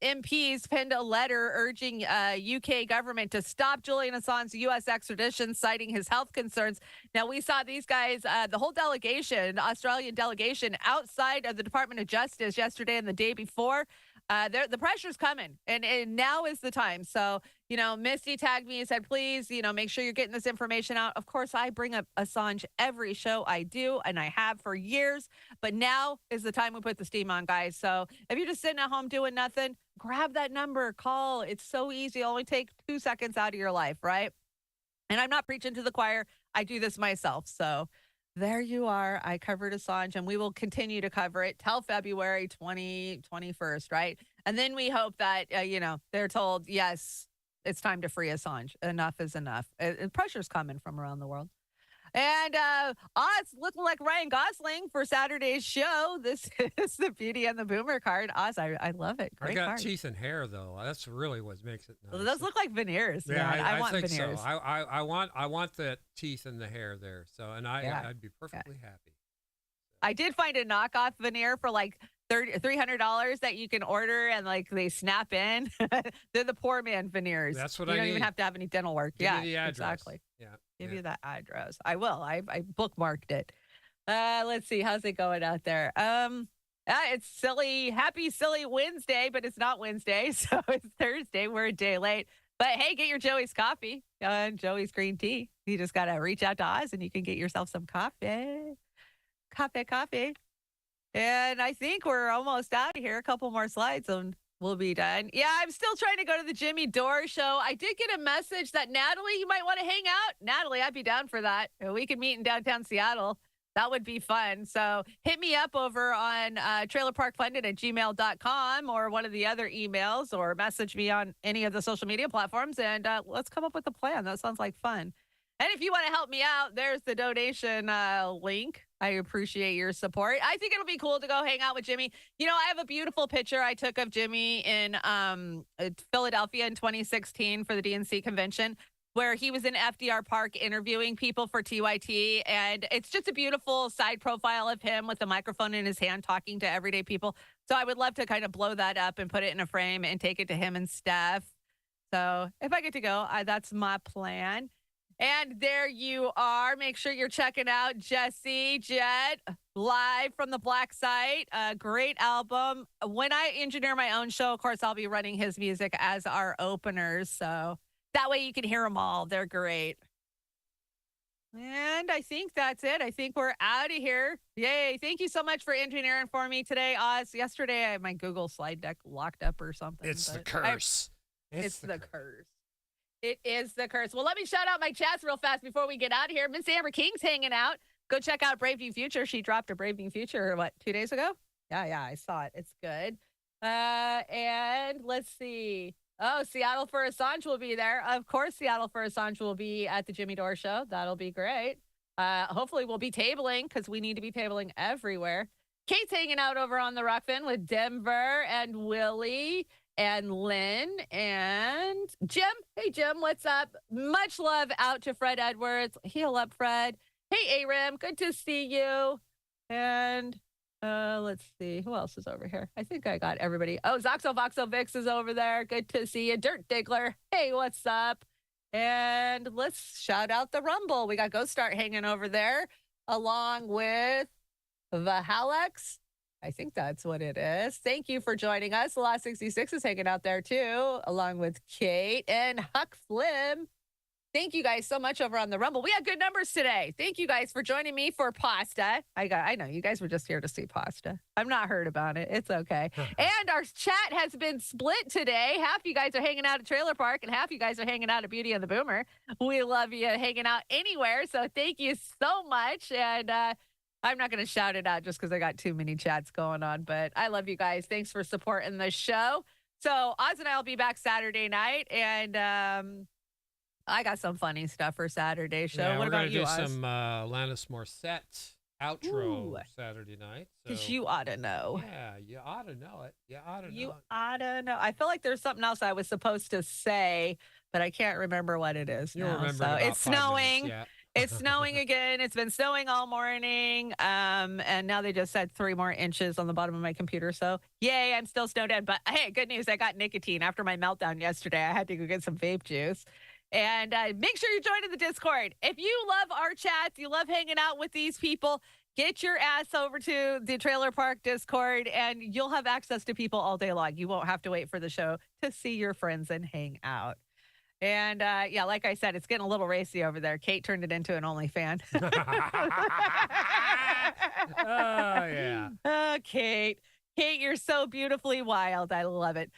MPs penned a letter urging UK government to stop Julian Assange's U.S. extradition, citing his health concerns. Now, we saw these guys, the whole delegation, the Australian delegation, outside of the Department of Justice yesterday and the day before. The pressure's coming, and now is the time. So, Misty tagged me and said, please, make sure you're getting this information out. Of course, I bring up Assange every show I do, and I have for years. But now is the time we put the steam on, guys. So if you're just sitting at home doing nothing, grab that number, call. It's so easy. It'll only take 2 seconds out of your life, right? And I'm not preaching to the choir. I do this myself. So there you are. I covered Assange, and we will continue to cover it till February 21st, right? And then we hope that, they're told, yes, it's time to free Assange. Enough is enough. Pressure's coming from around the world. And Oz looking like Ryan Gosling for Saturday's show. This is the Beauty and the Boomer card. Oz, I love it. Great I got card. teeth and hair, though. That's really what makes it nice. Those look like veneers. Yeah, man. I want think veneers. so. I want the teeth and the hair there. So, and I'd be perfectly happy. I did find a knockoff veneer for like $300 that you can order, and like they snap in. They're the poor man veneers. That's what you I don't need. even have to have any dental work. Give me the address. Exactly. Yeah. Give you that address. I will. I bookmarked it. Let's see. How's it going out there? It's silly. Happy Silly Wednesday, but it's not Wednesday. So it's Thursday. We're a day late. But hey, get your Joey's coffee and Joey's green tea. You just got to reach out to Oz and you can get yourself some coffee. Coffee. And I think we're almost out of here. A couple more slides and we'll be done. Yeah, I'm still trying to go to the Jimmy Dore show. I did get a message that Natalie, you might want to hang out. Natalie, I'd be down for that. We could meet in downtown Seattle. That would be fun. So hit me up over on trailerparkpundit@gmail.com or one of the other emails, or message me on any of the social media platforms, and let's come up with a plan. That sounds like fun. And if you want to help me out, there's the donation link. I appreciate your support. I think it'll be cool to go hang out with Jimmy. I have a beautiful picture I took of Jimmy in Philadelphia in 2016 for the DNC convention, where he was in FDR Park interviewing people for TYT. And it's just a beautiful side profile of him with a microphone in his hand talking to everyday people. So I would love to kind of blow that up and put it in a frame and take it to him and Steph. So if I get to go, that's my plan. And there you are. Make sure you're checking out Jesse Jet live from the Black Site. Great album. When I engineer my own show, of course, I'll be running his music as our openers. So that way you can hear them all. They're great. And I think that's it. I think we're out of here. Yay. Thank you so much for engineering for me today, Oz. Yesterday, I had my Google slide deck locked up or something. It's the curse. It's the curse. It is the curse. Well, let me shout out my chats real fast before we get out of here. Miss Amber King's hanging out. Go check out Brave New Future. She dropped a Brave New Future, 2 days ago? Yeah, I saw it. It's good. And let's see. Oh, Seattle for Assange will be there. Of course, Seattle for Assange will be at the Jimmy Dore show. That'll be great. Hopefully we'll be tabling because we need to be tabling everywhere. Kate's hanging out over on the Rockfin with Denver and Willie and Lynn and Jim. Hey, Jim, what's up? Much love out to Fred Edwards. Heal up, Fred. Hey, Aram, good to see you. And let's see. Who else is over here? I think I got everybody. Oh, Zoxo Voxo Vix is over there. Good to see you. Dirt Diggler. Hey, what's up? And let's shout out the Rumble. We got Ghost Start hanging over there along with the Halex. I think that's what it is. Thank you for joining us. The Lost 66 is hanging out there too, along with Kate and Huck Flim. Thank you guys so much over on the Rumble. We had good numbers today. Thank you guys for joining me for pasta. I know you guys were just here to see pasta. I'm not hurt about it. It's okay. And our chat has been split today. Half you guys are hanging out at Trailer Park and half you guys are hanging out at Beauty and the Boomer. We love you hanging out anywhere. So thank you so much. And I'm not going to shout it out just because I got too many chats going on, but I love you guys. Thanks for supporting the show. So Oz and I will be back Saturday night, and I got some funny stuff for Saturday show. Yeah, What we're about gonna you, do Oz? some Alanis Morissette outro Ooh. Saturday night. Because So, you ought to know. yeah, you ought to know it. You ought to know You it. ought to know. I feel like there's something else I was supposed to say, but I can't remember what it is You'll now. remember in So about it's 5 minutes, snowing. yeah. It's snowing again. It's been snowing all morning. And now they just said 3 more inches on the bottom of my computer. So yay, I'm still snowed in. But hey, good news. I got nicotine after my meltdown yesterday. I had to go get some vape juice. And make sure you join in the Discord. If you love our chats, you love hanging out with these people, get your ass over to the Trailer Park Discord and you'll have access to people all day long. You won't have to wait for the show to see your friends and hang out. And yeah, like I said, it's getting a little racy over there. Kate turned it into an OnlyFans. Oh, yeah. Oh, Kate. Kate, you're so beautifully wild. I love it.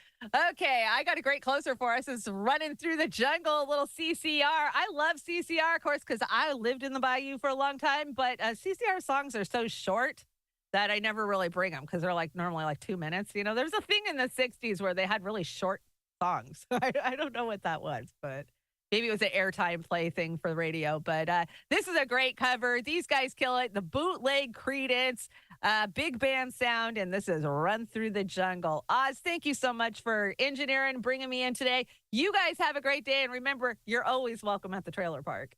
Okay, I got a great closer for us. It's Running Through the Jungle, a little CCR. I love CCR, of course, because I lived in the Bayou for a long time, but CCR songs are so short that I never really bring them because they're like normally like 2 minutes. You know, there's a thing in the 60s where they had really short songs. I don't know what that was, but maybe it was an airtime play thing for the radio. But this is a great cover. These guys kill it. The bootleg Creedence, big band sound, and this is Run Through the Jungle. Oz, thank you so much for engineering, bringing me in today. You guys have a great day, and remember, you're always welcome at the trailer park.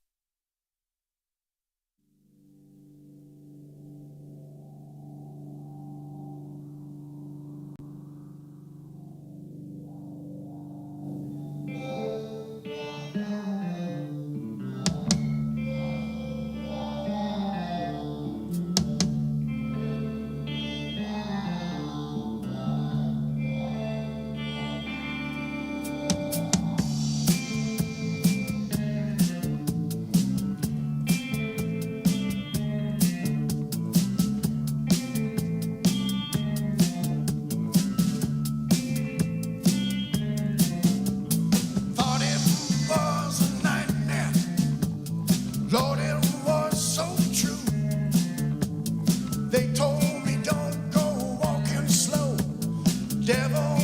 Thought it was a nightmare. Lord, it was so true. They told me don't go walking slow. Devil